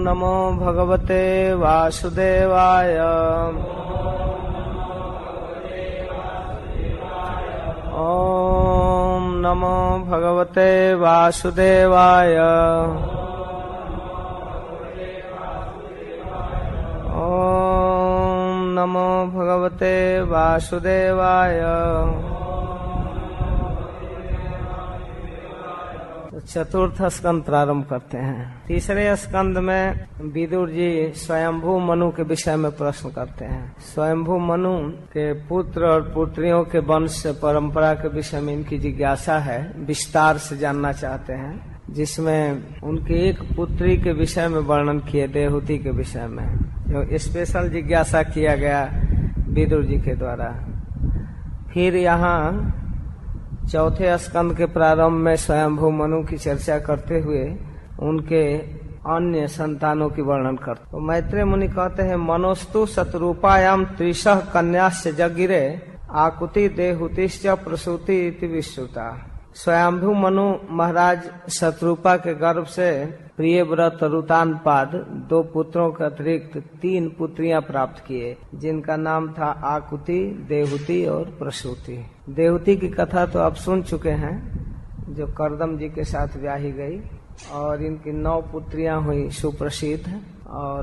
नमो भगवते वासुदेवाय। ओम नमो भगवते वासुदेवाय। ओम नमो भगवते वासुदेवाय। चतुर्थ स्कंद प्रारंभ करते हैं। तीसरे स्कंद में विदुर जी स्वयंभू मनु के विषय में प्रश्न करते हैं। स्वयंभू मनु के पुत्र और पुत्रियों के वंश परंपरा के विषय में इनकी जिज्ञासा है, विस्तार से जानना चाहते हैं, जिसमें उनकी एक पुत्री के विषय में वर्णन किए, देवहूति के विषय में, जो स्पेशल जिज्ञासा किया गया विदुर जी के द्वारा। फिर यहाँ चौथे स्कंद के प्रारंभ में स्वयंभू मनु की चर्चा करते हुए उनके अन्य संतानों की वर्णन करते। तो मैत्रेय मुनि कहते हैं, मनोस्तु शतरूपायाम त्रिशः कन्याश्च जगिरे आकुति देहूतिश्च प्रसूति इति विश्रुता। स्वयंभू मनु महाराज शतरूपा के गर्भ से प्रियव्रत रुतानपाद 2 पुत्रों के अतिरिक्त 3 पुत्रियां प्राप्त किए, जिनका नाम था आकुति, देहूति और प्रसूति। देहूति की कथा तो आप सुन चुके हैं, जो करदम जी के साथ ब्याही गई और इनकी 9 पुत्रियां हुई सुप्रसिद्ध, और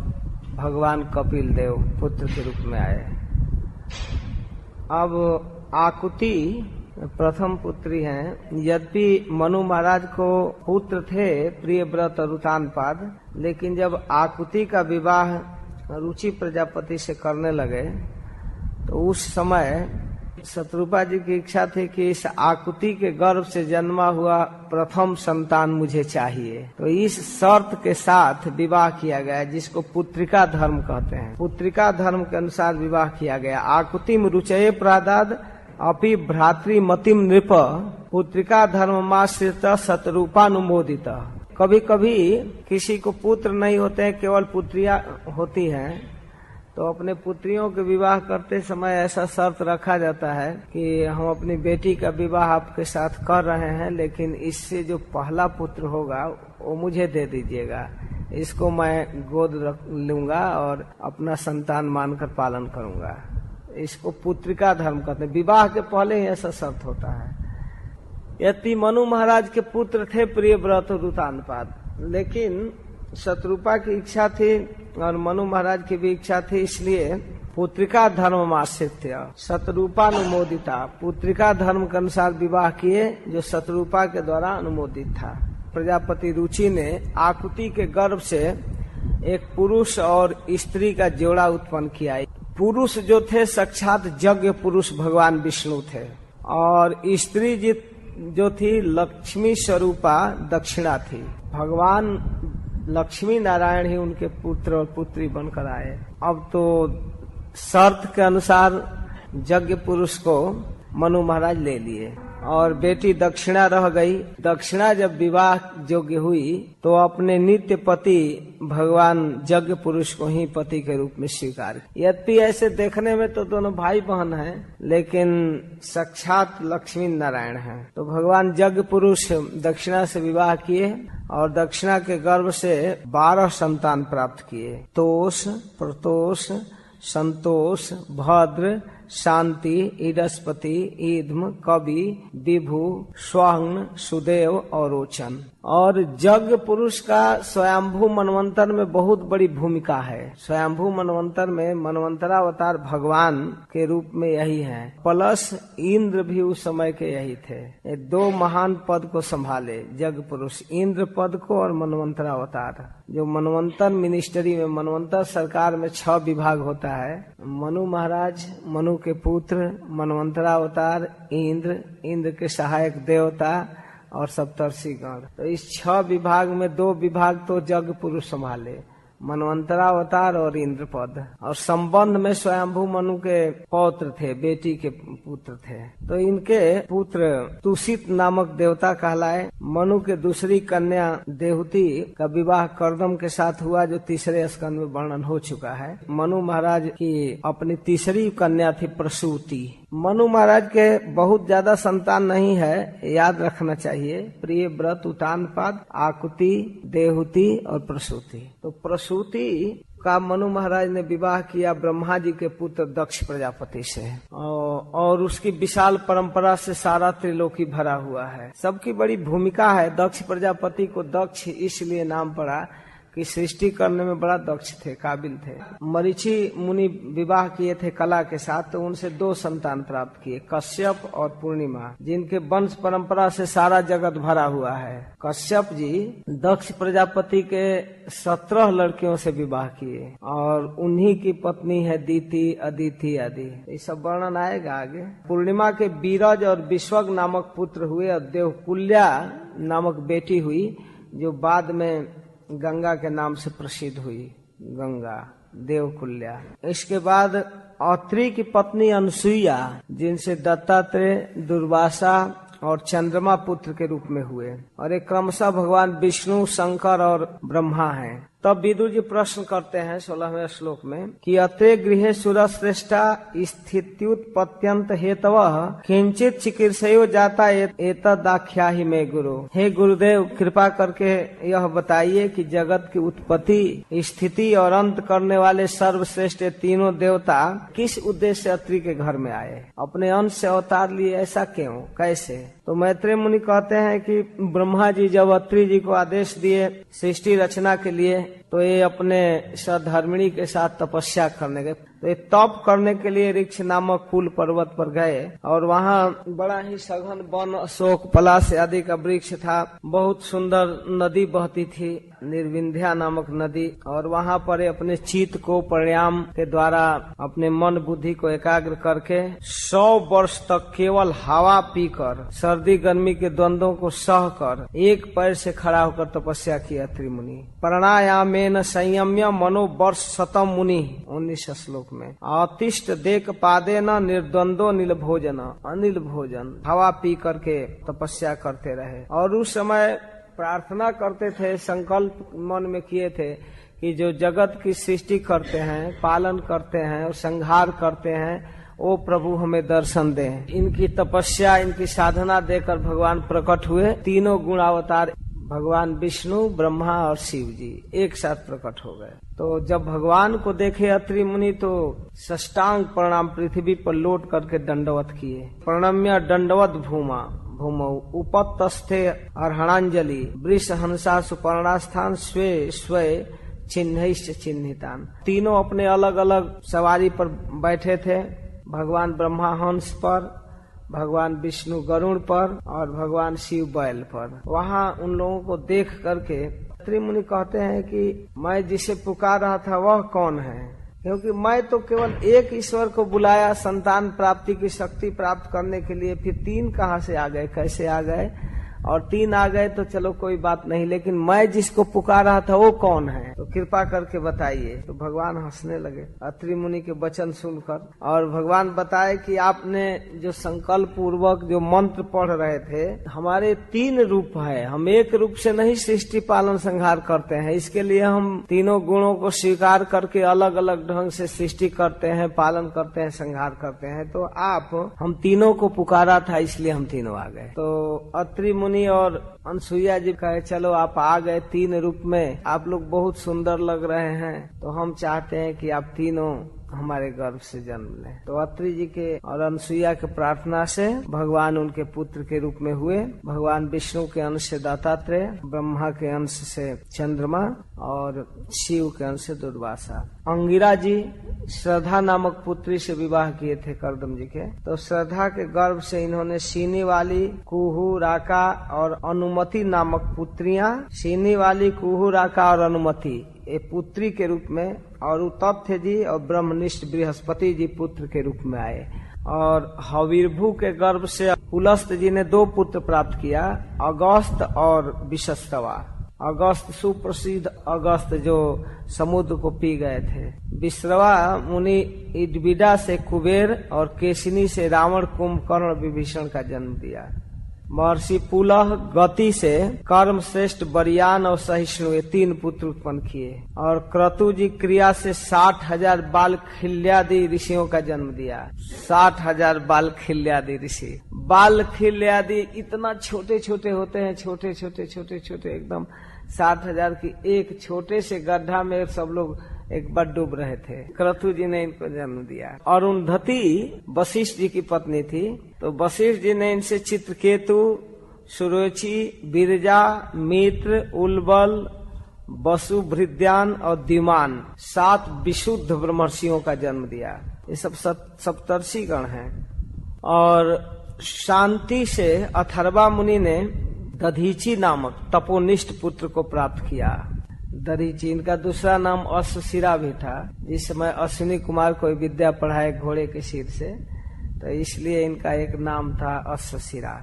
भगवान कपिल देव पुत्र के रूप में आए। अब आकुति प्रथम पुत्री हैं। यद्यपि मनु महाराज को पुत्र थे प्रियव्रत और रुतानपाद, लेकिन जब आकुति का विवाह रुचि प्रजापति से करने लगे तो उस समय शतरूपा जी की इच्छा थी कि इस आकुति के गर्भ से जन्मा हुआ प्रथम संतान मुझे चाहिए। तो इस शर्त के साथ विवाह किया गया, जिसको पुत्रिका धर्म कहते हैं। पुत्रिका धर्म के अनुसार विवाह किया गया। आकुतिम रुचये प्रादाद अपि भ्रातृमतिम नृप पुत्रिका धर्ममाश्रित शतरूपानुमोदित। कभी कभी किसी को पुत्र नहीं होते हैं, केवल पुत्रियां होती हैं, तो अपने पुत्रियों के विवाह करते समय ऐसा शर्त रखा जाता है कि हम अपनी बेटी का विवाह आपके साथ कर रहे हैं, लेकिन इससे जो पहला पुत्र होगा वो मुझे दे दीजिएगा, इसको मैं गोद रख लूंगा और अपना संतान मानकर पालन करूंगा। इसको पुत्रिका धर्म कहते हैं। विवाह के पहले ही ऐसा शर्त होता है। यति मनु महाराज के पुत्र थे प्रियव्रत और रुतानपाद, लेकिन शतरूपा की इच्छा थी और मनु महाराज की भी इच्छा थी, इसलिए पुत्रिका धर्म आश्रित शतरूपानुमोदिता, पुत्रिका धर्म के अनुसार विवाह किए, जो शतरूपा के द्वारा अनुमोदित था। प्रजापति रुचि ने आकुति के गर्भ से एक पुरुष और स्त्री का जोड़ा उत्पन्न किया। पुरुष जो थे साक्षात यज्ञ पुरुष भगवान विष्णु थे, और स्त्री जो थी लक्ष्मी स्वरूपा दक्षिणा थी। भगवान लक्ष्मी नारायण ही उनके पुत्र और पुत्री बनकर आए। अब तो शर्त के अनुसार यज्ञ पुरुष को मनु महाराज ले लिए और बेटी दक्षिणा रह गई। दक्षिणा जब विवाह योग्य हुई तो अपने नित्य पति भगवान यज्ञ पुरुष को ही पति के रूप में स्वीकार। यद्यपि ऐसे देखने में तो दोनों भाई बहन हैं, लेकिन साक्षात लक्ष्मी नारायण हैं। तो भगवान यज्ञ पुरुष दक्षिणा से विवाह किए और दक्षिणा के गर्भ से 12 संतान प्राप्त किए। तोष, प्रतोष, संतोष, भद्र, शांति, इडस्पति, ईध्म, कवि, विभु, स्वहन, सुदेव और रोचन। और यज्ञ पुरुष का स्वयंभू मनवंतर में बहुत बड़ी भूमिका है। स्वयंभू मनवंतर में मनवंतरावतार भगवान के रूप में यही है, प्लस इंद्र भी उस समय के यही थे। ये 2 महान पद को संभाले यज्ञ पुरुष, इंद्र पद को और मनवंतरावतार। जो मनवंतर मिनिस्ट्री में, मनवंतर सरकार में 6 विभाग होता है। मनु महाराज, मनु के पुत्र, मनवंतरावतार, इंद्र के सहायक देवता और सप्तर्षिगण। तो इस 6 विभाग में 2 विभाग तो यज्ञ पुरुष संभाले, मनवंतरावतार और इंद्र पद। और संबंध में स्वयंभू मनु के पौत्र थे, बेटी के पुत्र थे। तो इनके पुत्र तुषित नामक देवता कहलाए। मनु के दूसरी कन्या देहूति का विवाह करदम के साथ हुआ, जो तीसरे स्कंद में वर्णन हो चुका है। मनु महाराज की अपनी तीसरी कन्या थी प्रसूति। मनु महाराज के बहुत ज्यादा संतान नहीं है, याद रखना चाहिए। प्रियव्रत, उत्तानपाद, आकुति, देहूति और प्रसूति। तो सूति का मनु महाराज ने विवाह किया ब्रह्मा जी के पुत्र दक्ष प्रजापति से, और उसकी विशाल परंपरा से सारा त्रिलोकी भरा हुआ है। सबकी बड़ी भूमिका है। दक्ष प्रजापति को दक्ष इसलिए नाम पड़ा कि सृष्टि करने में बड़ा दक्ष थे, काबिल थे। मरीचि मुनि विवाह किए थे कला के साथ, तो उनसे 2 संतान प्राप्त किए, कश्यप और पूर्णिमा, जिनके वंश परंपरा से सारा जगत भरा हुआ है। कश्यप जी दक्ष प्रजापति के 17 लड़कियों से विवाह किए, और उन्हीं की पत्नी है दीति, अदिति आदि। ये सब वर्णन आएगा आगे। पूर्णिमा के बीरज और विश्वग नामक पुत्र हुए, और देवकुल्या नामक बेटी हुई, जो बाद में गंगा के नाम से प्रसिद्ध हुई, गंगा देवकुल्या। इसके बाद अत्रि की पत्नी अनसुईया, जिनसे दत्तात्रेय, दुर्वासा और चंद्रमा पुत्र के रूप में हुए, और एक क्रमशः भगवान विष्णु, शंकर और ब्रह्मा हैं। तब विदुर जी प्रश्न करते हैं 16वें श्लोक में कि अत्रे गृहे सुरश्रेष्ठा स्थित्युत्पत्यंत हेतवः किंचित चिकीर्षयो जाता एतदाख्या ही में गुरु। हे गुरुदेव, कृपा करके यह बताइए कि जगत की उत्पत्ति, स्थिति और अंत करने वाले सर्वश्रेष्ठ तीनों देवता किस उद्देश्य से अत्रि के घर में आए, अपने अंश से अवतार लिए, ऐसा क्यों, कैसे? तो मैत्रेय मुनि कहते हैं कि ब्रह्मा जी जब अत्रि जी को आदेश दिए सृष्टि रचना के लिए, तो ये अपने सधर्मिणी के साथ तपस्या करने गए। तो ये तप करने के लिए ऋक्ष नामक कुल पर्वत पर गए, और वहाँ बड़ा ही सघन वन, अशोक, पलाश आदि का वृक्ष था। बहुत सुंदर नदी बहती थी, निर्विंध्या नामक नदी, और वहाँ पर अपने चित्त को प्राणायाम के द्वारा अपने मन बुद्धि को एकाग्र करके 100 वर्ष तक केवल हवा पीकर, सर्दी गर्मी के द्वंद्वों को सहकर, एक पैर से खड़ा होकर तपस्या किया अत्रि मुनि। प्राणायामेन संयम्य मनोवर्ष शतम मुनि, 19 श्लोक में। अतिष्ठ देख पादे न निर्द्वंदो नील भोजन, अनिल भोजन, हवा पी करके तपस्या करते रहे। और उस समय प्रार्थना करते थे, संकल्प मन में किए थे कि जो जगत की सृष्टि करते हैं, पालन करते हैं और संहार करते हैं, ओ प्रभु हमें दर्शन दें। इनकी तपस्या, इनकी साधना देकर भगवान प्रकट हुए। तीनों गुणावतार भगवान विष्णु, ब्रह्मा और शिव जी एक साथ प्रकट हो गए। तो जब भगवान को देखे अत्रि मुनि तो साष्टांग प्रणाम पृथ्वी पर लौट करके दंडवत किए। प्रणम्य दंडवत भूमा भूमौ उपतस्थे अर्हणांजलि वृष हंसा सुपर्णास्थान स्वे स्वे चिन्हिश्च चिन्हितान। तीनों अपने अलग अलग सवारी पर बैठे थे। भगवान ब्रह्मा हंस पर, भगवान विष्णु गरुड़ पर और भगवान शिव बैल पर। वहाँ उन लोगों को देख करके अत्रि मुनि कहते हैं कि मैं जिसे पुकार रहा था वह कौन है, क्योंकि मैं तो केवल एक ईश्वर को बुलाया संतान प्राप्ति की शक्ति प्राप्त करने के लिए, फिर 3 कहाँ से आ गए, कैसे आ गए, और 3 आ गए तो चलो कोई बात नहीं, लेकिन मैं जिसको पुकार रहा था वो कौन है, तो कृपा करके बताइए। तो भगवान हंसने लगे अत्रि मुनि के वचन सुनकर, और भगवान बताए कि आपने जो संकल्प पूर्वक जो मंत्र पढ़ रहे थे, हमारे 3 रूप है, हम एक रूप से नहीं सृष्टि पालन संहार करते हैं। इसके लिए हम तीनों गुणों को स्वीकार करके अलग अलग ढंग से सृष्टि करते हैं, पालन करते हैं, संहार करते हैं। तो आप हम तीनों को पुकारा था, इसलिए हम तीनों आ गए। तो अत्रि मुनि और अनसुईया जी कहे चलो आप आ गए 3 रूप में, आप लोग बहुत सुंदर लग रहे हैं, तो हम चाहते हैं कि आप तीनों हमारे गर्भ से जन्म लें। तो अत्रि जी के और अनसुईया के प्रार्थना से भगवान उनके पुत्र के रूप में हुए। भगवान विष्णु के अंश से दत्तात्रेय, ब्रह्मा के अंश से चंद्रमा और शिव के अंश से दुर्वासा। अंगिरा जी श्रद्धा नामक पुत्री से विवाह किए थे कर्दम जी के। तो श्रद्धा के गर्भ से इन्होंने सीनी वाली, कुहू, राका और अनुमति नामक पुत्रियां, सीनी वाली, कुहू, राका और अनुमति ये पुत्री के रूप में, और उतथ्य जी और ब्रह्मनिष्ठ बृहस्पति जी पुत्र के रूप में आए। और हविर्भु के गर्भ से पुलस्त जी ने 2 पुत्र प्राप्त किया, अगस्त और विशस्तवा। अगस्त सुप्रसिद्ध अगस्त जो समुद्र को पी गए थे। विश्रवा मुनि इडविडा से कुबेर और केशिनी से रावण, कुंभकर्ण, विभीषण का जन्म दिया। महर्षि पुलह गति से कर्म श्रेष्ठ बरियान और सहिष्णु ये 3 पुत्र उत्पन्न किए। और क्रतु जी क्रिया से 60,000 बाल खिल्यादि ऋषियों का जन्म दिया। 60,000 बाल खिल्यादि ऋषि। बाल खिल्यादि इतना छोटे छोटे होते हैं, छोटे छोटे छोटे छोटे एकदम 60,000 की एक छोटे से गड्ढा में सब लोग एक बार डूब रहे थे। क्रतु जी ने इनको जन्म दिया। अरुंधति वशिष्ठ जी की पत्नी थी, तो वशिष्ठ जी ने इनसे चित्रकेतु, सुरुचि, बिरजा, मित्र, उल्बल, वसु, भृद्यान और द्युमान 7 विशुद्ध ब्रह्मर्षियों का जन्म दिया। ये सब सप्तर्षि गण हैं। और शांति से अथर्वा मुनि ने दधीची नामक तपोनिष्ठ पुत्र को प्राप्त किया। दधीची, इनका दूसरा नाम अश्वशिरा भी था। जिस समय अश्विनी कुमार कोई विद्या पढ़ाए घोड़े के सिर से, तो इसलिए इनका एक नाम था अश्वशिरा।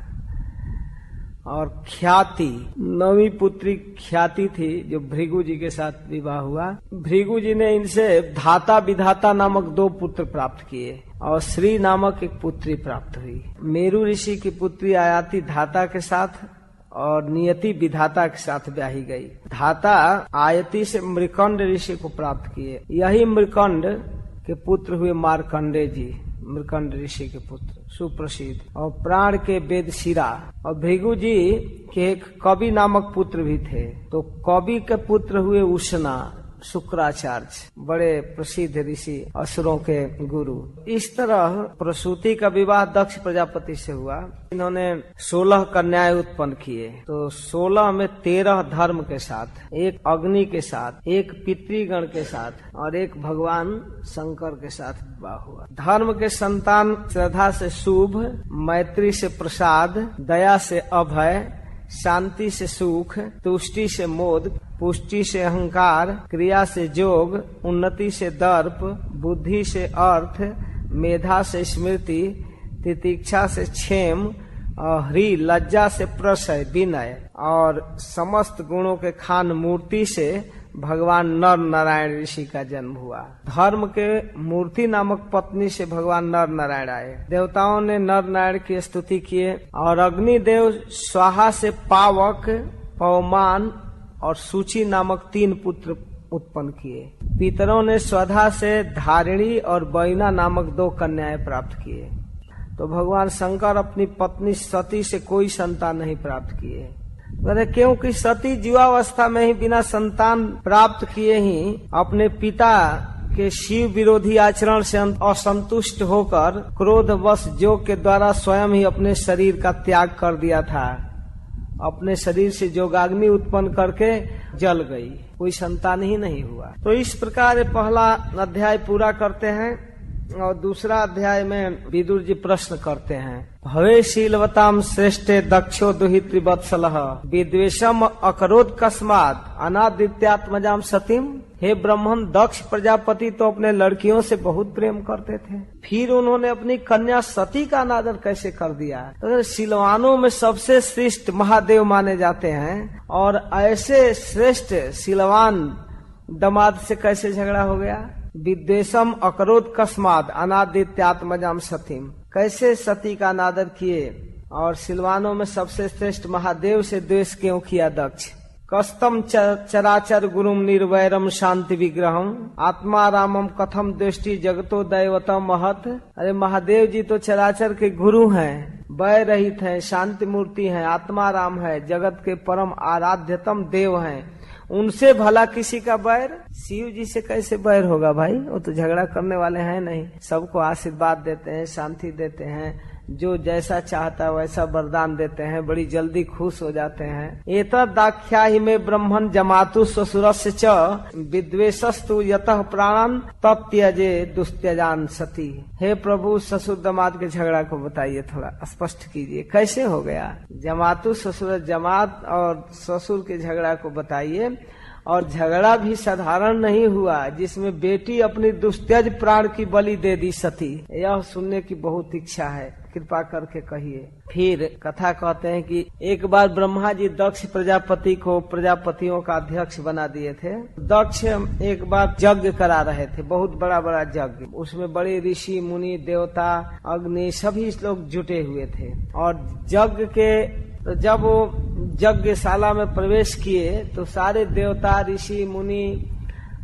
और ख्याति, 9वीं पुत्री ख्याति थी, जो भृगु जी के साथ विवाह हुआ। भृगु जी ने इनसे धाता विधाता नामक 2 पुत्र प्राप्त किए और श्री नामक एक पुत्री प्राप्त हुई। मेरु ऋषि की पुत्री आयाति धाता के साथ और नियति विधाता के साथ ब्याही गई। धाता आयति से मृकंड ऋषि को प्राप्त किए। यही मृकंड के पुत्र हुए मार्कंडे जी, मृकंड ऋषि के पुत्र सुप्रसिद्ध। और प्राण के वेद शिरा। और भृगु जी के एक कवि नामक पुत्र भी थे, तो कवि के पुत्र हुए उष्णा, शुक्राचार्य, बड़े प्रसिद्ध ऋषि, असुरों के गुरु। इस तरह प्रसूति का विवाह दक्ष प्रजापति से हुआ। इन्होंने 16 कन्याएं उत्पन्न किए। तो 16 में 13 धर्म के साथ, एक अग्नि के साथ, एक पितृगण के साथ और एक भगवान शंकर के साथ विवाह हुआ। धर्म के संतान श्रद्धा से शुभ, मैत्री से प्रसाद, दया से अभय, शांति से सुख, तुष्टि से मोद, पुष्टि से अहंकार, क्रिया से जोग, उन्नति से दर्प, बुद्धि से अर्थ, मेधा से स्मृति, तितिक्षा से क्षेम, और ह्री लज्जा से प्रशय विनय, और समस्त गुणों के खान मूर्ति से भगवान नर नारायण ऋषि का जन्म हुआ। धर्म के मूर्ति नामक पत्नी से भगवान नर नारायण आए। देवताओं ने नर नारायण की स्तुति किए। और अग्निदेव स्वाहा से पावक, पवमान और सूची नामक 3 पुत्र उत्पन्न किए। पितरों ने स्वधा से धारिणी और बैना नामक 2 कन्याएं प्राप्त किए। तो भगवान शंकर अपनी पत्नी सती से कोई संतान नहीं प्राप्त किए। क्योंकि सती जीवावस्था में ही बिना संतान प्राप्त किए ही अपने पिता के शिव विरोधी आचरण से असंतुष्ट होकर क्रोधवश जोग के द्वारा स्वयं ही अपने शरीर का त्याग कर दिया था। अपने शरीर से जोगाग्नि उत्पन्न करके जल गई, कोई संतान ही नहीं हुआ। तो इस प्रकार पहला अध्याय पूरा करते हैं। और दूसरा अध्याय में विदुर जी प्रश्न करते हैं। भवे शीलवताम श्रेष्ठे दक्षो दुहित्री वत्सलः विद्वेषम अकरोध कस्मात् अनादित्यात्मजाम सतीम। हे ब्राह्मण, दक्ष प्रजापति तो अपने लड़कियों से बहुत प्रेम करते थे, फिर उन्होंने अपनी कन्या सती का अनादर कैसे कर दिया? तो शीलवानों में सबसे श्रेष्ठ महादेव माने जाते हैं, और ऐसे श्रेष्ठ शीलवान दामाद से कैसे झगड़ा हो गया? विद्वेषम अकरोध कस्मात् अनादित्यात्मजाम सतीम, कैसे सती का अनादर किए? और सिलवानों में सबसे श्रेष्ठ महादेव से द्वेष क्यों किया दक्ष? कस्तम चराचर गुरुम निर्वैरम शांति विग्रहम आत्मा रामम कथम दृष्टि जगतो दैवतम महत। अरे महादेव जी तो चराचर के गुरु हैं, वै रहित है, शांति मूर्ति है, आत्मा राम है, जगत के परम आराध्यतम देव हैं, उनसे भला किसी का बैर? शिव जी से कैसे बैर होगा भाई? वो तो झगड़ा करने वाले हैं नहीं, सबको आशीर्वाद देते हैं, शांति देते हैं, जो जैसा चाहता है वैसा वरदान देते हैं, बड़ी जल्दी खुश हो जाते हैं। एतदाख्या ही में ब्रह्मण जमातु ससुरस्य च विद्वेषस्तु यतः प्राणन तब त्यजे दुस्त्यजान सती। हे प्रभु, ससुर दामाद के झगड़ा को बताइए, थोड़ा स्पष्ट कीजिए, कैसे हो गया? जमातु ससुर, जमात और ससुर के झगड़ा को बताइए। और झगड़ा भी साधारण नहीं हुआ, जिसमें बेटी अपनी दुस्त्यज प्राण की बलि दे दी सती। यह सुनने की बहुत इच्छा है, कृपा करके कहिए। फिर कथा कहते हैं कि एक बार ब्रह्मा जी दक्ष प्रजापति को प्रजापतियों का अध्यक्ष बना दिए थे। दक्ष एक बार यज्ञ करा रहे थे, बहुत बड़ा बड़ा यज्ञ, उसमें बड़े ऋषि मुनि देवता अग्नि सभी लोग जुटे हुए थे। और यज्ञ के तो जब वो यज्ञशाला में प्रवेश किए तो सारे देवता ऋषि मुनि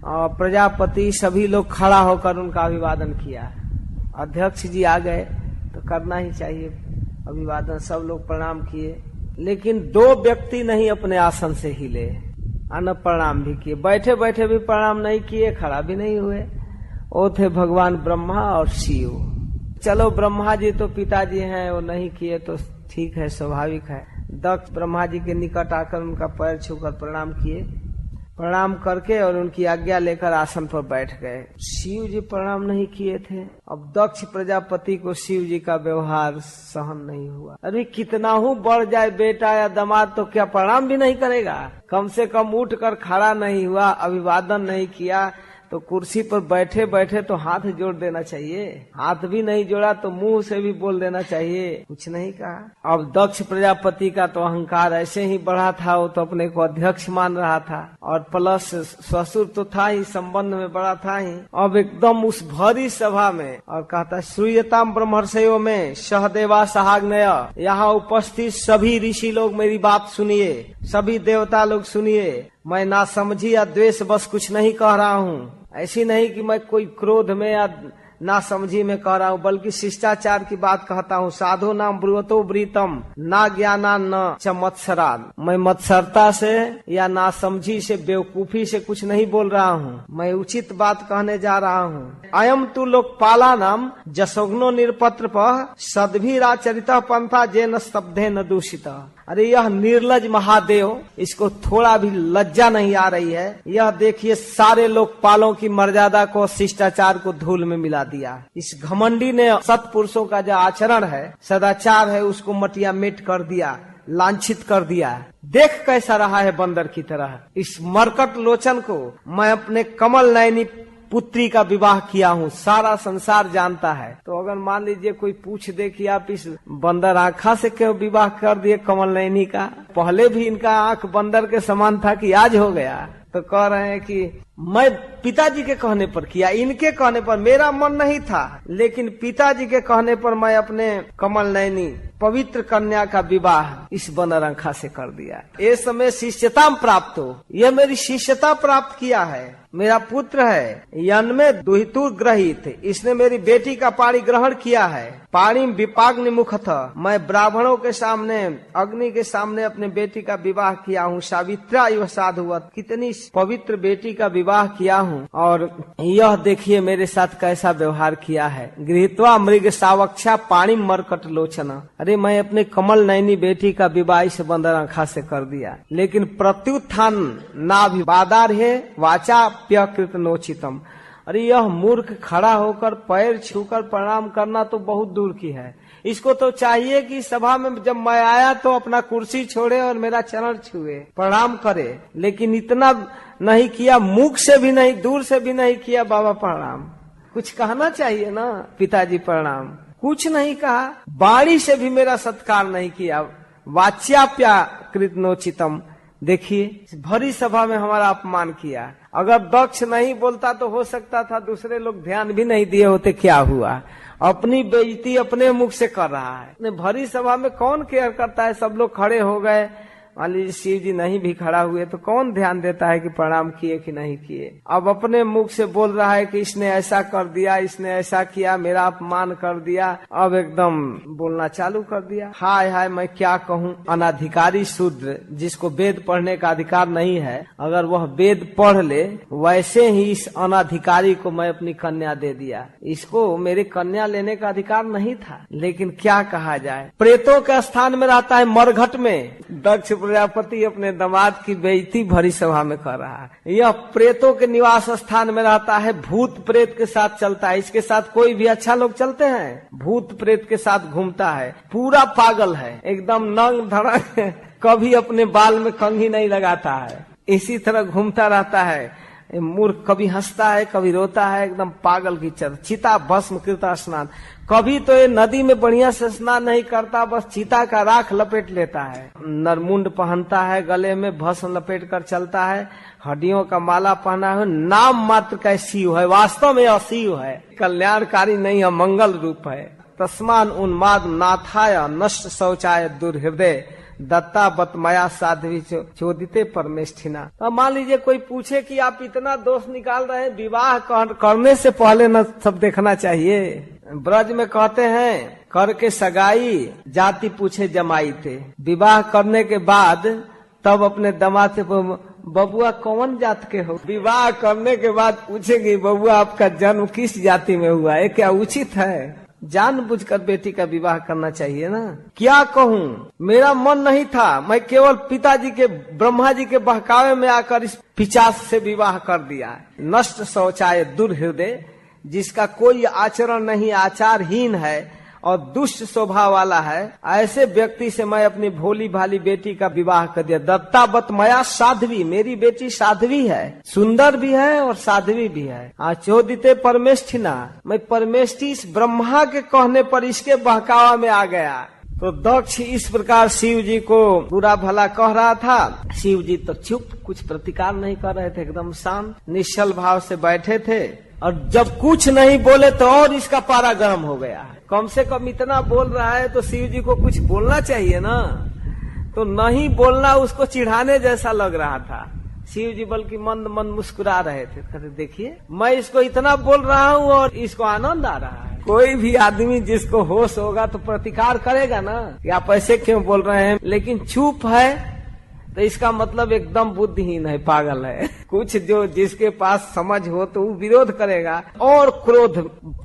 प्रजापति सभी लोग खड़ा होकर उनका अभिवादन किया। अध्यक्ष जी आ गए तो करना ही चाहिए अभिवादन, सब लोग प्रणाम किए, लेकिन 2 व्यक्ति नहीं अपने आसन से हिले। न प्रणाम भी किए, बैठे बैठे भी प्रणाम नहीं किए, खड़ा भी नहीं हुए। वो थे भगवान ब्रह्मा और शिव। चलो ब्रह्मा जी तो पिताजी हैं, वो नहीं किए तो ठीक है, स्वाभाविक है। दक्ष ब्रह्मा जी के निकट आकर उनका पैर छूकर प्रणाम किए, प्रणाम करके और उनकी आज्ञा लेकर आसन पर बैठ गए। शिव जी प्रणाम नहीं किए थे। अब दक्ष प्रजापति को शिव जी का व्यवहार सहन नहीं हुआ। अरे कितना हूँ बढ़ जाए बेटा या दामाद तो क्या प्रणाम भी नहीं करेगा? कम से कम उठ कर खड़ा नहीं हुआ, अभिवादन नहीं किया, तो कुर्सी पर बैठे बैठे तो हाथ जोड़ देना चाहिए। हाथ भी नहीं जोड़ा तो मुंह से भी बोल देना चाहिए, कुछ नहीं कहा। अब दक्ष प्रजापति का तो अहंकार ऐसे ही बढ़ा था, वो तो अपने को अध्यक्ष मान रहा था और प्लस ससुर तो था ही, संबंध में बड़ा था ही। अब एकदम उस भरी सभा में और कहता श्रूयताम ब्रह्मर्षयो में सहदेवा सहाग्नय, यहाँ उपस्थित सभी ऋषि लोग मेरी बात सुनिए, सभी देवता लोग सुनिए। मैं ना समझी या द्वेष बस कुछ नहीं कह रहा हूँ। ऐसी नहीं कि मैं कोई क्रोध में या ना समझी में कह रहा हूँ, बल्कि शिष्टाचार की बात कहता हूँ। साधु नाम ब्रुवतो ब्रीतम ना ज्ञाना न च मत्सराद। मैं मत्सरता से या ना समझी से, बेवकूफी से कुछ नहीं बोल रहा हूँ, मैं उचित बात कहने जा रहा हूँ। अयम तु लोकपाला नाम जसोग्नो निरपत्र सद्भिराचरित पंथा जेन स्तब्धे न दूषित। अरे यह निर्लज महादेव, इसको थोड़ा भी लज्जा नहीं आ रही है। यह देखिए सारे लोकपालों की मर्यादा को, शिष्टाचार को धूल में मिला दिया। इस घमंडी ने सत्पुरुषों का जो आचरण है, सदाचार है, उसको मटिया मेट कर दिया, लांछित कर दिया। देख कैसा रहा है बंदर की तरह। इस मरकट लोचन को मैं अपने कमल नयनी पुत्री का विवाह किया हूँ, सारा संसार जानता है। तो अगर मान लीजिए कोई पूछ दे कि आप इस बंदर आँखा से क्यों विवाह कर दिए कमल नयनी का, पहले भी इनका आँख बंदर के समान था कि आज हो गया? तो कह रहे हैं कि मैं पिताजी के कहने पर किया, इनके कहने पर, मेरा मन नहीं था, लेकिन पिताजी के कहने पर मैं अपने कमल नयनी पवित्र कन्या का विवाह इस बनरंखा से कर दिया। ये समय शिष्यता प्राप्त हो, यह मेरी शिष्यता प्राप्त किया है, मेरा पुत्र है। यन्मे दुहितुर ग्रहित, इसने मेरी बेटी का पाणी ग्रहण किया है। पाणी विपाग्नि मुख था, मैं ब्राह्मणों के सामने, अग्नि के सामने अपने बेटी का विवाह किया हूँ। सावित्रा युव साधुवत, कितनी पवित्र बेटी का विवाह किया हूँ। और यह देखिए मेरे साथ कैसा व्यवहार किया है। गृहीत्वा मृग सावक्षा पाणी मरकट लोचना। अरे मैं अपने कमल नयनी बेटी का विवाह इस बंदरंखा से कर दिया, लेकिन प्रत्युत्थान नाभिवादार है वाचा प्यकृत नोचितम। अरे यह मूर्ख खड़ा होकर पैर छूकर प्रणाम करना तो बहुत दूर की है। इसको तो चाहिए कि सभा में जब मैं आया तो अपना कुर्सी छोड़े और मेरा चरण छुए, प्रणाम करे, लेकिन इतना नहीं किया, मुख से भी नहीं, दूर से भी नहीं किया। बाबा प्रणाम, कुछ कहना चाहिए ना, पिताजी प्रणाम, कुछ नहीं कहा। बाणी से भी मेरा सत्कार नहीं किया। वाच्याप्याकृत नोचितम। देखिए भरी सभा में हमारा अपमान किया। अगर दक्ष नहीं बोलता तो हो सकता था दूसरे लोग ध्यान भी नहीं दिए होते, क्या हुआ? अपनी बेइज्जती अपने मुख से कर रहा है। भरी सभा में कौन केयर करता है? सब लोग खड़े हो गए, मान लीजिए शिव जी नहीं भी खड़ा हुए तो कौन ध्यान देता है कि प्रणाम किए कि नहीं किए? अब अपने मुख से बोल रहा है कि इसने ऐसा कर दिया, इसने ऐसा किया, मेरा अपमान कर दिया। अब एकदम बोलना चालू कर दिया। हाय हाय मैं क्या कहूँ। अनाधिकारी शूद्र जिसको वेद पढ़ने का अधिकार नहीं है, अगर वह वेद पढ़ ले, वैसे ही इस अनाधिकारी को मैं अपनी कन्या दे दिया। इसको मेरी कन्या लेने का अधिकार नहीं था, लेकिन क्या कहा जाए। प्रेतों के स्थान में रहता है मरघट में। दक्ष प्रजापति अपने दामाद की बेइज्जती भरी सभा में कर रहा है। यह प्रेतों के निवास स्थान में रहता है, भूत प्रेत के साथ चलता है। इसके साथ कोई भी अच्छा लोग चलते हैं? भूत प्रेत के साथ घूमता है, पूरा पागल है, एकदम नंग धड़क, कभी अपने बाल में कंघी नहीं लगाता है, इसी तरह घूमता रहता है। मूर्ख कभी हंसता है, कभी रोता है, एकदम पागल की चर। चिता भस्म कृता स्नान, कभी तो ये नदी में बढ़िया से स्नान नहीं करता, बस चिता का राख लपेट लेता है। नरमुंड पहनता है, गले में भस्म लपेट कर चलता है, हड्डियों का माला पहना है, नाम मात्र का शिव है, वास्तव में अशिव है, कल्याणकारी नहीं है, मंगल रूप है। तस्मान उन्माद नाथाय नष्ट शौचाय दुर्हृदय दत्ता बतमया साध्वी चोदिते परमेष्ठिना। अब मान लीजिए कोई पूछे कि आप इतना दोष निकाल रहे हैं, विवाह करने से पहले न सब देखना चाहिए। ब्रज में कहते हैं करके सगाई जाति पूछे जमाई थे। विवाह करने के बाद तब अपने दामाद से बबुआ कौन जात के हो? विवाह करने के बाद पूछेगी बबुआ आपका जन्म किस जाति में हुआ है? क्या उचित है? जानबूझकर बेटी का विवाह करना चाहिए ना। क्या कहूँ, मेरा मन नहीं था, मैं केवल पिताजी के ब्रह्मा जी के बहकावे में आकर इस पिशाच से विवाह कर दिया। नष्ट शौचाय दुर्हृदय, जिसका कोई आचरण नहीं, आचारहीन है और दुष्ट स्वभाव वाला है, ऐसे व्यक्ति से मैं अपनी भोली भाली बेटी का विवाह कर दिया। दत्तावत मया साध्वी, मेरी बेटी साध्वी है, सुंदर भी है और साध्वी भी है। आचोदिते परमेष्ठिना, मैं परमेष्ठी इस ब्रह्मा के कहने पर इसके बहकावा में आ गया। तो दक्ष इस प्रकार शिव जी को बुरा भला कह रहा था। शिव जी तो चुप, कुछ प्रतिकार नहीं कर रहे थे, एकदम शांत निश्चल भाव से बैठे थे। और जब कुछ नहीं बोले तो और इसका पारा गर्म हो गया। कम से कम इतना बोल रहा है तो शिव जी को कुछ बोलना चाहिए ना, तो नहीं बोलना उसको चिढ़ाने जैसा लग रहा था। शिव जी बल्कि मंद मंद मुस्कुरा रहे थे, कहते देखिए मैं इसको इतना बोल रहा हूँ और इसको आनंद आ रहा है। कोई भी आदमी जिसको होश होगा तो प्रतिकार करेगा ना कि आप ऐसे क्यों बोल रहे हैं, लेकिन चुप है तो इसका मतलब एकदम बुद्धिहीन है, पागल है। कुछ जो जिसके पास समझ हो तो वो विरोध करेगा। और क्रोध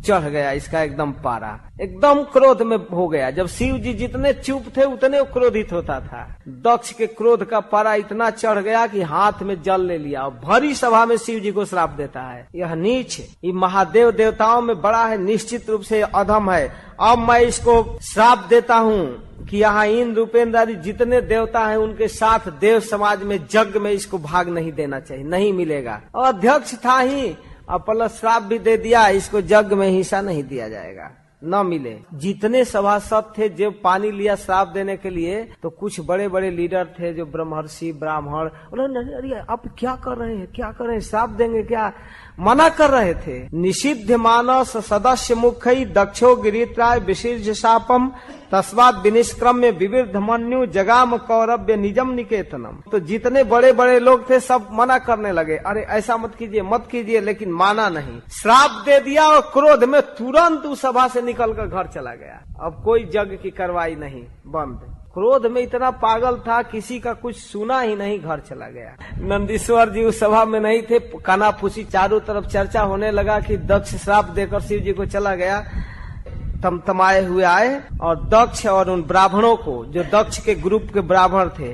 चढ़ गया इसका, एकदम पारा एकदम क्रोध में हो गया। जब शिव जी जितने चुप थे उतने वो क्रोधित होता था। दक्ष के क्रोध का पारा इतना चढ़ गया कि हाथ में जल ले लिया और भरी सभा में शिव जी को श्राप देता है। यह नीच, ये महादेव देवताओं में बड़ा है, निश्चित रूप से अधम है। अब मैं इसको श्राप देता हूँ कि यहाँ इंद्र रूपेंद्र आदि जितने देवता हैं उनके साथ देव समाज में यज्ञ में इसको भाग नहीं देना चाहिए, नहीं मिलेगा। और अध्यक्ष था ही, अब प्लस श्राप भी दे दिया, इसको यज्ञ में हिस्सा नहीं दिया जाएगा, न मिले। जितने सभासद थे जो पानी लिया श्राप देने के लिए, तो कुछ बड़े बड़े लीडर थे जो ब्रह्मर्षि ब्राह्मण, अरे आप क्या कर रहे हैं, क्या कर रहे हैं, श्राप देंगे क्या, मना कर रहे थे। निषिद्ध मानस सदस्य मुखई दक्षो गिरित्राय विशीर्ष शापम तस्मात् विनिष्क्रम्य विविध मन्यु जगाम कौरव्य निजम निकेतनम। तो जितने बड़े बड़े लोग थे सब मना करने लगे, अरे ऐसा मत कीजिए मत कीजिए, लेकिन माना नहीं, श्राप दे दिया और क्रोध में तुरंत उस सभा से निकलकर घर चला गया। अब कोई यज्ञ की कार्रवाई नहीं, बंद। क्रोध में इतना पागल था, किसी का कुछ सुना ही नहीं, घर चला गया। नंदीश्वर जी उस सभा में नहीं थे, कानाफूसी चारों तरफ चर्चा होने लगा कि दक्ष श्राप देकर शिव जी को चला गया। तमतमाए हुए आए और दक्ष और उन ब्राह्मणों को, जो दक्ष के ग्रुप के ब्राह्मण थे,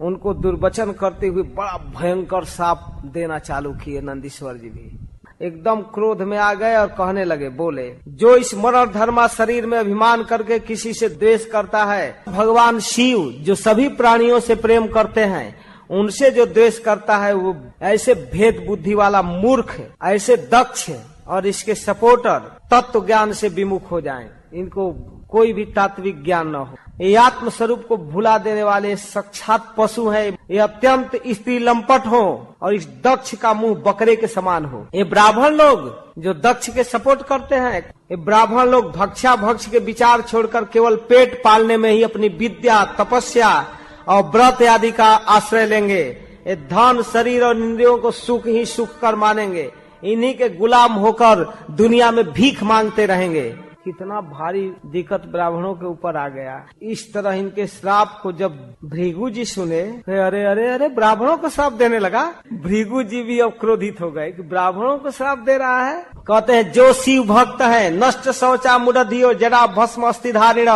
उनको दुर्वचन करते हुए बड़ा भयंकर श्राप देना चालू किए। नंदीश्वर जी भी एकदम क्रोध में आ गए और कहने लगे, बोले, जो इस मरण धर्मा शरीर में अभिमान करके किसी से द्वेष करता है, भगवान शिव जो सभी प्राणियों से प्रेम करते हैं, उनसे जो द्वेष करता है, वो ऐसे भेद बुद्धि वाला मूर्ख, ऐसे दक्ष और इसके सपोर्टर तत्व ज्ञान से विमुख हो जाएं, इनको कोई भी तात्विक ज्ञान न हो। ये आत्म स्वरूप को भुला देने वाले साक्षात पशु है। ये अत्यंत स्त्री लंपट हो और इस दक्ष का मुंह बकरे के समान हो। ये ब्राह्मण लोग जो दक्ष के सपोर्ट करते हैं, ये ब्राह्मण लोग भक्षा भक्ष के विचार छोड़कर केवल पेट पालने में ही अपनी विद्या तपस्या और व्रत आदि का आश्रय लेंगे। ये धन शरीर और इंद्रियों को सुख ही सुख कर मानेंगे, इन्हीं के गुलाम होकर दुनिया में भीख मांगते रहेंगे। कितना भारी दिक्कत ब्राह्मणों के ऊपर आ गया। इस तरह इनके श्राप को जब भृगु जी सुने, अरे अरे अरे ब्राह्मणों को श्राप देने लगा। भृगु जी भी अब क्रोधित हो गए कि ब्राह्मणों को श्राप दे रहा है। कहते हैं, जो शिव भक्त है नष्ट शौचा मुदधियो जड़ा भस्म अस्थिधारिण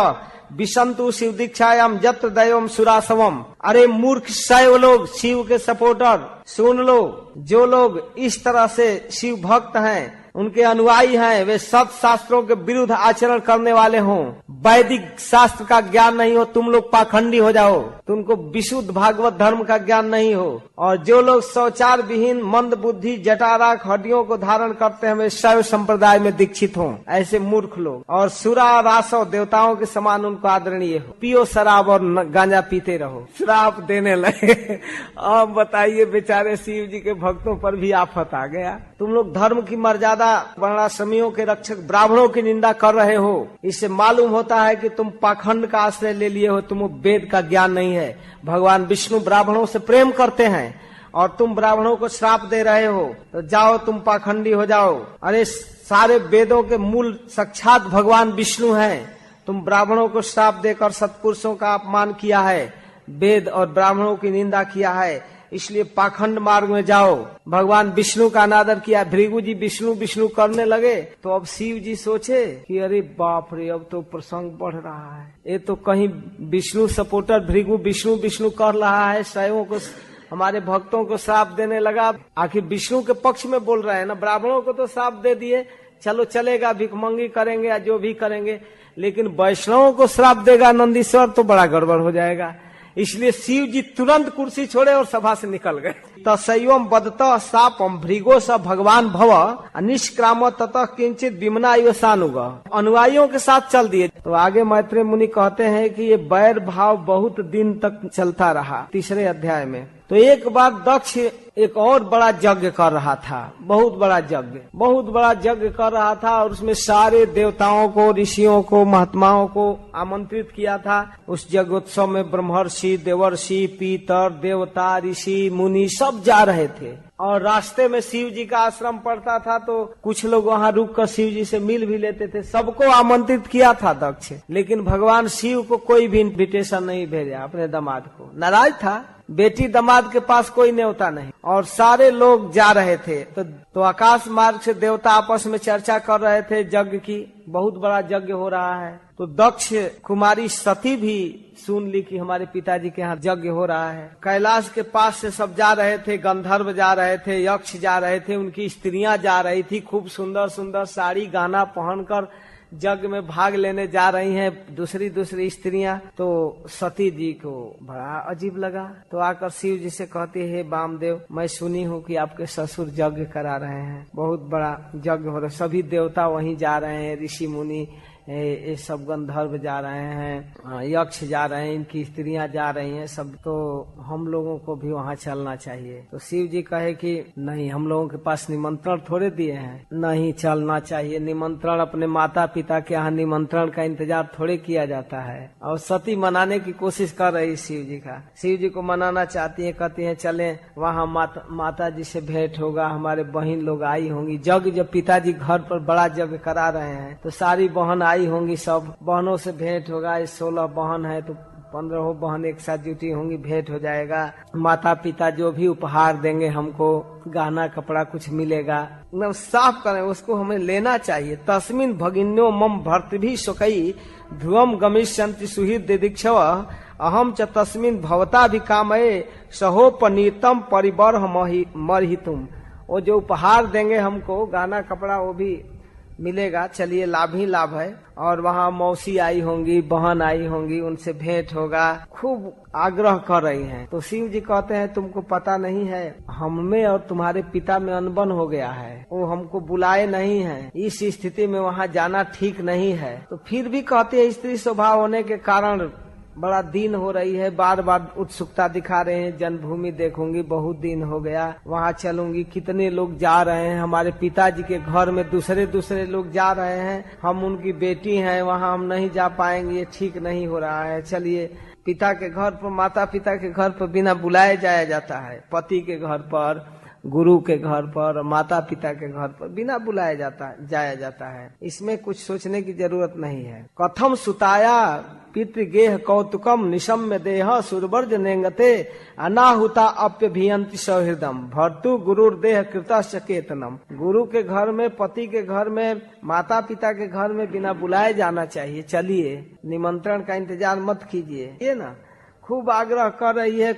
विसंतु शिव दीक्षायाम जत्र दैवम सुरासवम। अरे मूर्ख शैव लोग, शिव के सपोर्टर, सुन लो, जो लोग इस तरह से शिव भक्त हैं, उनके अनुयायी हैं, वे सत शास्त्रों के विरुद्ध आचरण करने वाले हों, वैदिक शास्त्र का ज्ञान नहीं हो, तुम लोग पाखंडी हो जाओ, तुमको विशुद्ध भागवत धर्म का ज्ञान नहीं हो, और जो लोग शौचार विहीन मंद बुद्धि जटाराख हड्डियों को धारण करते हैं, वे शैव संप्रदाय में दीक्षित हों, ऐसे मूर्ख लोग, और सुरा रासव देवताओं के समान उनको आदरणीय हो, पियो शराब और गांजा पीते रहो। श्राप देने लगे। अब बताइए, बेचारे शिव जी के भक्तों पर भी आफत आ गया। तुम लोग धर्म की मर्यादा, वर्णाश्रमियों के रक्षक ब्राह्मणों की निंदा कर रहे हो। इससे मालूम होता है कि तुम पाखंड का आश्रय ले लिए हो, तुम वेद का ज्ञान नहीं है। भगवान विष्णु ब्राह्मणों से प्रेम करते हैं और तुम ब्राह्मणों को श्राप दे रहे हो, तो जाओ तुम पाखंडी हो जाओ। अरे सारे वेदों के मूल साक्षात भगवान विष्णु हैं, तुम ब्राह्मणों को श्राप देकर सत्पुरुषों का अपमान किया है, वेद और ब्राह्मणों की निंदा किया है। इसलिए पाखंड मार्ग में जाओ। भगवान विष्णु का अनादर किया, भृगु जी विष्णु विष्णु करने लगे। तो अब शिव जी सोचे कि अरे बाप रे, अब तो प्रसंग बढ़ रहा है, ये तो कहीं विष्णु सपोर्टर भृगु विष्णु विष्णु कर रहा है, स्वयं को हमारे भक्तों को श्राप देने लगा। आखिर विष्णु के पक्ष में बोल रहे हैं ना, ब्राह्मणों को तो श्राप दे दिए, चलो चलेगा, भिखमंगी करेंगे या जो भी करेंगे, लेकिन वैष्णवों को श्राप देगा नंदीश्वर तो बड़ा गड़बड़ हो जाएगा। इसलिए शिव जी तुरंत कुर्सी छोड़े और सभा से निकल गए। तस्यम बदत सापम भृगो स भगवान भव निष्क्राम ततः किंचित विमना युसानुग, अनुयायियों के साथ चल दिए। तो आगे मैत्रेय मुनि कहते हैं कि ये बैर भाव बहुत दिन तक चलता रहा। तीसरे अध्याय में तो एक बार दक्ष एक और बड़ा यज्ञ कर रहा था, बहुत बड़ा यज्ञ कर रहा था, और उसमें सारे देवताओं को, ऋषियों को, महात्माओं को आमंत्रित किया था। उस यज्ञोत्सव में ब्रह्मर्षि, देवर्षि, पीतर, देवता, ऋषि, मुनि सब जा रहे थे। और रास्ते में शिव जी का आश्रम पड़ता था, तो कुछ लोग वहाँ रुक कर शिव जी से मिल भी लेते थे। सबको आमंत्रित किया था दक्ष, लेकिन भगवान शिव को कोई भी इन्विटेशन नहीं भेजा। अपने दामाद को नाराज था, बेटी दामाद के पास कोई न्योता नहीं, और सारे लोग जा रहे थे। तो आकाश मार्ग से देवता आपस में चर्चा कर रहे थे यज्ञ की, बहुत बड़ा यज्ञ हो रहा है। तो दक्ष कुमारी सती भी सुन ली कि हमारे पिताजी के यहाँ यज्ञ हो रहा है। कैलाश के पास से सब जा रहे थे, गंधर्व जा रहे थे, यक्ष जा रहे थे, उनकी स्त्रियां जा रही थी, खूब सुंदर सुंदर साड़ी गहना पहनकर यज्ञ में भाग लेने जा रही हैं दूसरी स्त्रियां। तो सती जी को बड़ा अजीब लगा, तो आकर शिव जी से कहती है, हे वामदेव, मैं सुनी हूँ कि आपके ससुर यज्ञ करा रहे हैं, बहुत बड़ा यज्ञ हो रहा है, सभी देवता वहीं जा रहे हैं, ऋषि मुनि ये सब गंधर्व जा रहे हैं, यक्ष जा रहे हैं, इनकी स्त्रियां जा रही हैं सब, तो हम लोगों को भी वहाँ चलना चाहिए। तो शिव जी कहे कि नहीं, हम लोगों के पास निमंत्रण थोड़े दिए हैं, नहीं चलना चाहिए। निमंत्रण अपने माता पिता के यहाँ निमंत्रण का इंतजार थोड़े किया जाता है। और सती मनाने की कोशिश कर रही शिव जी को मनाना चाहती है, कहती है चले वहाँ माता जी से भेंट होगा, हमारे बहन लोग आई होंगी। यज्ञ जब पिताजी घर पर बड़ा यज्ञ करा रहे हैं तो सारी बहन आई होंगी, सब बहनों से भेंट होगा। 16 बहन है तो 15 बहन एक साथ जुटी होंगी, भेंट हो जाएगा। माता पिता जो भी उपहार देंगे हमको, गहना कपड़ा कुछ मिलेगा, एकदम साफ करें, उसको हमें लेना चाहिए। तस्मिन भगिन्यो मम भर्तृभि शोकई ध्रुवम गमिष्यन्ति सुहृद दिदीक्षव अहम च तस्मिन भवता भी कामये सहोपनीतम परिबर्ह मरहितुम। वो जो उपहार देंगे हमको, गहना कपड़ा, वो भी मिलेगा, चलिए लाभ ही लाभ है। और वहाँ मौसी आई होंगी, बहन आई होंगी, उनसे भेंट होगा, खूब आग्रह कर रही हैं। तो शिव जी कहते हैं तुमको पता नहीं है, हम में और तुम्हारे पिता में अनबन हो गया है, वो हमको बुलाए नहीं है, इस स्थिति में वहाँ जाना ठीक नहीं है। तो फिर भी कहते हैं स्त्री स्वभाव होने के कारण बड़ा दिन हो रही है, बार बार उत्सुकता दिखा रहे हैं, जन्मभूमि देखूंगी, बहुत दिन हो गया, वहाँ चलूंगी, कितने लोग जा रहे हैं, हमारे पिताजी के घर में दूसरे लोग जा रहे हैं, हम उनकी बेटी हैं, वहाँ हम नहीं जा पाएंगे, ये ठीक नहीं हो रहा है। चलिए पिता के घर पर, माता पिता के घर पर बिना बुलाए जाया जाता है, पति के घर पर, गुरु के घर पर, माता पिता के घर पर बिना बुलाया जाया जाता है। इसमें कुछ सोचने की जरूरत नहीं है। कथम सुताया पितृगेह कौतुकम निशम्य देह सुरवर्ज नेंगते अनाहुता अप्यभियंति सौहृदम भर्तु गुरुर्देह कृतश्च केतनम। गुरु के घर में, पति के घर में, माता पिता के घर में बिना बुलाए जाना चाहिए। चलिए, निमंत्रण का इंतजार मत कीजिए। ये ना खूब आग्रह कर रही है,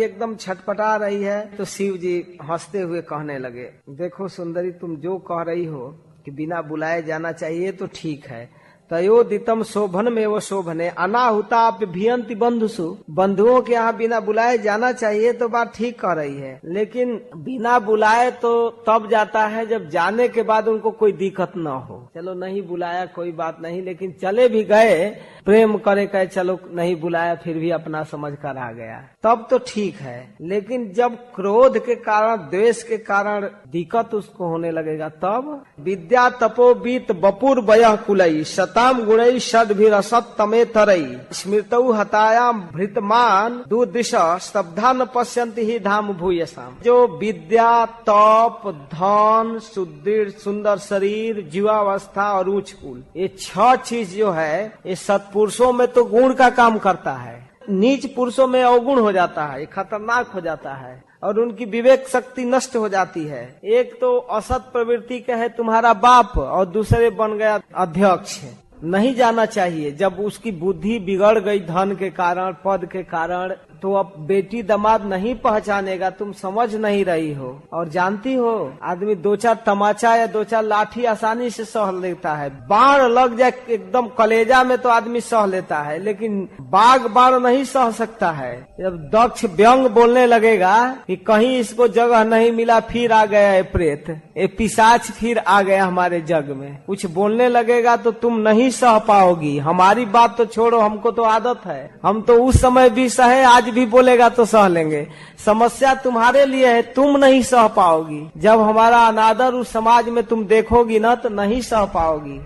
एकदम छटपटा रही है। तो शिव जी हंसते हुए कहने लगे, देखो सुंदरी, तुम जो कह रही हो कि बिना बुलाए जाना चाहिए तो ठीक है। तयोदितम शोभन में वो शोभने अनाहुता अप्यभियंति बंधुसु। बंधुओं के यहाँ बिना बुलाए जाना चाहिए तो बात ठीक कह रही है, लेकिन बिना बुलाए तो तब जाता है जब जाने के बाद उनको कोई दिक्कत न हो। चलो नहीं बुलाया कोई बात नहीं, लेकिन चले भी गए, प्रेम करे कहे चलो नहीं बुलाया फिर भी अपना समझ कर आ गया, तब तो ठीक है। लेकिन जब क्रोध के कारण, द्वेष के कारण दिक्कत उसको होने लगेगा, तब विद्या तपोबीत बपुर बयह कुलई शताम गुणई षड भी रसत तमे तरई स्मृतौ हतायाम भृतमान दुदिश स्तब्धा न पश्यन्ति ही धाम भूयसाम। जो विद्या, तप, धन, सुदृढ़ सुंदर शरीर, जीवावस्था और उच्च कुल, ये 6 चीज जो है, ये सत्पुरुषों में तो गुण का काम करता है। नीच पुरुषों में अवगुण हो जाता है, खतरनाक हो जाता है और उनकी विवेक शक्ति नष्ट हो जाती है। एक तो असत प्रवृत्ति का है तुम्हारा बाप और दूसरे बन गया अध्यक्ष। नहीं जाना चाहिए। जब उसकी बुद्धि बिगड़ गई धन के कारण, पद के कारण, तो अब बेटी दामाद नहीं पहचानेगा। तुम समझ नहीं रही हो। और जानती हो, आदमी दो चार तमाचा या दो चार लाठी आसानी से सह लेता है। बाण लग जाए एकदम कलेजा में तो आदमी सह लेता है, लेकिन बाघ बाण नहीं सह सकता है। जब दक्ष व्यंग बोलने लगेगा कि कहीं इसको जगह नहीं मिला, फिर आ गया ये प्रेत, ये पिशाच फिर आ गया हमारे जग में, कुछ बोलने लगेगा तो तुम नहीं सह पाओगी। हमारी बात तो छोड़ो, हमको तो आदत है, हम तो उस समय भी सहे, आज भी बोलेगा तो सह लेंगे। समस्या तुम्हारे लिए है, तुम नहीं सह पाओगी। जब हमारा अनादर उस समाज में तुम देखोगी ना तो नहीं सह पाओगी।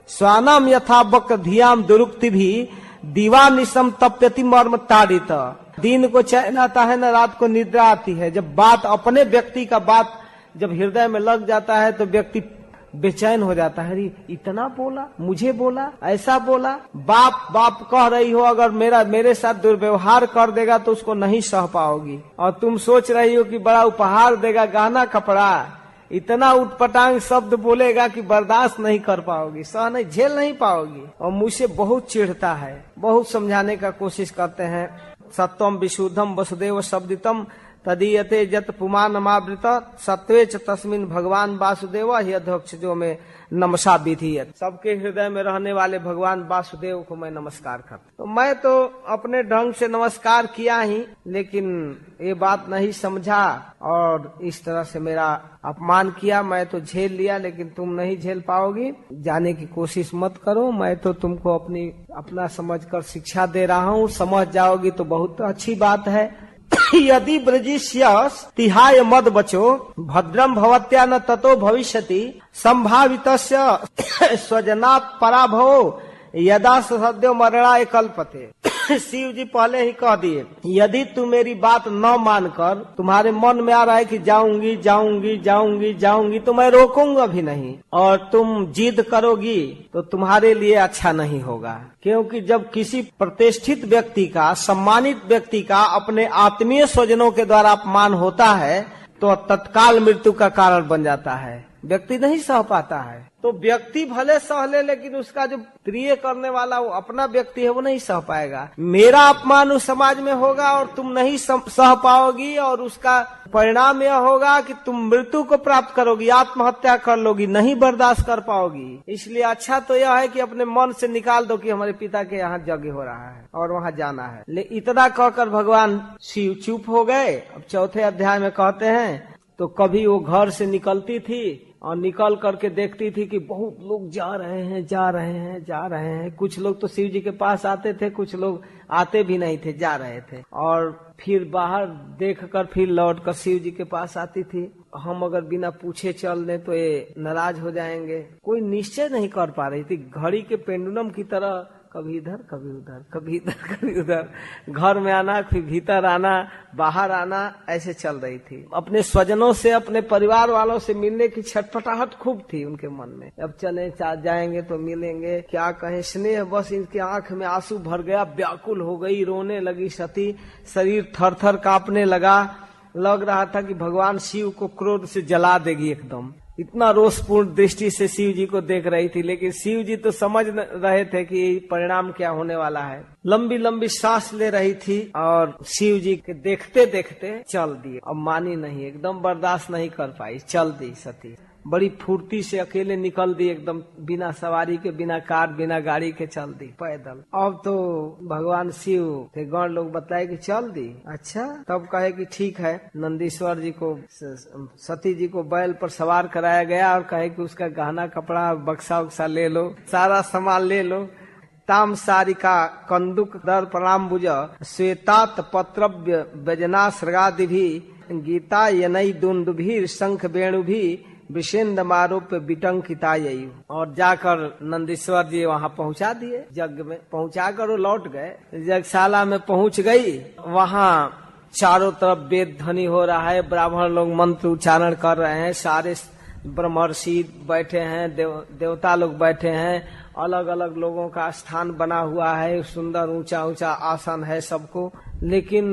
स्वानम यथा बक धियाम दुरुक्ति भी दीवा निशम तप्यति मर्म ताड़ित। दिन को चैन आता है न रात को निद्रा आती है। जब बात अपने व्यक्ति का बात जब हृदय में लग जाता है तो व्यक्ति बेचैन हो जाता है। अरे इतना बोला, मुझे बोला, ऐसा बोला। बाप बाप कह रही हो, अगर मेरे साथ दुर्व्यवहार कर देगा तो उसको नहीं सह पाओगी। और तुम सोच रही हो कि बड़ा उपहार देगा, गहना कपड़ा, इतना उटपटांग शब्द बोलेगा कि बर्दाश्त नहीं कर पाओगी, सह नहीं, झेल नहीं पाओगी। और मुझसे बहुत चिढ़ता है, बहुत समझाने का कोशिश करते हैं। सत्वम विशुद्धम वसुदेव शब्दितम तदीयते जत पुमानमावृत सत्वे च तस्मिन भगवान वासुदेव ही अध्यक्षजो में नमसा विधियत। सबके हृदय में रहने वाले भगवान वासुदेव को मैं नमस्कार करता। तो मैं तो अपने ढंग से नमस्कार किया ही, लेकिन ये बात नहीं समझा और इस तरह से मेरा अपमान किया। मैं तो झेल लिया, लेकिन तुम नहीं झेल पाओगी। जाने की कोशिश मत करो। मैं तो तुमको अपना समझकर शिक्षा दे रहा हूँ, समझ जाओगी तो बहुत अच्छी बात है। यदि ब्रजिष्य तिहाय मद बचो भद्रम भवत्या न ततो भविष्यति संभावितस्य स्वजना पराभवो यदा सद्यो मरणाय कल्पते। शिव जी पहले ही कह दिए, यदि तुम मेरी बात न मानकर तुम्हारे मन में आ रहा है कि जाऊंगी जाऊंगी जाऊंगी जाऊंगी, तो मैं रोकूंगा भी नहीं, और तुम जिद करोगी तो तुम्हारे लिए अच्छा नहीं होगा। क्योंकि जब किसी प्रतिष्ठित व्यक्ति का, सम्मानित व्यक्ति का अपने आत्मीय स्वजनों के द्वारा अपमान होता है तो तत्काल मृत्यु का कारण बन जाता है। व्यक्ति नहीं सह पाता है। तो व्यक्ति भले सह ले, लेकिन उसका जो प्रिय करने वाला वो अपना व्यक्ति है वो नहीं सह पाएगा। मेरा अपमान उस समाज में होगा और तुम नहीं सह पाओगी, और उसका परिणाम यह होगा कि तुम मृत्यु को प्राप्त करोगी, आत्महत्या कर लोगी, नहीं बर्दाश्त कर पाओगी। इसलिए अच्छा तो यह है कि अपने मन से निकाल दो कि हमारे पिता के यहाँ यज्ञ हो रहा है और वहाँ जाना है। लेकिन इतना कहकर भगवान शिव चुप हो गए। अब चौथे अध्याय में कहते हैं, तो कभी वो घर से निकलती थी और निकल करके देखती थी कि बहुत लोग जा रहे हैं जा रहे हैं जा रहे हैं। कुछ लोग तो शिव जी के पास आते थे, कुछ लोग आते भी नहीं थे, जा रहे थे। और फिर बाहर देखकर फिर लौट कर शिव जी के पास आती थी। हम अगर बिना पूछे चल दें तो ये नाराज हो जाएंगे। कोई निश्चय नहीं कर पा रही थी। घड़ी के पेंडुलम की तरह कभी इधर कभी उधर, कभी इधर कभी उधर, घर में आना फिर भीतर आना, बाहर आना, ऐसे चल रही थी। अपने स्वजनों से, अपने परिवार वालों से मिलने की छटपटाहट खूब थी उनके मन में। अब चले जाएंगे तो मिलेंगे, क्या कहें, स्नेह बस इनके आंख में आंसू भर गया। व्याकुल हो गई, रोने लगी सती, शरीर थर थर कांपने लगा। लग रहा था कि भगवान शिव को क्रोध से जला देगी एकदम। इतना रोषपूर्ण दृष्टि से शिव जी को देख रही थी। लेकिन शिव जी तो समझ रहे थे कि परिणाम क्या होने वाला है। लंबी लंबी सांस ले रही थी और शिव जी के देखते देखते चल दिए। अब मानी नहीं, एकदम बर्दाश्त नहीं कर पाई, चल दी सती। बड़ी फुर्ती से अकेले निकल दी, एकदम बिना सवारी के, बिना कार, बिना गाड़ी के चल दी पैदल। अब तो भगवान शिव के गण लोग बताए कि चल दी। अच्छा, तब कहे कि ठीक है। नंदीश्वर जी को, सती जी को बैल पर सवार कराया गया और कहे कि उसका गहना कपड़ा, बक्सा उक्सा ले लो, सारा सामान ले लो। ताम सारिका कंदुक दर प्रणाम्बुज श्वेतात पत्रव्य व्यजना सृगादि भी गीता यनई दुंदुभीर शंख वेणु भी विषेन्द्र मारोप विटंकिता ययु। और जाकर नंदीश्वर जी वहाँ पहुँचा दिए। यज्ञ में पहुँचा कर वो लौट गए। यज्ञशाला में पहुँच गई, वहाँ चारों तरफ वेद ध्वनि हो रहा है, ब्राह्मण लोग मंत्र उच्चारण कर रहे हैं, सारे ब्रह्मर्षि बैठे हैं, देवता लोग बैठे हैं, अलग अलग लोगों का स्थान बना हुआ है, सुंदर ऊंचा ऊंचा आसन है सबको। लेकिन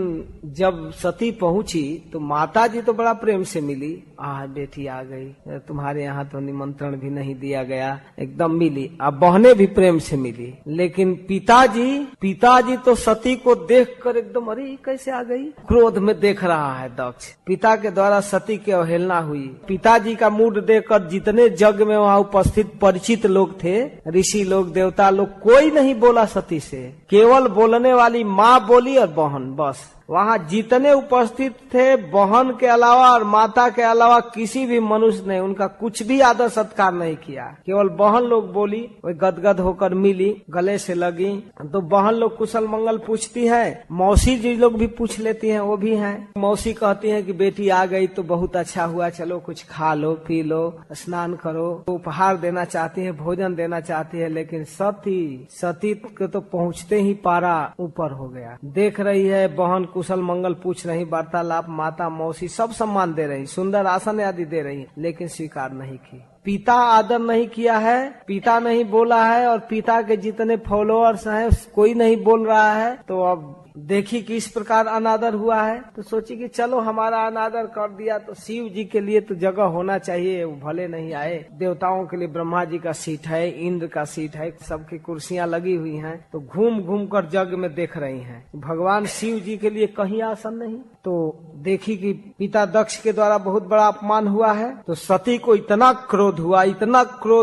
जब सती पहुंची तो माता जी तो बड़ा प्रेम से मिली, बेटी आ गई, तुम्हारे यहाँ तो निमंत्रण भी नहीं दिया गया, एकदम मिली। अब बहनें भी प्रेम से मिली, लेकिन पिताजी तो सती को देखकर एकदम अरे कैसे आ गई, क्रोध में देख रहा है दक्ष। पिता के द्वारा सती की अवहेलना हुई। पिताजी का मूड देखकर जितने जग में वहाँ उपस्थित परिचित लोग थे, ऋषि लोग, देवता लोग, कोई नहीं बोला सती से। केवल बोलने वाली माँ बोली और बहन, बस। वहाँ जितने उपस्थित थे, बहन के अलावा और माता के अलावा किसी भी मनुष्य ने उनका कुछ भी आदर सत्कार नहीं किया। केवल बहन लोग बोली, वे गदगद होकर मिली, गले से लगी। तो बहन लोग कुशल मंगल पूछती है, मौसी जी लोग भी पूछ लेती हैं, वो भी हैं। मौसी कहती हैं कि बेटी आ गई तो बहुत अच्छा हुआ, चलो कुछ खा लो, पी लो, स्नान करो। उपहार देना चाहती है, भोजन देना चाहती है, लेकिन सती को तो पहुँचते ही पारा ऊपर हो गया। देख रही है बहन कुशल मंगल पूछ रही, वार्तालाप, माता मौसी सब सम्मान दे रही, सुंदर आसन आदि दे रही, लेकिन स्वीकार नहीं की। पिता आदर नहीं किया है, पिता नहीं बोला है, और पिता के जितने फॉलोअर्स हैं कोई नहीं बोल रहा है। तो अब देखी कि इस प्रकार अनादर हुआ है, तो सोची कि चलो हमारा अनादर कर दिया तो शिव जी के लिए तो जगह होना चाहिए, वो भले नहीं आए। देवताओं के लिए ब्रह्मा जी का सीट है, इंद्र का सीट है, सबकी कुर्सियां लगी हुई हैं। तो घूम घूम कर जग में देख रही हैं, भगवान शिव जी के लिए कहीं आसन नहीं। तो देखी कि पिता दक्ष के द्वारा बहुत बड़ा अपमान हुआ है। तो सती को इतना क्रोध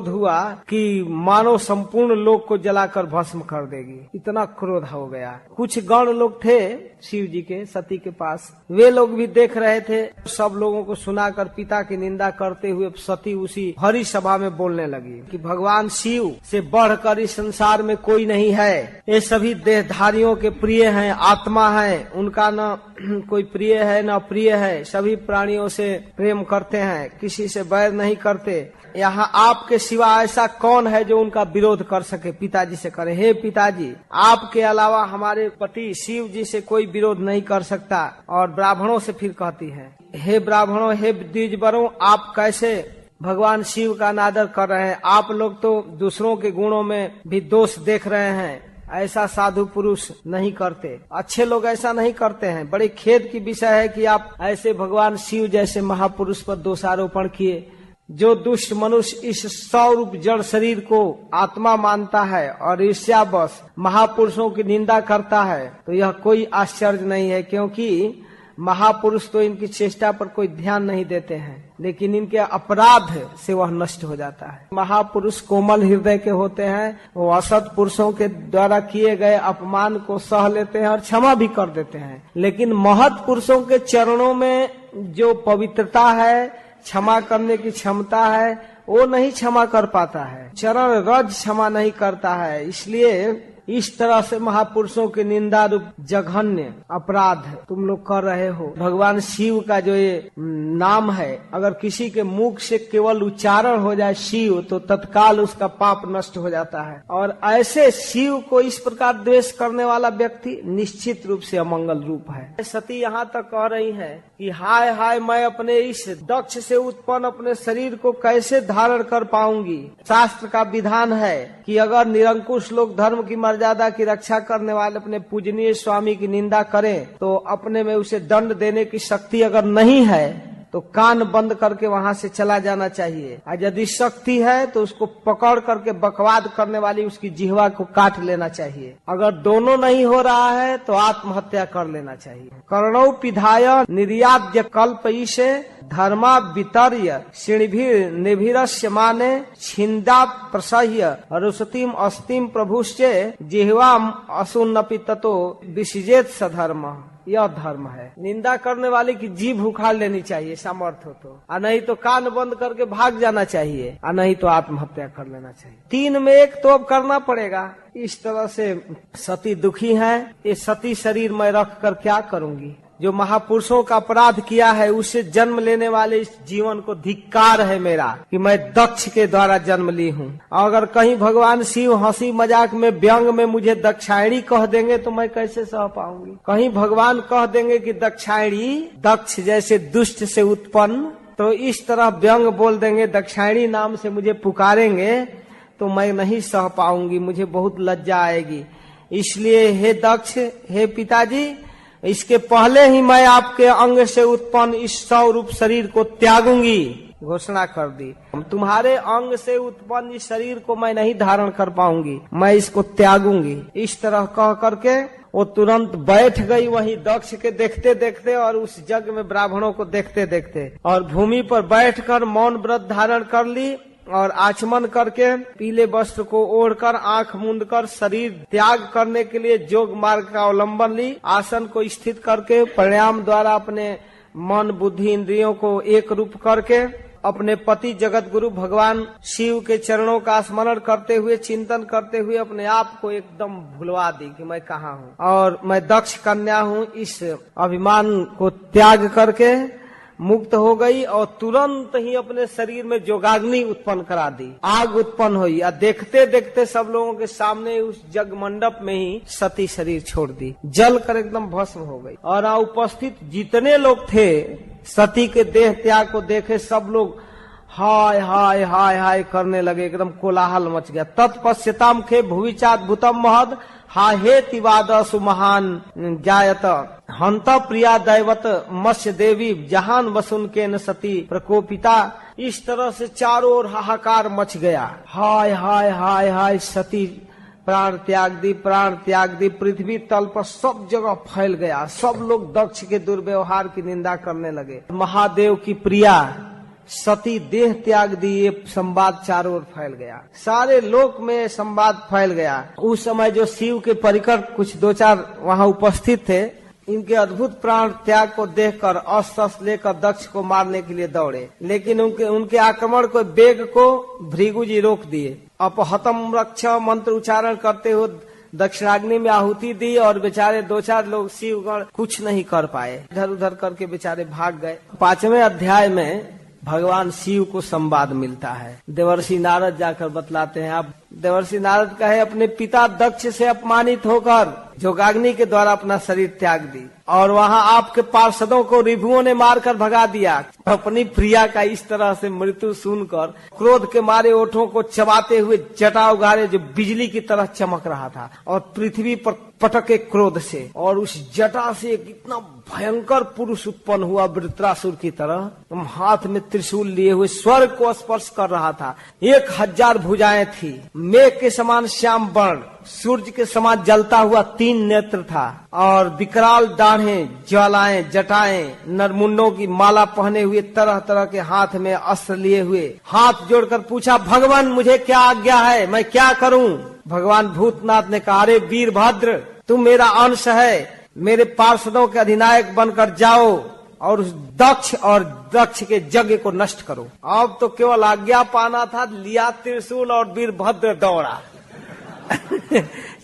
हुआ कि मानो संपूर्ण लोक को जलाकर भस्म कर देगी, इतना क्रोध हो गया। कुछ गण लोग थे शिव जी के सती के पास, वे लोग भी देख रहे थे। सब लोगों को सुनाकर पिता की निंदा करते हुए सती उसी हरि सभा में बोलने लगी कि भगवान शिव से बढ़कर इस संसार में कोई नहीं है, ये सभी देहधारियों के प्रिय हैं, आत्मा है, उनका न कोई प्रिय है न प्रिय है, सभी प्राणियों से प्रेम करते हैं, किसी से बैर नहीं करते। यहाँ आपके सिवा ऐसा कौन है जो उनका विरोध कर सके? पिताजी से करे, हे पिताजी, आपके अलावा हमारे पति शिव जी से कोई विरोध नहीं कर सकता। और ब्राह्मणों से फिर कहती है, हे ब्राह्मणों, हे द्विजवरों, आप कैसे भगवान शिव का अनादर कर रहे हैं? आप लोग तो दूसरों के गुणों में भी दोष देख रहे हैं, ऐसा साधु पुरुष नहीं करते, अच्छे लोग ऐसा नहीं करते हैं। बड़े खेद की विषय है कि आप ऐसे भगवान शिव जैसे महापुरुष पर दोषारोपण किए। जो दुष्ट मनुष्य इस सौरूप जड़ शरीर को आत्मा मानता है और ईर्ष्यावश महापुरुषों की निंदा करता है, तो यह कोई आश्चर्य नहीं है, क्योंकि महापुरुष तो इनकी चेष्टा पर कोई ध्यान नहीं देते हैं, लेकिन इनके अपराध से वह नष्ट हो जाता है। महापुरुष कोमल हृदय के होते हैं, वो असत पुरुषों के द्वारा किए गए अपमान को सह लेते हैं और क्षमा भी कर देते हैं। लेकिन महत पुरुषों के चरणों में जो पवित्रता है, क्षमा करने की क्षमता है, वो नहीं क्षमा कर पाता है, चरण रज क्षमा नहीं करता है। इसलिए इस तरह से महापुरुषों की निंदा रूप जघन्य अपराध तुम लोग कर रहे हो। भगवान शिव का जो ये नाम है, अगर किसी के मुख से केवल उच्चारण हो जाए शिव, तो तत्काल उसका पाप नष्ट हो जाता है। और ऐसे शिव को इस प्रकार द्वेष करने वाला व्यक्ति निश्चित रूप से अमंगल रूप है। सती यहाँ तक कह रही है कि हाय हाय, मैं अपने इस दक्ष से उत्पन्न अपने शरीर को कैसे धारण कर पाऊंगी। शास्त्र का विधान है कि अगर निरंकुश लोग धर्म की मर्यादा की रक्षा करने वाले अपने पूजनीय स्वामी की निंदा करें, तो अपने में उसे दंड देने की शक्ति अगर नहीं है तो कान बंद करके वहां से चला जाना चाहिए। और यदि शक्ति है तो उसको पकड़ करके बकवाद करने वाली उसकी जिह्वा को काट लेना चाहिए। अगर दोनों नहीं हो रहा है तो आत्महत्या कर लेना चाहिए। कर्णौ पिधाय निर्याद्य कल्प ईशे धर्मा वितर्य श्रेणिभिर निभिरस्य माने छिंदा प्रसह्य रुसतिम अस्तिम प्रभुश्चे जिह्वाम असुन्नपि ततो विसिजेत सधर्म। यह धर्म है। निंदा करने वाले की जीभ उखाड़ लेनी चाहिए सामर्थ्य हो तो, और नहीं तो कान बंद करके भाग जाना चाहिए, और नहीं तो आत्महत्या कर लेना चाहिए। 3 में 1 तो अब करना पड़ेगा। इस तरह से सती दुखी है। ये सती शरीर मैं रख कर क्या करूंगी? जो महापुरुषों का अपराध किया है उससे जन्म लेने वाले इस जीवन को धिक्कार है मेरा कि मैं दक्ष के द्वारा जन्म ली हूँ। अगर कहीं भगवान शिव हंसी मजाक में व्यंग में मुझे दक्षायणी कह देंगे तो मैं कैसे सह पाऊंगी? कहीं भगवान कह देंगे कि दक्षायणी दक्ष जैसे दुष्ट से उत्पन्न, तो इस तरह व्यंग बोल देंगे, दक्षायणी नाम से मुझे पुकारेंगे, तो मैं नहीं सह पाऊंगी, मुझे बहुत लज्जा आएगी। इसलिए हे दक्ष, हे पिताजी, इसके पहले ही मैं आपके अंग से उत्पन्न इस 100 रूप शरीर को त्यागूंगी, घोषणा कर दी। तुम्हारे अंग से उत्पन्न इस शरीर को मैं नहीं धारण कर पाऊंगी, मैं इसको त्यागूंगी। इस तरह कह करके वो तुरंत बैठ गई वहीं दक्ष के देखते देखते और उस यज्ञ में ब्राह्मणों को देखते देखते, और भूमि पर बैठकर मौन व्रत धारण कर ली और आचमन करके पीले वस्त्र को ओढ़कर आंख मूंद कर शरीर त्याग करने के लिए योग मार्ग का अवलंबन ली। आसन को स्थित करके प्राणायाम द्वारा अपने मन बुद्धि इंद्रियों को एक रूप करके अपने पति जगत गुरु भगवान शिव के चरणों का स्मरण करते हुए, चिंतन करते हुए अपने आप को एकदम भुलवा दी कि मैं कहाँ हूँ और मैं दक्ष कन्या हूँ। इस अभिमान को त्याग करके मुक्त हो गई और तुरंत ही अपने शरीर में जोगाग्नि उत्पन्न करा दी, आग उत्पन्न हुई और देखते देखते सब लोगों के सामने उस जग मंडप में ही सती शरीर छोड़ दी, जल कर एकदम भस्म हो गई। और उपस्थित जितने लोग थे सती के देह त्याग को देखे सब लोग हाय हाय हाय हाय करने लगे, एकदम कोलाहल मच गया। तत्पश्यताम खे भुविचाद्भुतम महद हा हे तिवाद सुमहान जायत हंत प्रिया दैवत मत्स्य देवी जहान वसुन के न सती प्रकोपिता। इस तरह से चारों ओर हाहाकार मच गया, हाय हाय हाय हाय, सती प्राण त्याग दी। पृथ्वी तल पर सब जगह फैल गया, सब लोग दक्ष के दुर्व्यवहार की निंदा करने लगे। महादेव की प्रिया सती देह त्याग दी, ये संवाद चारों ओर फैल गया, सारे लोक में संवाद फैल गया। उस समय जो शिव के परिकर कुछ 2-4 वहाँ उपस्थित थे, इनके अद्भुत प्राण त्याग को देखकर अस्त्र लेकर दक्ष को मारने के लिए दौड़े, लेकिन उनके आक्रमण को वेग को भृगु जी रोक दिए। अपहतम रक्ष मंत्र उच्चारण करते हुए दक्षिणाग्नि में आहुति दी और बेचारे 2-4 लोग शिवगण कुछ नहीं कर पाए, इधर उधर करके बेचारे भाग गए। 5वें अध्याय में भगवान शिव को संवाद मिलता है। देवर्षि नारद जाकर बतलाते हैं, आप देवर्षि नारद कहे अपने पिता दक्ष से अपमानित होकर जोगाग्नि के द्वारा अपना शरीर त्याग दी और वहाँ आपके पार्षदों को रिभुओं ने मारकर भगा दिया। अपनी प्रिया का इस तरह से मृत्यु सुनकर क्रोध के मारे ओठों को चबाते हुए जटा उगारे जो बिजली की तरह चमक रहा था और पृथ्वी पर पटके क्रोध से, और उस जटा से एक इतना भयंकर पुरुष उत्पन्न हुआ वृत्रासुर की तरह, हाथ में त्रिशूल लिए हुए स्वर्ग को स्पर्श कर रहा था। 1000 भुजाएं थी, मेघ के समान श्याम वर्ण, सूर्य के समान जलता हुआ 3 नेत्र था और विकराल दाढ़ें, ज्वालाएं, जटाएं, नरमुंडों की माला पहने हुए, तरह तरह के हाथ में अस्त्र लिए हुए, हाथ जोड़कर पूछा, भगवान मुझे क्या आज्ञा है, मैं क्या करूं? भगवान भूतनाथ ने कहा, अरे वीरभद्र, तुम मेरा अंश है, मेरे पार्षदों के अधिनायक बनकर जाओ और उस दक्ष के यज्ञ को नष्ट करो। अब तो केवल आज्ञा पाना था, लिया त्रिशूल और वीरभद्र दौड़ा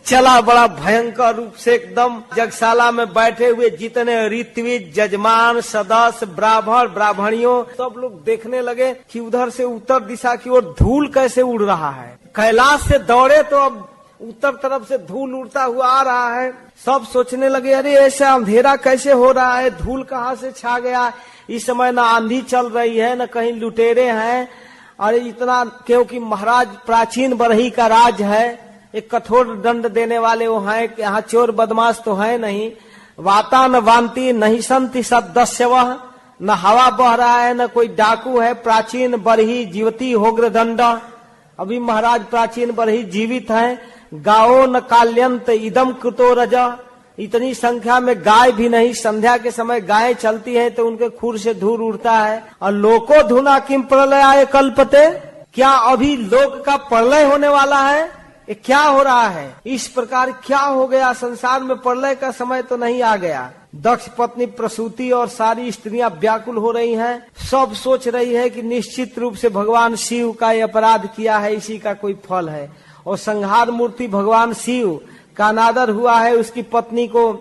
चला बड़ा भयंकर रूप से एकदम। जगशाला में बैठे हुए जितने ऋत्विज, जजमान, सदस्य, ब्राह्मण, ब्राह्मणियों सब लोग देखने लगे कि उधर से उत्तर दिशा की ओर धूल कैसे उड़ रहा है। कैलाश से दौड़े तो अब उत्तर तरफ से धूल उड़ता हुआ आ रहा है। सब सोचने लगे, अरे ऐसा अंधेरा कैसे हो रहा है, धूल कहाँ से छा गया। इस समय न आंधी चल रही है, न कहीं लुटेरे हैं। अरे इतना, क्योंकि महाराज प्राचीन बरही का राज है, एक कठोर दंड देने वाले वो हैं कि यहाँ चोर बदमाश तो है नहीं। वाता न वांति नहीं संति सदस्य, वह न हवा बह रहा है, न कोई डाकू है। प्राचीन बरही जीवती होग्र दंड, अभी महाराज प्राचीन बरही जीवित हैं। गाओ न काल्यंत इदम कृतो रजा, इतनी संख्या में गाय भी नहीं। संध्या के समय गायें चलती हैं तो उनके खुर से धूल उड़ता है। और लोको धुना किम प्रलय आए कल्पते, क्या अभी लोक का प्रलय होने वाला है? ये क्या हो रहा है? इस प्रकार क्या हो गया संसार में? प्रलय का समय तो नहीं आ गया। दक्ष पत्नी प्रसूति और सारी स्त्रियां व्याकुल हो रही हैं। सब सोच रही है कि निश्चित रूप से भगवान शिव का ये अपराध किया है, इसी का कोई फल है। और संहार मूर्ति भगवान शिव का अनादर हुआ है, उसकी पत्नी को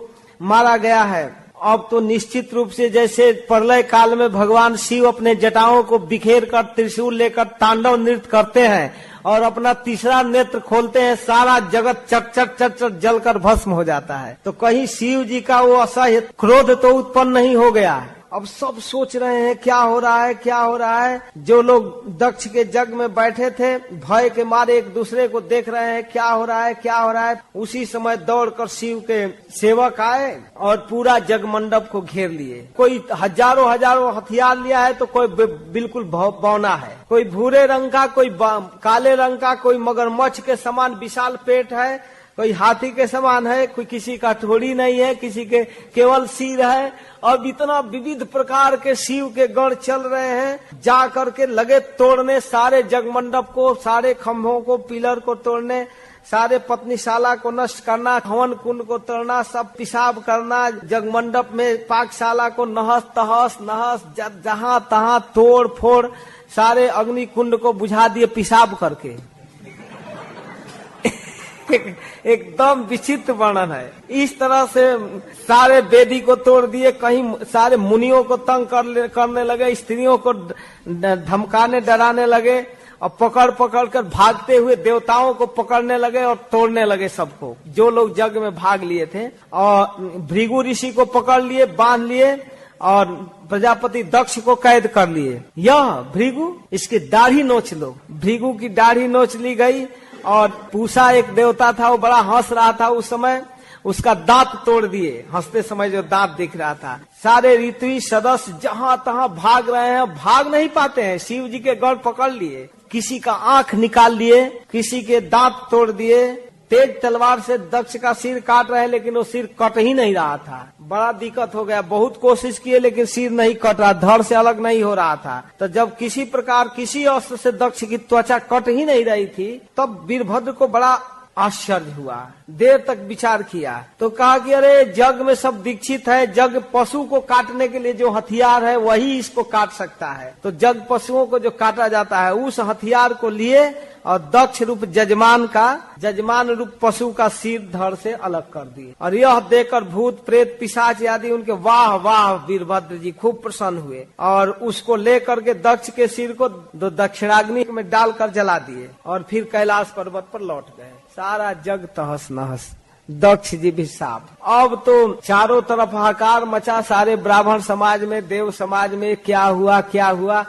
मारा गया है। अब तो निश्चित रूप से जैसे प्रलय काल में भगवान शिव अपने जटाओं को बिखेर कर त्रिशूल लेकर तांडव नृत्य करते हैं और अपना तीसरा नेत्र खोलते हैं, सारा जगत चट चट चट चट जलकर भस्म हो जाता है। तो कहीं शिव जी का वो असह्य क्रोध तो उत्पन्न नहीं हो गया, अब सब सोच रहे हैं क्या हो रहा है, क्या हो रहा है। जो लोग दक्ष के यज्ञ में बैठे थे भय के मारे एक दूसरे को देख रहे हैं क्या हो रहा है, क्या हो रहा है। उसी समय दौड़कर शिव के सेवक आए और पूरा यज्ञ मंडप को घेर लिए। कोई हजारों हजारों हथियार लिया है तो कोई बिल्कुल बौना है, कोई भूरे रंग का, कोई काले रंग का, कोई मगरमच्छ के समान विशाल पेट है, कोई हाथी के समान है, कोई किसी का ठोड़ी नहीं है, किसी के केवल सिर है। और इतना विविध प्रकार के शिव के गण चल रहे हैं। जा करके लगे तोड़ने सारे जगमंडप को, सारे खंभों को, पिलर को तोड़ने, सारे पत्नीशाला को नष्ट करना, हवन कुंड को तोड़ना, सब पेशाब करना, जगमंडप में पाकशाला को नहस तहस नहस जहां तहां तोड़ फोड़, सारे अग्नि कुंड को बुझा दिए पेशाब करके। एकदम विचित्र वर्णन है। इस तरह से सारे वेदी को तोड़ दिए, कहीं सारे मुनियों को तंग करने लगे, स्त्रियों को धमकाने डराने लगे और पकड़ पकड़ कर भागते हुए देवताओं को पकड़ने लगे और तोड़ने लगे सबको, जो लोग यज्ञ में भाग लिए थे। और भृगु ऋषि को पकड़ लिए, बांध लिए और प्रजापति दक्ष को कैद कर लिए। यह भृगु, इसकी दाढ़ी नोच लो। भृगु की दाढ़ी नोच ली गई और पूषा एक देवता था, वो बड़ा हंस रहा था उस समय, उसका दांत तोड़ दिए। हंसते समय जो दांत दिख रहा था। सारे ऋत्वी सदस्य जहां तहां भाग रहे हैं, भाग नहीं पाते हैं। शिव जी के गढ़ पकड़ लिए, किसी का आंख निकाल लिए, किसी के दांत तोड़ दिए। तेज तलवार से दक्ष का सिर काट रहे हैं, लेकिन वो सिर कट ही नहीं रहा था। बड़ा दिक्कत हो गया, बहुत कोशिश किए लेकिन सिर नहीं कट रहा, धड़ से अलग नहीं हो रहा था। तो जब किसी प्रकार किसी अस्त्र से दक्ष की त्वचा कट ही नहीं रही थी, तब वीरभद्र को बड़ा आश्चर्य हुआ। देर तक विचार किया तो कहा कि अरे जग में सब दीक्षित है, जग पशु को काटने के लिए जो हथियार है वही इसको काट सकता है। तो जग पशुओं को जो काटा जाता है उस हथियार को लिए और दक्ष रूप जजमान रूप पशु का सिर धड़ से अलग कर दिए। और यह देखकर भूत प्रेत पिशाच आदि उनके वाह वाह वीरभद्र जी खूब प्रसन्न हुए और उसको लेकर के दक्ष के सिर को दक्षिणाग्नि में डालकर जला दिए और फिर कैलाश पर्वत पर लौट गए। सारा जग तहस नहस, दक्ष जी भी साफ। अब तो चारों तरफ हाहाकार मचा, सारे ब्राह्मण समाज में, देव समाज में क्या हुआ क्या हुआ।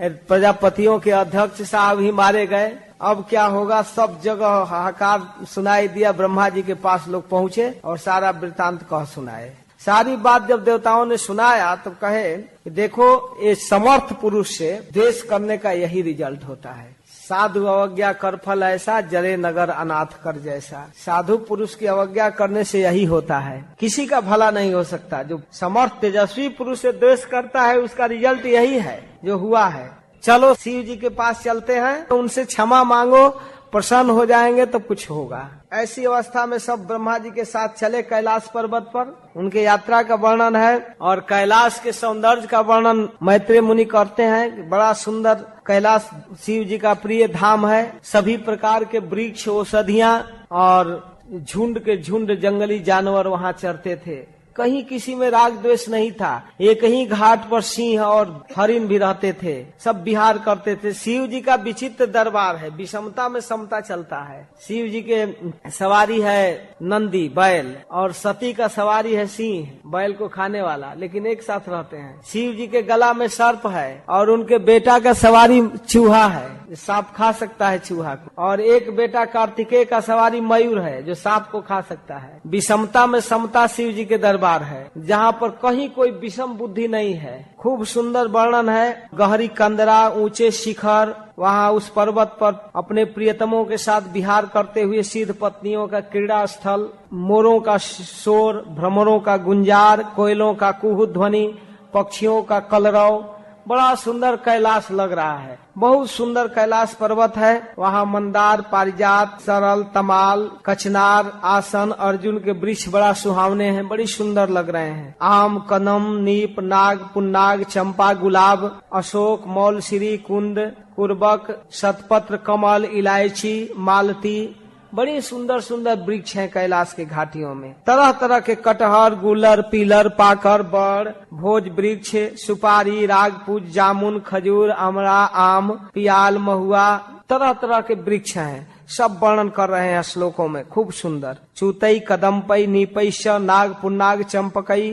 प्रजापतियों के अध्यक्ष साहब ही मारे गए। अब क्या होगा, सब जगह हाहाकार सुनाई दिया। ब्रह्मा जी के पास लोग पहुंचे और सारा वृतांत कह सुनाए। सारी बात जब देवताओं ने सुनाया तो कहे देखो, ये समर्थ पुरुष से द्वेष करने का यही रिजल्ट होता है। साधु अवज्ञा कर फल ऐसा, जरे नगर अनाथ कर जैसा। साधु पुरुष की अवज्ञा करने से यही होता है, किसी का भला नहीं हो सकता। जो समर्थ तेजस्वी पुरुष से द्वेष करता है उसका रिजल्ट यही है जो हुआ है। चलो शिव जी के पास चलते हैं, तो उनसे क्षमा मांगो, प्रसन्न हो जाएंगे तो कुछ होगा। ऐसी अवस्था में सब ब्रह्मा जी के साथ चले कैलाश पर्वत पर। उनके यात्रा का वर्णन है और कैलाश के सौंदर्य का वर्णन मैत्रेय मुनि करते हैं। बड़ा सुंदर कैलाश शिव जी का प्रिय धाम है। सभी प्रकार के वृक्ष, औषधियां और झुंड के झुंड जंगली जानवर वहां चरते थे। कहीं किसी में राग द्वेष नहीं था। एक ही घाट पर सिंह और हरिण भी रहते थे, सब विहार करते थे। शिव जी का विचित्र दरबार है, विषमता में समता चलता है। शिव जी के सवारी है नंदी बैल और सती का सवारी है सिंह, बैल को खाने वाला, लेकिन एक साथ रहते हैं। शिव जी के गला में सर्प है और उनके बेटा का सवारी चूहा है, सांप खा सकता है चूहा को। और एक बेटा कार्तिकेय का सवारी मयूर है जो सांप को खा सकता है। विषमता में समता शिव जी के दरबार है, जहाँ पर कहीं कोई विषम बुद्धि नहीं है। खूब सुंदर वर्णन है। गहरी कंदरा, ऊंचे शिखर, वहाँ उस पर्वत पर अपने प्रियतमों के साथ विहार करते हुए सिद्ध पत्नियों का क्रीड़ा स्थल, मोरों का शोर, भ्रमरों का गुंजार, कोयलों का कुहू ध्वनि, पक्षियों का कलरव, बड़ा सुंदर कैलाश लग रहा है। बहुत सुंदर कैलाश पर्वत है। वहाँ मंदार, पारिजात, सरल, तमाल, कचनार, आसन, अर्जुन के वृक्ष बड़ा सुहावने हैं, बड़ी सुंदर लग रहे हैं। आम, कदम, नीप, नाग, पुन्नाग, चंपा, गुलाब, अशोक, मौलश्री, कुंद, कुर्बक, शतपत्र, कमल, इलायची, मालती, बड़ी सुंदर सुंदर वृक्ष हैं कैलाश के घाटियों में। तरह तरह के कटहर, गुलर, पीलर, पाकर, बड़, भोज वृक्ष, सुपारी, रागपूज, जामुन, खजूर, अमरा, आम, पियाल, महुआ, तरह तरह के वृक्ष हैं। सब वर्णन कर रहे हैं श्लोकों में, खूब सुंदर। चूतई, कदम्पई, नीपई, नाग, पुन्नाग, चंपकई,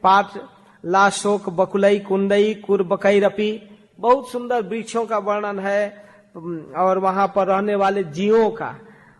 पाट, ला शोक बकुलई कुंडई कुर बकई रपी, बहुत सुंदर वृक्षों का वर्णन है। और वहां पर रहने वाले जीवों का,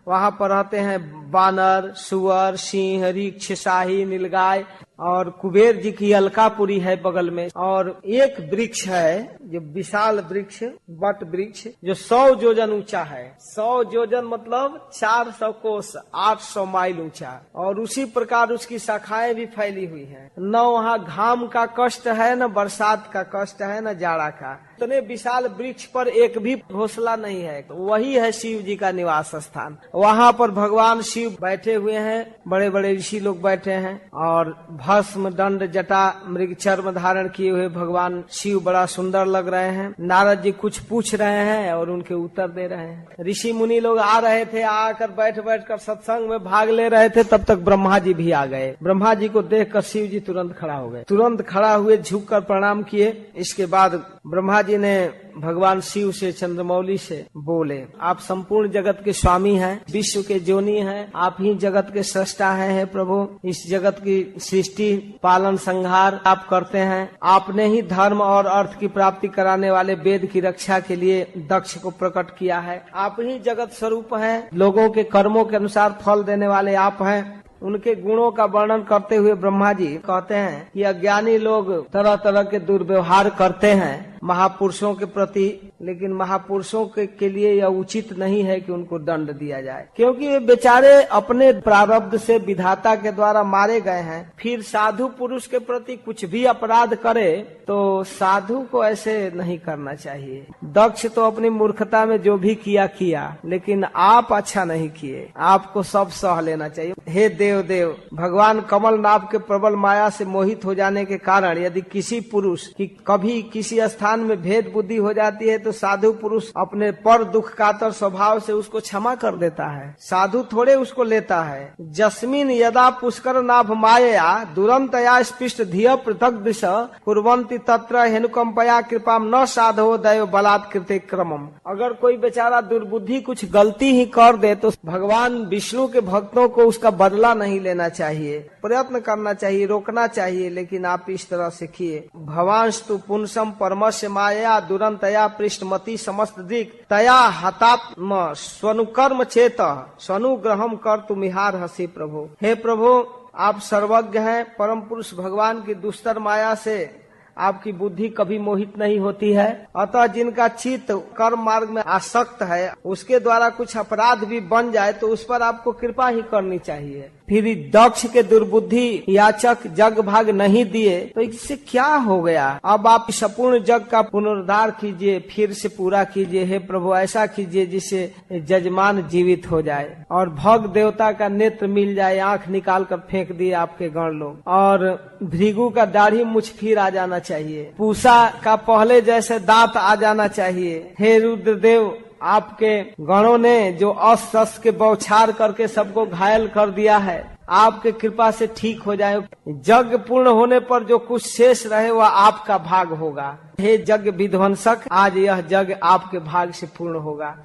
वहां पर रहते हैं बानर, सुअर, सिंह, रीछ, शाही, नीलगाय, और कुबेर जी की अलकापुरी है बगल में। और एक वृक्ष है जो विशाल वृक्ष, बट वृक्ष, जो 100 योजन ऊंचा है। 100 योजन मतलब 400 कोस, 800 माइल ऊंचा। और उसी प्रकार उसकी शाखाएं भी फैली हुई हैं। न वहाँ घाम का कष्ट है, न बरसात का कष्ट है, न जाड़ा का। इतने विशाल वृक्ष पर एक भी घोंसला नहीं है। वही है शिव जी का निवास स्थान। वहाँ पर भगवान शिव बैठे हुए हैं, बड़े बड़े ऋषि लोग बैठे हैं, और भस्म दंड जटा मृग चर्म धारण किए हुए भगवान शिव बड़ा सुंदर लग रहे हैं। नारद जी कुछ पूछ रहे हैं और उनके उत्तर दे रहे हैं। ऋषि मुनि लोग आ रहे थे, आकर बैठ बैठ कर सत्संग में भाग ले रहे थे। तब तक ब्रह्मा जी भी आ गए। ब्रह्मा जी को देखकर शिव जी तुरंत खड़ा हो गए। तुरंत खड़ा हुए, झुककर प्रणाम किए। इसके बाद ब्रह्मा जी ने भगवान शिव से, चंद्रमौली से बोले, आप संपूर्ण जगत के स्वामी हैं, विश्व के जोनी हैं, आप ही जगत के सृष्टा हैं। हे प्रभु, इस जगत की सृष्टि, पालन, संहार आप करते हैं। आपने ही धर्म और अर्थ की प्राप्ति कराने वाले वेद की रक्षा के लिए दक्ष को प्रकट किया है। आप ही जगत स्वरूप हैं, लोगों के कर्मों के अनुसार फल देने वाले आप हैं। उनके गुणों का वर्णन करते हुए ब्रह्मा जी कहते हैं कि अज्ञानी लोग तरह तरह के दुर्व्यवहार करते हैं महापुरुषों के प्रति, लेकिन महापुरुषों के लिए यह उचित नहीं है कि उनको दंड दिया जाए, क्योंकि वे बेचारे अपने प्रारब्ध से विधाता के द्वारा मारे गए हैं। फिर साधु पुरुष के प्रति कुछ भी अपराध करे तो साधु को ऐसे नहीं करना चाहिए। दक्ष तो अपनी मूर्खता में जो भी किया, लेकिन आप अच्छा नहीं किए, आपको सब सह लेना चाहिए। हे देव, भगवान कमल नाभ के प्रबल माया से मोहित हो जाने के कारण यदि किसी पुरुष की कभी किसी स्थान में भेद बुद्धि हो जाती है तो साधु पुरुष अपने पर दुख कातर स्वभाव से उसको क्षमा कर देता है। साधु थोड़े उसको लेता है। जस्मिन यदा पुष्कर नाभ माया दुरंतया स्पृष्ट धिय पृथक दिश कुर्वन्ति तत्र हेनुकंपया कृपाम न साधो दयो बलात्कृते क्रमम। अगर कोई बेचारा दुर्बुद्धि कुछ गलती ही कर दे तो भगवान विष्णु के भक्तों को उसका बदला नहीं लेना चाहिए, प्रयत्न करना चाहिए, रोकना चाहिए। लेकिन आप इस तरह से किए। भवांस्तु पुंसम परमस्य माया दुरंतया पृष्ठमति समस्त दिक तया हतात्म स्वनुकर्म चेत स्वनुग्रहम कर तुमिहार हसी प्रभु। हे प्रभु, आप सर्वज्ञ हैं। परम पुरुष भगवान की दुस्तर माया से आपकी बुद्धि कभी मोहित नहीं होती है। अतः जिनका चित्त कर्म मार्ग में आसक्त है, उसके द्वारा कुछ अपराध भी बन जाए तो उस पर आपको कृपा ही करनी चाहिए। फिर दक्ष के दुर्बुद्धि याचक जग भाग नहीं दिए तो इससे क्या हो गया। अब आप संपूर्ण जग का पुनरुद्धार कीजिए, फिर से पूरा कीजिए। हे प्रभु, ऐसा कीजिए जिससे जजमान जीवित हो जाए और भग देवता का नेत्र मिल जाए, आंख निकाल कर फेंक दिए आपके गण लोग, और भृगु का दाढ़ी मुछ फिर आ जाना चाहिए, पूषा का पहले जैसे दांत आ जाना चाहिए। हे रुद्रदेव, आपके गणों ने जो अस के बौछार करके सबको घायल कर दिया है, आपके कृपा से ठीक हो जाए। जग पूर्ण होने पर जो कुछ शेष रहे वह आपका भाग होगा। हे जग विध्वंसक, आज यह जग आपके भाग से पूर्ण होगा,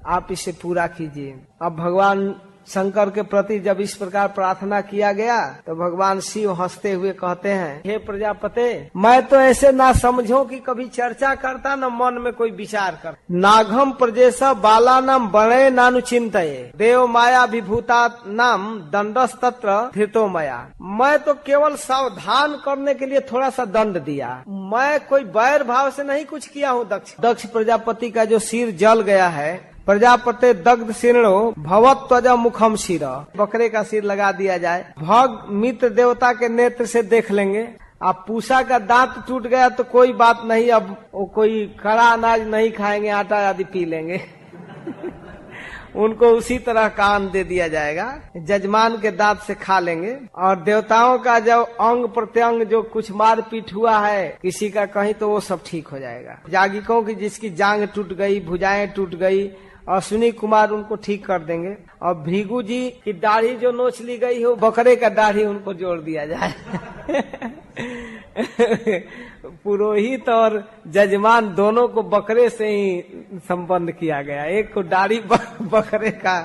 आप इसे पूरा कीजिए। अब भगवान शंकर के प्रति जब इस प्रकार प्रार्थना किया गया तो भगवान शिव हंसते हुए कहते हैं, हे प्रजापते, मैं तो ऐसे ना समझो कि कभी चर्चा करता न मन में कोई विचार कर। नाघम प्रजेश बाला नाम बणे नानुचिंतये देव माया विभूता नाम दंडस तत्र धृतो मया। मैं तो केवल सावधान करने के लिए थोड़ा सा दंड दिया, मैं कोई बैर भाव से नहीं कुछ किया हूँ। दक्ष प्रजापति का जो सिर जल गया है, प्रजापते दग्ध शीर्णो भवत त्वजा मुखम शिर, बकरे का सिर लगा दिया जाए, भग मित्र देवता के नेत्र से देख लेंगे। अब पूषा का दांत टूट गया तो कोई बात नहीं, अब वो कोई कड़ा अनाज नहीं खाएंगे, आटा आदि पी लेंगे उनको उसी तरह कान दे दिया जाएगा, जजमान के दांत से खा लेंगे। और देवताओं का जो अंग प्रत्यंग जो कुछ मारपीट हुआ है किसी का कहीं, तो वो सब ठीक हो जाएगा। याज्ञिकों की जिसकी जांग टूट गई, भुजाएं टूट गई, अश्विनी कुमार उनको ठीक कर देंगे। और भृगु जी की दाढ़ी जो नोच ली गई हो, बकरे का दाढ़ी उनको जोड़ दिया जाए पुरोहित और जजमान दोनों को बकरे से ही संबंध किया गया, एक को दाढ़ी बकरे का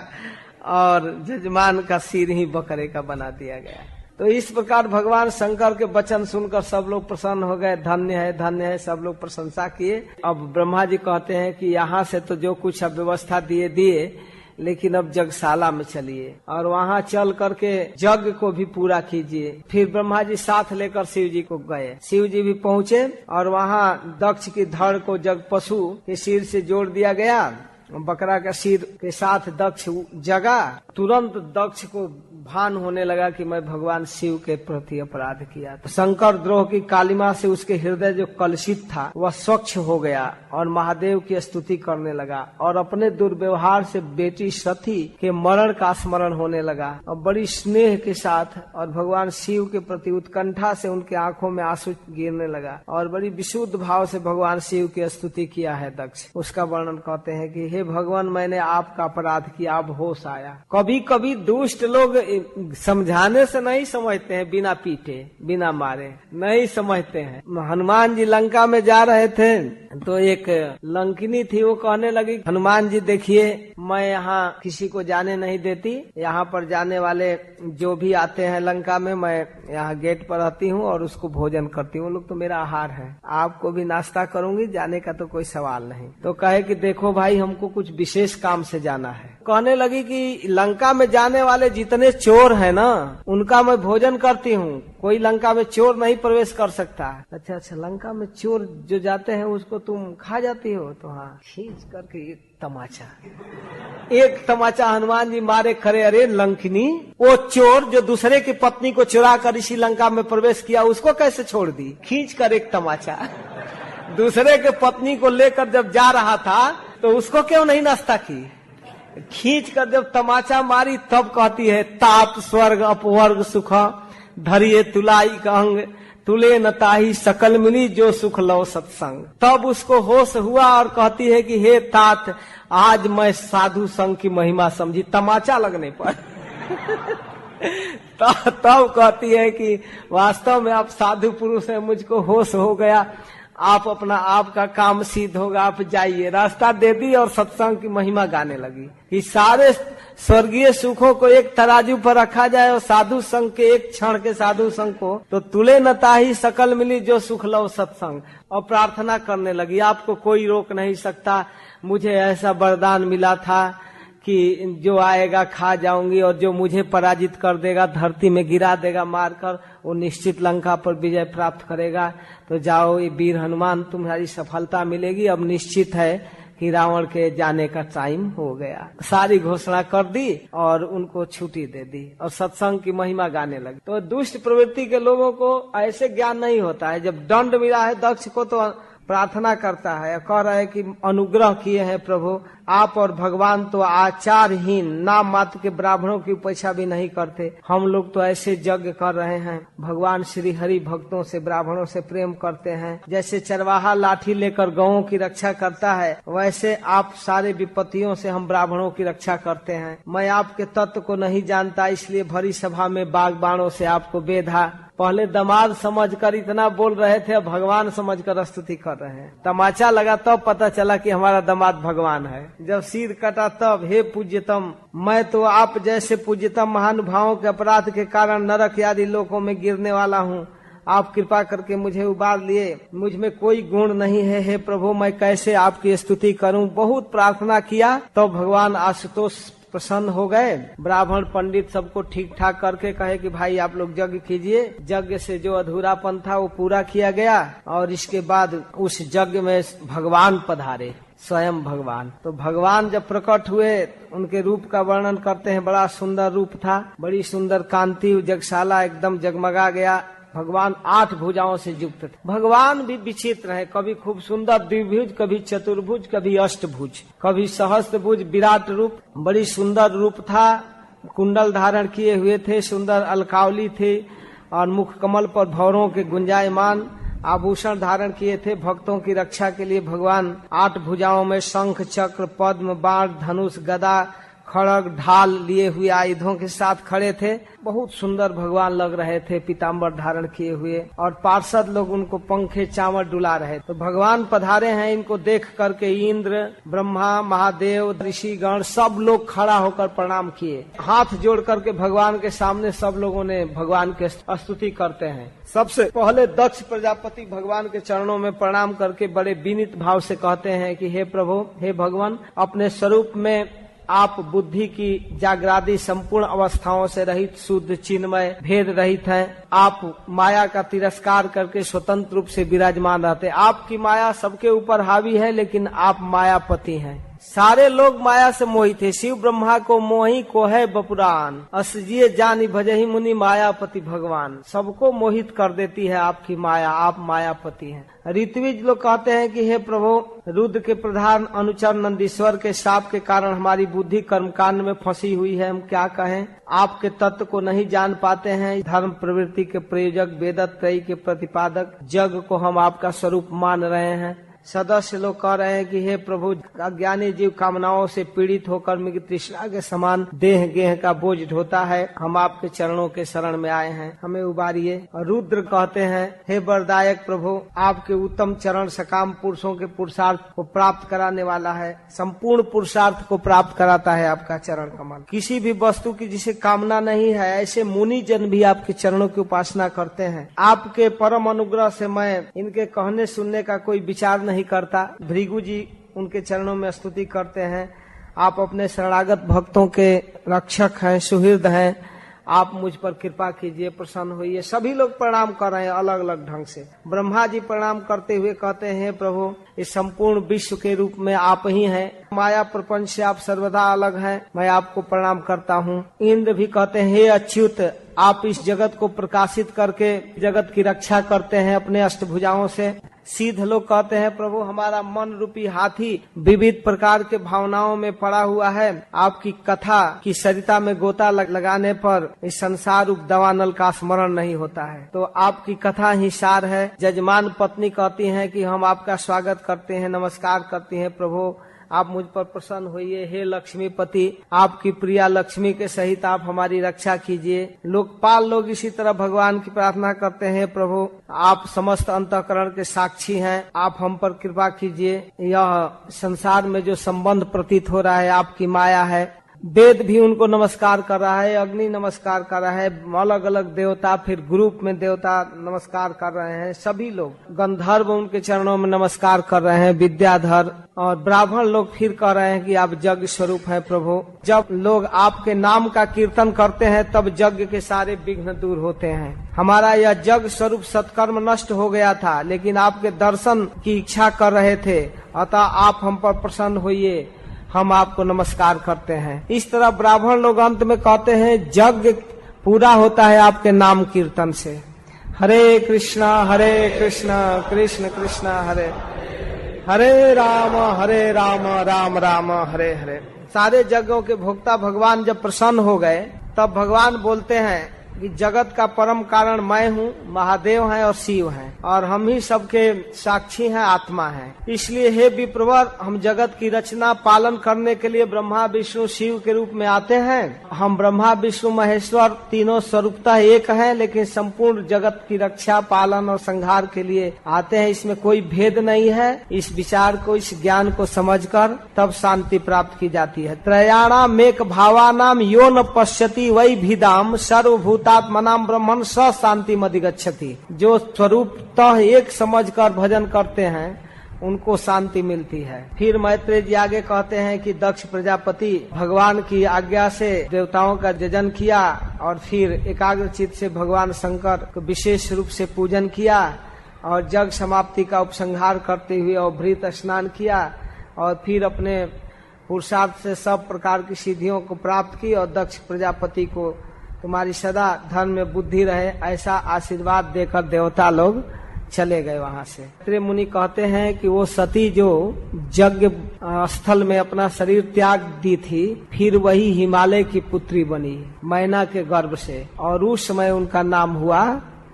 और जजमान का सिर ही बकरे का बना दिया गया। तो इस प्रकार भगवान शंकर के वचन सुनकर सब लोग प्रसन्न हो गए, धन्य है, सब लोग प्रशंसा किए। अब ब्रह्मा जी कहते हैं कि यहाँ से तो जो कुछ अब व्यवस्था दिए, लेकिन अब यज्ञशाला में चलिए और वहाँ चल करके यज्ञ को भी पूरा कीजिए। फिर ब्रह्मा जी साथ लेकर शिव जी को गए। शिव जी भी पहुँचे और वहाँ दक्ष की धड़ को यज्ञ पशु के सिर से जोड़ दिया गया। बकरा का सिर के साथ दक्ष जगा। तुरंत दक्ष को भान होने लगा कि मैं भगवान शिव के प्रति अपराध किया। तो शंकर द्रोह की कालिमा से उसके हृदय जो कलुषित था वह स्वच्छ हो गया और महादेव की स्तुति करने लगा और अपने दुर्व्यवहार से बेटी सती के मरण का स्मरण होने लगा और बड़ी स्नेह के साथ और भगवान शिव के प्रति उत्कंठा से उनके आंखों में आंसू गिरने लगा और बड़ी विशुद्ध भाव से भगवान शिव की स्तुति किया है दक्ष। उसका वर्णन कहते हैं कि हे भगवान, मैंने आपका अपराध किया, अब होश आया। कभी कभी दुष्ट लोग समझाने से नहीं समझते हैं, बिना पीटे बिना मारे नहीं समझते हैं। हनुमान जी लंका में जा रहे थे तो एक लंकिनी थी, वो कहने लगी, हनुमान जी देखिए मैं यहाँ किसी को जाने नहीं देती, यहाँ पर जाने वाले जो भी आते हैं लंका में मैं यहाँ गेट पर रहती हूँ और उसको भोजन करती हूँ, लोग तो मेरा आहार है, आपको भी नाश्ता करूंगी, जाने का तो कोई सवाल नहीं। तो कहे कि देखो भाई हमको कुछ विशेष काम से जाना है। कहने लगी कि लंका में जाने वाले जितने चोर हैं ना उनका मैं भोजन करती हूँ, कोई लंका में चोर नहीं प्रवेश कर सकता। अच्छा, लंका में चोर जो जाते हैं उसको तुम खा जाती हो? तो हाँ, खींच करके एक तमाचा हनुमान जी मारे, करे अरे लंकिनी, वो चोर जो दूसरे की पत्नी को चुरा कर इसी लंका में प्रवेश किया उसको कैसे छोड़ दी? खींच कर एक तमाचा। दूसरे के पत्नी को लेकर जब जा रहा था तो उसको क्यों नहीं नाश्ता की? खींच कर जब तमाचा मारी तब कहती है, तात स्वर्ग अपवर्ग सुख धरिए तुलाई का अंग, तुले न ताही सकल मिली जो सुख लो सत्संग। तब उसको होश हुआ और कहती है कि हे तात, आज मैं साधु संघ की महिमा समझी, तमाचा लगने पर। तब कहती है कि वास्तव में आप साधु पुरुष हैं, मुझको होश हो गया, आप अपना आपका काम सिद्ध होगा, आप जाइए। रास्ता दे दी और सत्संग की महिमा गाने लगी कि सारे स्वर्गीय सुखों को एक तराजू पर रखा जाए और साधु संघ के एक क्षण के साधु संघ को तो तुले न ताही सकल मिली जो सुख लो सत्संग। और प्रार्थना करने लगी, आपको कोई रोक नहीं सकता, मुझे ऐसा वरदान मिला था कि जो आएगा खा जाऊंगी और जो मुझे पराजित कर देगा, धरती में गिरा देगा मारकर, वो निश्चित लंका पर विजय प्राप्त करेगा। तो जाओ ये वीर हनुमान, तुम्हारी सफलता मिलेगी। अब निश्चित है कि रावण के जाने का टाइम हो गया। सारी घोषणा कर दी और उनको छुट्टी दे दी और सत्संग की महिमा गाने लगी। तो दुष्ट प्रवृत्ति के लोगों को ऐसे ज्ञान नहीं होता है। जब दंड मिला है दक्ष को तो प्रार्थना करता है, कह रहा है कि अनुग्रह किए हैं प्रभु आप, और भगवान तो आचारहीन नाम मात्र के ब्राह्मणों की उपेक्षा भी नहीं करते। हम लोग तो ऐसे यज्ञ कर रहे हैं, भगवान श्री हरि भक्तों से ब्राह्मणों से प्रेम करते हैं। जैसे चरवाहा लाठी लेकर गौओं की रक्षा करता है, वैसे आप सारे विपत्तियों से हम ब्राह्मणों की रक्षा करते हैं। मैं आपके तत्व को नहीं जानता, इसलिए भरी सभा में बागबाणों से आपको बेधा। पहले दामाद समझकर इतना बोल रहे थे, अब भगवान समझकर स्तुति कर रहे हैं। तमाचा लगा तब पता चला कि हमारा दामाद भगवान है। जब सिर कटा तब, हे पूज्यतम, मैं तो आप जैसे पूज्यतम महानुभावों के अपराध के कारण नरक आदि लोकों में गिरने वाला हूँ। आप कृपा करके मुझे उबार लिए, मुझ में कोई गुण नहीं है। हे प्रभु, मैं कैसे आपकी स्तुति करूं? बहुत प्रार्थना किया तो भगवान आशुतोष प्रसन्न हो गए। ब्राह्मण पंडित सबको ठीक ठाक करके कहे कि भाई आप लोग यज्ञ कीजिए। यज्ञ से जो अधूरापन था वो पूरा किया गया और इसके बाद उस यज्ञ में भगवान पधारे, स्वयं भगवान। तो भगवान जब प्रकट हुए उनके रूप का वर्णन करते हैं। बड़ा सुंदर रूप था, बड़ी सुंदर कांति, यज्ञशाला एकदम जगमगा गया। भगवान 8 भुजाओं से युक्त थे। भगवान भी विचित्र है, कभी खूब सुंदर द्विभुज, कभी चतुर्भुज, कभी अष्टभुज, कभी सहस्त्रभुज, विराट रूप, बड़ी सुंदर रूप था। कुंडल धारण किए हुए थे, सुंदर अलकावली थे और मुख कमल पर भौरों के गुंजायमान आभूषण धारण किए थे। भक्तों की रक्षा के लिए भगवान 8 भुजाओं में शंख, चक्र, पद्म, बाण, धनुष, गदा, खड़ग ढाल लिए हुए आयुधों के साथ खड़े थे। बहुत सुंदर भगवान लग रहे थे, पीताम्बर धारण किए हुए, और पार्षद लोग उनको पंखे चावल डुला रहे। तो भगवान पधारे हैं, इनको देख करके इंद्र, ब्रह्मा, महादेव, ऋषिगण सब लोग खड़ा होकर प्रणाम किए। हाथ जोड़ करके भगवान के सामने सब लोगों ने भगवान के स्तुति करते हैं। सबसे पहले दक्ष प्रजापति भगवान के चरणों में प्रणाम करके बड़े विनीत भाव से कहते हैं कि हे प्रभु, हे भगवान, अपने स्वरूप में आप बुद्धि की जागृति संपूर्ण अवस्थाओं से रहित, शुद्ध, चिन्मय, भेद रहित हैं। आप माया का तिरस्कार करके स्वतंत्र रूप से विराजमान रहते। आपकी माया सबके ऊपर हावी है, लेकिन आप मायापति हैं। सारे लोग माया से मोहित थे। शिव ब्रह्मा को मोही को है बपुरान, असजिए जानी भजही मुनि मायापति भगवान। सबको मोहित कर देती है आपकी माया, आप मायापति हैं। ऋत्विज लोग कहते हैं कि हे प्रभु, रुद्र के प्रधान अनुचर नंदीश्वर के शाप के कारण हमारी बुद्धि कर्मकांड में फंसी हुई है। हम क्या कहें, आपके तत्व को नहीं जान पाते हैं। धर्म प्रवृत्ति के प्रयोजक, वेदत्रयी के प्रतिपादक, जग को हम आपका स्वरूप मान रहे हैं। सदस्य लोग कह रहे हैं कि हे प्रभु, अज्ञानी जीव कामनाओं से पीड़ित होकर मृग तृष्णा के समान देह गेह का बोझ ढोता है। हम आपके चरणों के शरण में आए हैं, हमें उबारिए। और रुद्र कहते हैं, हे वरदायक प्रभु, आपके उत्तम चरण सकाम पुरुषों के पुरुषार्थ को प्राप्त कराने वाला है। संपूर्ण पुरुषार्थ को प्राप्त कराता है आपका चरण कमल। किसी भी वस्तु की जिसे कामना नहीं है, ऐसे मुनि जन भी आपके चरणों की उपासना करते हैं। आपके परम अनुग्रह से मैं इनके कहने सुनने का कोई विचार नहीं करता। भृगु जी उनके चरणों में स्तुति करते हैं। आप अपने शरणागत भक्तों के रक्षक हैं, सुहृद हैं। आप मुझ पर कृपा कीजिए, प्रसन्न होइए। सभी लोग प्रणाम कर रहे हैं अलग अलग ढंग से। ब्रह्मा जी प्रणाम करते हुए कहते हैं, प्रभु, इस संपूर्ण विश्व के रूप में आप ही हैं। माया प्रपंच से आप सर्वदा अलग हैं, मैं आपको प्रणाम करता हूँ। इंद्र भी कहते हैं, हे अच्युत, आप इस जगत को प्रकाशित करके जगत की रक्षा करते हैं अपने अष्टभुजाओं से। सिद्ध लोग कहते हैं, प्रभु, हमारा मन रूपी हाथी विविध प्रकार के भावनाओं में पड़ा हुआ है। आपकी कथा की सरिता में गोता लगाने पर इस संसार रूप दवानल का स्मरण नहीं होता है। तो आपकी कथा ही सार है। जजमान पत्नी कहती हैं कि हम आपका स्वागत करते हैं, नमस्कार करती हैं। प्रभु, आप मुझ पर प्रसन्न होइए। हे लक्ष्मीपति, आपकी प्रिया लक्ष्मी के सहित आप हमारी रक्षा कीजिए। लोकपाल लोग इसी तरह भगवान की प्रार्थना करते हैं, प्रभु, आप समस्त अंतःकरण के साक्षी हैं, आप हम पर कृपा कीजिए। यह संसार में जो संबंध प्रतीत हो रहा है आपकी माया है। वेद भी उनको नमस्कार कर रहा है, अग्नि नमस्कार कर रहा है, अलग अलग देवता, फिर ग्रुप में देवता नमस्कार कर रहे हैं। सभी लोग, गंधर्व उनके चरणों में नमस्कार कर रहे हैं, विद्याधर, और ब्राह्मण लोग फिर कह रहे हैं कि आप यज्ञ स्वरूप हैं प्रभु। जब लोग आपके नाम का कीर्तन करते हैं तब यज्ञ के सारे विघ्न दूर होते हैं। हमारा यह यज्ञ स्वरूप सत्कर्म नष्ट हो गया था, लेकिन आपके दर्शन की इच्छा कर रहे थे, अतः आप हम पर प्रसन्न होइए, हम आपको नमस्कार करते हैं। इस तरह ब्राह्मण लोग अंत में कहते हैं, यज्ञ पूरा होता है आपके नाम कीर्तन से। हरे कृष्णा कृष्ण कृष्ण हरे हरे राम राम राम हरे हरे। सारे यज्ञों के भोक्ता भगवान जब प्रसन्न हो गए तब भगवान बोलते हैं कि जगत का परम कारण मैं हूँ, महादेव हैं और शिव हैं, और हम ही सबके साक्षी हैं, आत्मा हैं। इसलिए हे विप्रवर, हम जगत की रचना पालन करने के लिए ब्रह्मा विष्णु शिव के रूप में आते हैं। हम ब्रह्मा विष्णु महेश्वर तीनों स्वरूपतः एक हैं, लेकिन संपूर्ण जगत की रक्षा, पालन और संहार के लिए आते हैं। इसमें कोई भेद नहीं है। इस विचार को, इस ज्ञान को समझकर तब शांति प्राप्त की जाती है। त्रयाणाम एक भावानाम यो न पश्यति वै भिदाम सर्वभूत आत्मनाम ब्रह्मन स शांति मधिगच्छति। जो स्वरूपतः एक समझकर भजन करते हैं उनको शांति मिलती है। फिर मैत्रेय जी आगे कहते हैं कि दक्ष प्रजापति भगवान की आज्ञा से देवताओं का जजन किया और फिर एकाग्रचित्त से भगवान शंकर को विशेष रूप से पूजन किया और जग समाप्ति का उपसंहार करते हुए अभृत स्नान किया और फिर अपने पुरुषार्थ से सब प्रकार की सिद्धियों को प्राप्त की और दक्ष प्रजापति को तुम्हारी सदा धन में बुद्धि रहे ऐसा आशीर्वाद देकर देवता लोग चले गए वहां से। मैत्रेय मुनि कहते हैं कि वो सती जो यज्ञ स्थल में अपना शरीर त्याग दी थी, फिर वही हिमालय की पुत्री बनी मैना के गर्भ से, और उस समय उनका नाम हुआ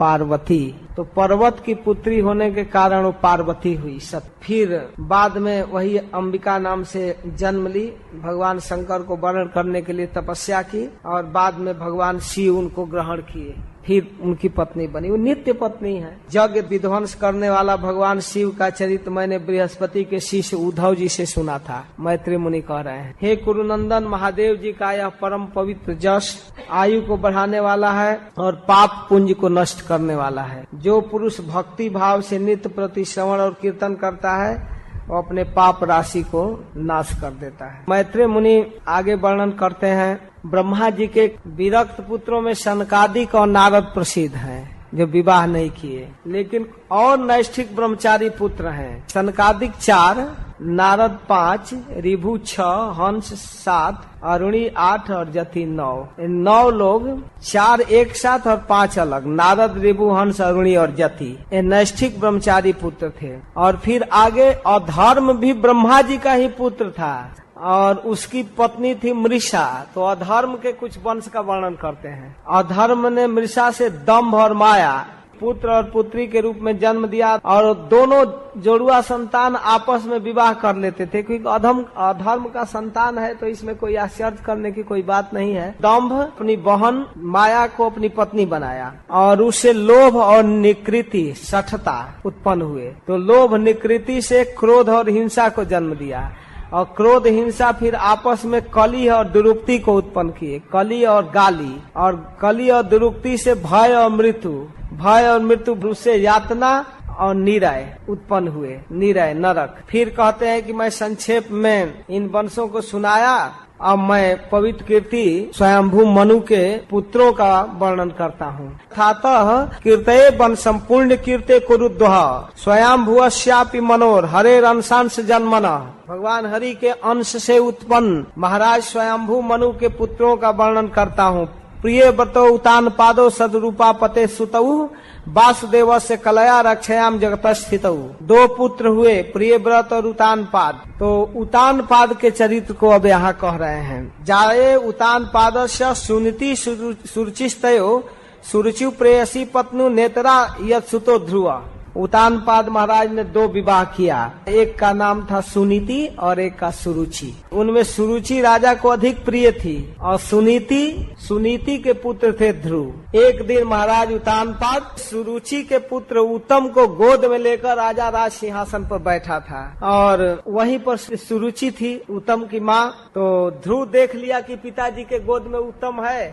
पार्वती। तो पर्वत की पुत्री होने के कारण वो पार्वती हुई। फिर बाद में वही अंबिका नाम से जन्म ली, भगवान शंकर को वर्ण करने के लिए तपस्या की और बाद में भगवान शिव उनको ग्रहण किए, फिर उनकी पत्नी बनी। वो नित्य पत्नी है। यज्ञ विध्वंस करने वाला भगवान शिव का चरित्र मैंने बृहस्पति के शिष्य उद्धव जी से सुना था। मैत्री मुनि कह रहे हैं, हे कुरुनंदन, महादेव जी का यह परम पवित्र जश आयु को बढ़ाने वाला है और पाप पुंज को नष्ट करने वाला है। जो पुरुष भक्ति भाव से नित्य प्रति श्रवण और कीर्तन करता है वो अपने पाप राशि को नाश कर देता है। मैत्री मुनि आगे वर्णन करते हैं, ब्रह्मा जी के विरक्त पुत्रों में सनकादिक और नारद प्रसिद्ध हैं जो विवाह नहीं किए, लेकिन और नैष्ठिक ब्रह्मचारी पुत्र हैं। सनकादिक 4, नारद 5, ऋभु 6, हंस 7, अरुणी 8 और जति 9। 9 लोग, 4 एक साथ और 5 अलग, नारद, ऋभु, हंस, अरुणी और जति, ये नैष्ठिक ब्रह्मचारी पुत्र थे। और फिर आगे अधर्म भी ब्रह्मा जी का ही पुत्र था और उसकी पत्नी थी मृषा। तो अधर्म के कुछ वंश का वर्णन करते हैं। अधर्म ने मृषा से दंभ और माया पुत्र और पुत्री के रूप में जन्म दिया और दोनों जोड़ुआ संतान आपस में विवाह कर लेते थे, क्योंकि अधर्म का संतान है तो इसमें कोई आश्चर्य करने की कोई बात नहीं है। दंभ अपनी बहन माया को अपनी पत्नी बनाया और उससे लोभ और निकृति, शठता उत्पन्न हुए। तो लोभ निकृति से क्रोध और हिंसा को जन्म दिया और क्रोध हिंसा फिर आपस में कली और दुरुक्ति को उत्पन्न किए। कली और गाली, और कली और दुरुक्ति से भय और मृत्यु, भय और मृत्यु से यातना और निराय उत्पन्न हुए, निराय नरक। फिर कहते हैं कि मैं संक्षेप में इन वंशों को सुनाया। अब मैं पवित्र कीर्ति स्वयंभू मनु के पुत्रों का वर्णन करता हूँ। अथातः कीर्तये वन संपूर्ण कीर्ते कुरुद्वः स्वयंभुवस्यापि मनोर हरे अंशांश जन्मना। भगवान हरि के अंश से उत्पन्न महाराज स्वयंभू मनु के पुत्रों का वर्णन करता हूँ। प्रिय व्रतो उतान पादो सदरूपा पते सुतऊ वासुदेव से कलया रक्षयाम जगत स्थितऊ। 2 पुत्र हुए, प्रिय व्रत और उतान पाद। तो उतान पाद के चरित्र को अब यहाँ कह रहे हैं। जाये उतान पादस्य सुनीति सुरुचिस्तयो सुरुचि प्रेयसी पत्नु नेत्रा यत् सुतो ध्रुव। उतान पाद महाराज ने 2 विवाह किया, एक का नाम था सुनीति और एक का सुरुचि। उनमें सुरुचि राजा को अधिक प्रिय थी और सुनीति के पुत्र थे ध्रुव। एक दिन महाराज उतान पाद सुरुचि के पुत्र उत्तम को गोद में लेकर राजा राज सिंहासन पर बैठा था और वहीं पर सुरुचि थी उत्तम की माँ। तो ध्रुव देख लिया कि पिताजी के गोद में उत्तम है,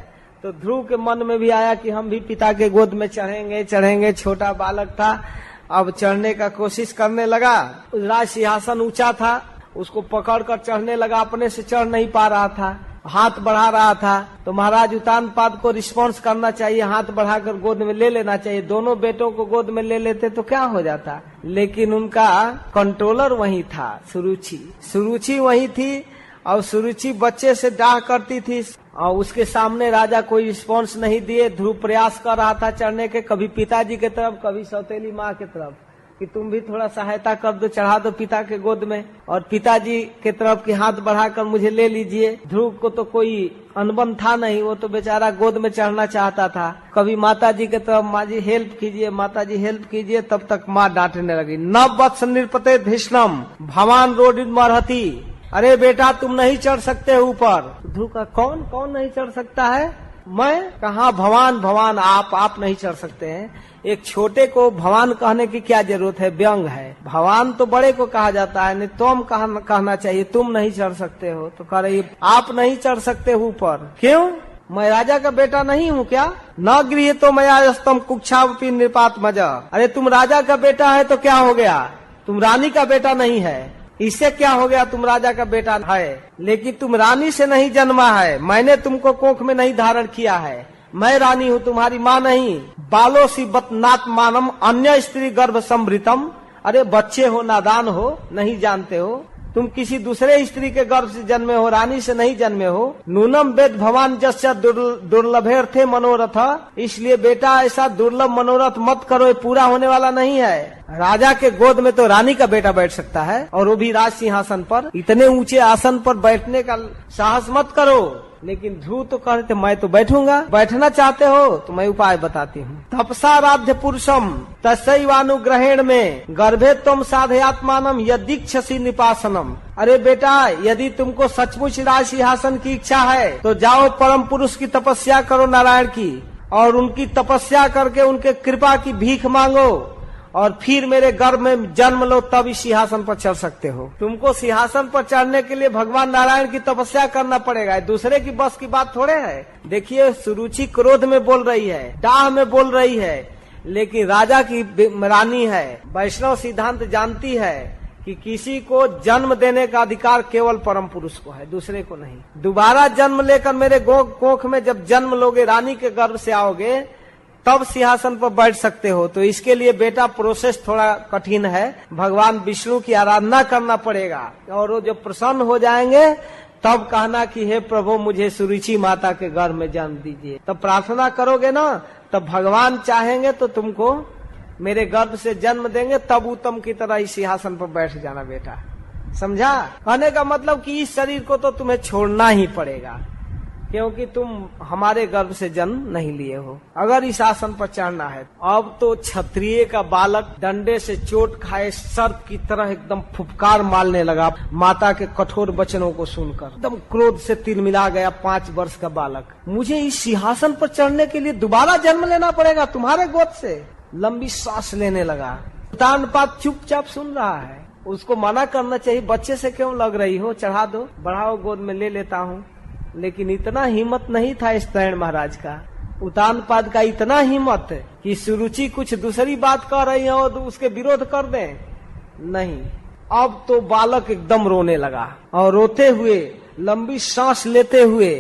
तो ध्रुव के मन में भी आया कि हम भी पिता के गोद में चढ़ेंगे। छोटा बालक था, अब चढ़ने का कोशिश करने लगा। राज सिंहासन ऊंचा था, उसको पकड़कर चढ़ने लगा, अपने से चढ़ नहीं पा रहा था, हाथ बढ़ा रहा था। तो महाराज उतान पाद को रिस्पॉन्स करना चाहिए, हाथ बढ़ाकर गोद में ले लेना चाहिए। दोनों बेटों को गोद में ले लेते तो क्या हो जाता, लेकिन उनका कंट्रोलर वही था, सुरुचि वही थी और सुरुचि बच्चे से डाह करती थी और उसके सामने राजा कोई रिस्पॉन्स नहीं दिए। ध्रुव प्रयास कर रहा था चढ़ने के, कभी पिताजी के तरफ कभी सौतेली माँ के तरफ कि तुम भी थोड़ा सहायता कर दो, चढ़ा दो पिता के गोद में, और पिताजी के तरफ की हाथ बढ़ाकर मुझे ले लीजिए। ध्रुव को तो कोई अनबन था नहीं, वो तो बेचारा गोद में चढ़ना चाहता था। कभी माता जी के तरफ, माँ जी हेल्प कीजिए, माता जी हेल्प कीजिए, तब तक माँ डांटने लगी। नव वत्स निरपते भीष्णम भवान रोडित मरहती। अरे बेटा तुम नहीं चढ़ सकते ऊपर। ध्रुव का कौन नहीं चढ़ सकता है, मैं कहा भवान आप नहीं चढ़ सकते हैं। एक छोटे को भवान कहने की क्या जरूरत है, व्यंग है। भवान तो बड़े को कहा जाता है, नहीं तुम कहना चाहिए, तुम नहीं चढ़ सकते हो। तो कह रही आप नहीं चढ़ सकते ऊपर, क्यों, मैं राजा का बेटा नहीं हूँ क्या? न गृह तो मैं आयस्तम कुक्षावपी निपात मजा। अरे तुम राजा का बेटा है तो क्या हो गया, तुम रानी का बेटा नहीं है, इससे क्या हो गया, तुम राजा का बेटा है, लेकिन तुम रानी से नहीं जन्मा है, मैंने तुमको कोख में नहीं धारण किया है, मैं रानी हूँ, तुम्हारी माँ नहीं। बालो सी बतनात् मानम अन्य स्त्री गर्भ संभृतम। अरे बच्चे हो, नादान हो, नहीं जानते हो, तुम किसी दूसरे स्त्री के गर्भ से जन्मे हो, रानी से नहीं जन्मे हो। नूनम वेद भवान जस्य दुर्लभेर्थे मनोरथ। इसलिए बेटा ऐसा दुर्लभ मनोरथ मत करो, ये पूरा होने वाला नहीं है। राजा के गोद में तो रानी का बेटा बैठ सकता है, और वो भी राज सिंहासन पर। इतने ऊंचे आसन पर बैठने का साहस मत करो। लेकिन ध्रुव तो कह रहे थे मैं तो बैठूंगा। बैठना चाहते हो तो मैं उपाय बताती हूँ। तपसाराध्य पुरुषम तस्यैवानुग्रहेण में गर्भे तुम साधयात्मानम यदीक्षसी निपासनम। अरे बेटा, यदि तुमको सचमुच राज सिंहासन की इच्छा है तो जाओ परम पुरुष की तपस्या करो, नारायण की, और उनकी तपस्या करके उनके कृपा की भीख मांगो, और फिर मेरे गर्भ में जन्म लो, तब इस सिंहासन पर चढ़ सकते हो। तुमको सिंहासन पर चढ़ने के लिए भगवान नारायण की तपस्या करना पड़ेगा, दूसरे की बस की बात थोड़े है। देखिए, सुरुचि क्रोध में बोल रही है, डाह में बोल रही है, लेकिन राजा की रानी है। वैष्णव सिद्धांत जानती है कि किसी को जन्म देने का अधिकार केवल परम पुरुष को है, दूसरे को नहीं। दोबारा जन्म लेकर मेरे कोख में जब जन्म लोगे, रानी के गर्भ से आओगे, तब सिंहासन पर बैठ सकते हो। तो इसके लिए बेटा प्रोसेस थोड़ा कठिन है। भगवान विष्णु की आराधना करना पड़ेगा, और वो जब प्रसन्न हो जाएंगे तब कहना कि हे प्रभु, मुझे सुरुचि माता के गर्भ में जन्म दीजिए। तब प्रार्थना करोगे ना, तब भगवान चाहेंगे तो तुमको मेरे गर्भ से जन्म देंगे, तब उत्तम की तरह इस सिंहासन पर बैठ जाना बेटा। समझा? कहने का मतलब कि इस शरीर को तो तुम्हें छोड़ना ही पड़ेगा, क्योंकि तुम हमारे गर्भ से जन्म नहीं लिए हो, अगर इस आसन पर चढ़ना है। अब तो क्षत्रिय का बालक डंडे से चोट खाए सर्प की तरह एकदम फुफकार मारने लगा माता के कठोर वचनों को सुनकर। एकदम क्रोध से तिलमिला गया 5 वर्ष का बालक। मुझे इस सिंहासन पर चढ़ने के लिए दोबारा जन्म लेना पड़ेगा तुम्हारे गोद से। लंबी सांस लेने लगा। तानपात चुपचाप सुन रहा है। उसको मना करना चाहिए, बच्चे से क्यों लग रही हो, चढ़ा दो, बढ़ाओ, गोद में ले लेता हूँ। लेकिन इतना हिम्मत नहीं था इस तैण महाराज का, उतानपाद का इतना हिम्मत कि सुरुचि कुछ दूसरी बात कह रही है और उसके विरोध कर दें। नहीं, अब तो बालक एकदम रोने लगा, और रोते हुए, लंबी सांस लेते हुए,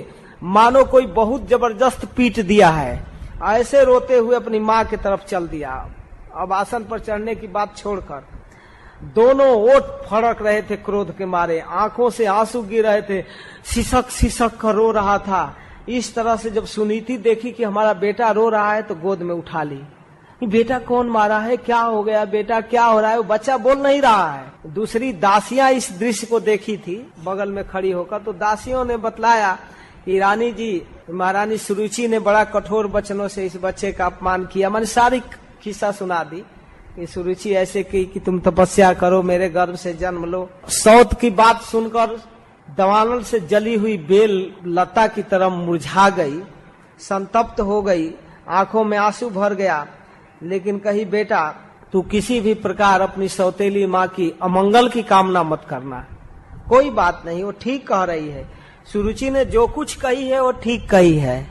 मानो कोई बहुत जबरदस्त पीट दिया है, ऐसे रोते हुए अपनी माँ की तरफ चल दिया। अब आसन पर चढ़ने की बात छोड़कर दोनों ओठ फड़क रहे थे क्रोध के मारे, आंखों से आंसू गिर रहे थे, सिसक सिसक कर रो रहा था। इस तरह से जब सुनीति देखी कि हमारा बेटा रो रहा है तो गोद में उठा ली। बेटा कौन मारा है, क्या हो गया बेटा, क्या हो रहा है? वो बच्चा बोल नहीं रहा है। दूसरी दासियां इस दृश्य को देखी थी बगल में खड़ी होकर, तो दासियों ने बतलाया कि रानी जी, महारानी सुरुचि ने बड़ा कठोर वचनों से इस बच्चे का अपमान किया। मैंने सारी किस्सा सुना दी कि सुरुचि ऐसे की कि तुम तपस्या करो, मेरे गर्भ से जन्म लो। सौत की बात सुनकर दवानल से जली हुई बेल लता की तरह मुरझा गई, संतप्त हो गई, आंखों में आंसू भर गया। लेकिन कही, बेटा तू किसी भी प्रकार अपनी सौतेली माँ की अमंगल की कामना मत करना। कोई बात नहीं, वो ठीक कह रही है। सुरुचि ने जो कुछ कही है वो ठीक कही है।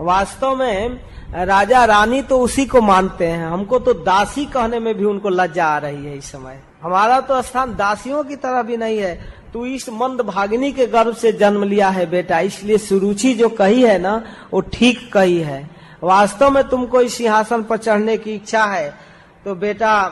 वास्तव में राजा रानी तो उसी को मानते हैं, हमको तो दासी कहने में भी उनको लज्जा आ रही है इस समय। हमारा तो स्थान दासियों की तरह भी नहीं है। तू इस मंद भागिनी के गर्भ से जन्म लिया है बेटा, इसलिए सुरुचि जो कही है ना वो ठीक कही है। वास्तव में तुमको इस सिंहासन पर चढ़ने की इच्छा है तो बेटा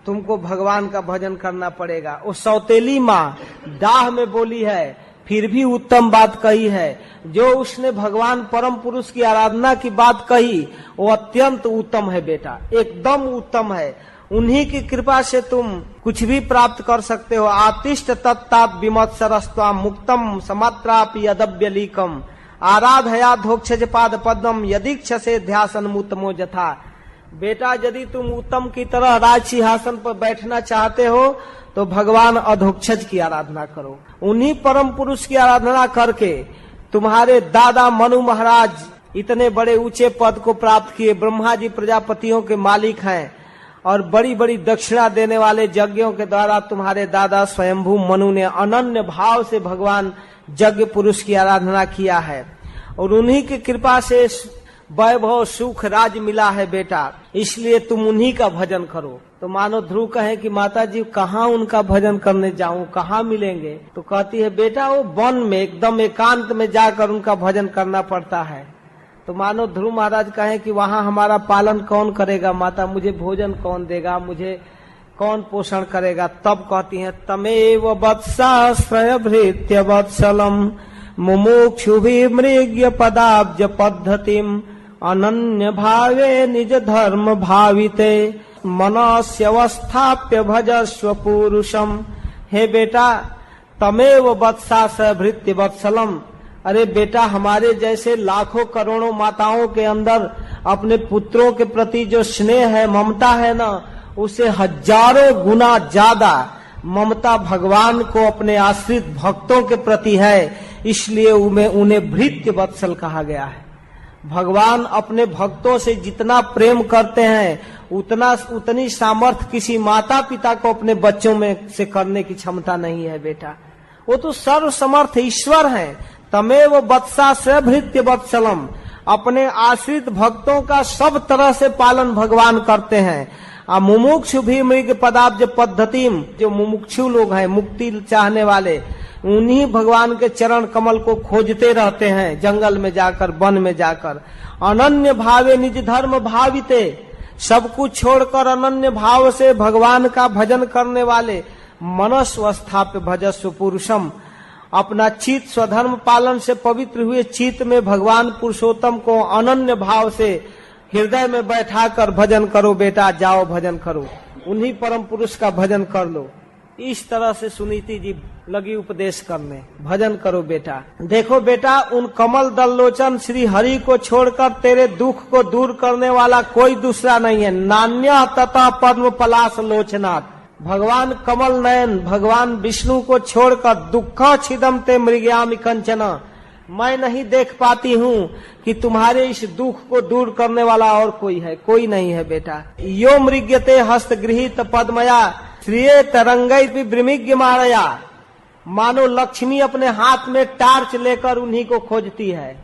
तुमको भगवान का भजन करना पड़ेगा। वो सौतेली माँ दाह में बोली है, फिर भी उत्तम बात कही है। जो उसने भगवान परम पुरुष की आराधना की बात कही वो अत्यंत उत्तम है बेटा, एकदम उत्तम है। उन्हीं की कृपा से तुम कुछ भी प्राप्त कर सकते हो। आतिष्ठ तत्ताप विमत्सरस्त्वा मुक्तम समात्रापि यदव्यलीकम आराधया धोक्षज पाद पद्मम यदीक्षसे ध्यासन मुतमो जथा। बेटा यदि तुम उत्तम की तरह राज सिंहासन पर बैठना चाहते हो तो भगवान अधोक्षज की आराधना करो। उन्हीं परम पुरुष की आराधना करके तुम्हारे दादा मनु महाराज इतने बड़े ऊंचे पद को प्राप्त किए, ब्रह्मा जी प्रजापतियों के मालिक हैं, और बड़ी बड़ी दक्षिणा देने वाले यज्ञों के द्वारा तुम्हारे दादा स्वयंभू मनु ने अनन्य भाव से भगवान यज्ञ पुरुष की आराधना किया है, और उन्हीं की कृपा से वैभव सुख राज मिला है बेटा, इसलिए तुम उन्हीं का भजन करो। तो मानो ध्रुव कहे कि माता जी कहाँ उनका भजन करने जाऊं, कहाँ मिलेंगे? तो कहती है बेटा वो वन में एकदम एकांत में जाकर उनका भजन करना पड़ता है। तो मानो ध्रुव महाराज कहे कि वहाँ हमारा पालन कौन करेगा माता, मुझे भोजन कौन देगा, मुझे कौन पोषण करेगा? तब कहती है तमेव वत्साश्रय भृत्य वत्सलम मुमुक्षुभि मृग्य पदाब्ज पद्धतिम अनन्य भावे निज धर्म भाविते मनस्यवस्थाप्य भजस्व पुरुषम। हे बेटा तमेव वत्सा स भृत्य वत्सलम। अरे बेटा हमारे जैसे लाखों करोड़ों माताओं के अंदर अपने पुत्रों के प्रति जो स्नेह है, ममता है ना, उसे हजारों गुना ज्यादा ममता भगवान को अपने आश्रित भक्तों के प्रति है, इसलिए उन्हें भृत्य वत्सल कहा गया है। भगवान अपने भक्तों से जितना प्रेम करते हैं उतनी सामर्थ्य किसी माता पिता को अपने बच्चों में से करने की क्षमता नहीं है बेटा। वो तो सर्व समर्थ ईश्वर हैं। तमेव वत्सा से भृत्य वत्सलम। अपने आश्रित भक्तों का सब तरह से पालन भगवान करते हैं। मुमुक्षु भी मृग पदाब्ज पद्धतिम, जो मुमुक्षु लोग हैं, मुक्ति चाहने वाले, उन्हीं भगवान के चरण कमल को खोजते रहते हैं, जंगल में जाकर, वन में जाकर। अनन्य भावे निज धर्म भाविते, सब कुछ छोड़कर अनन्य भाव से भगवान का भजन करने वाले। मनस्वस्थाप्य भजस्व पुरुषम, अपना चित्त स्वधर्म पालन से पवित्र हुए चित्त में भगवान पुरुषोत्तम को अनन्य भाव से हृदय में बैठाकर भजन करो बेटा, जाओ भजन करो, उन्हीं परम पुरुष का भजन कर लो। इस तरह से सुनीति जी लगी उपदेश करने, भजन करो बेटा। देखो बेटा, उन कमल दल लोचन श्री हरि को छोड़कर तेरे दुख को दूर करने वाला कोई दूसरा नहीं है। नान्य तथा पद्म पलाश लोचनाथ, भगवान कमल नयन भगवान विष्णु को छोड़कर दुख छिदम ते मृग्यामि कंचना, मैं नहीं देख पाती हूँ कि तुम्हारे इस दुख को दूर करने वाला और कोई है, कोई नहीं है बेटा। यो मृग्यते हस्त गृहीत पद्मया श्रिये तरंगै ब्रह्मिज्ञ मारया, मानो लक्ष्मी अपने हाथ में टार्च लेकर उन्हीं को खोजती है।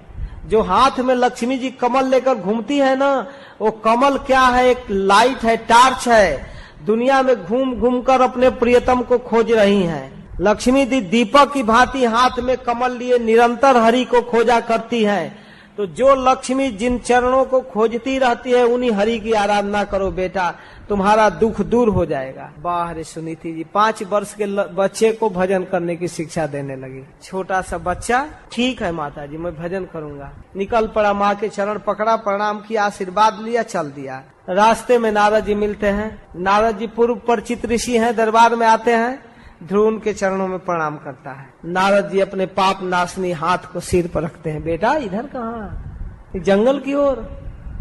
जो हाथ में लक्ष्मी जी कमल लेकर घूमती है ना, वो कमल क्या है? एक लाइट है, टार्च है। दुनिया में घूम घूम कर अपने प्रियतम को खोज रही हैं। लक्ष्मी दी दीपक की भांति हाथ में कमल लिए निरंतर हरि को खोजा करती है। तो जो लक्ष्मी जिन चरणों को खोजती रहती है, उन्हीं हरि की आराधना करो बेटा, तुम्हारा दुख दूर हो जाएगा। वाह रे सुनीति जी, 5 वर्ष के बच्चे को भजन करने की शिक्षा देने लगी। छोटा सा बच्चा, ठीक है माता जी मैं भजन करूंगा। निकल पड़ा, माँ के चरण पकड़ा, प्रणाम किया, आशीर्वाद लिया, चल दिया। रास्ते में नारद जी मिलते हैं। नारद जी पूर्व परिचित ऋषि हैं, दरबार में आते हैं। ध्रुव के चरणों में प्रणाम करता है। नारद जी अपने पाप नाशनी हाथ को सिर पर रखते हैं। बेटा इधर कहाँ? जंगल की ओर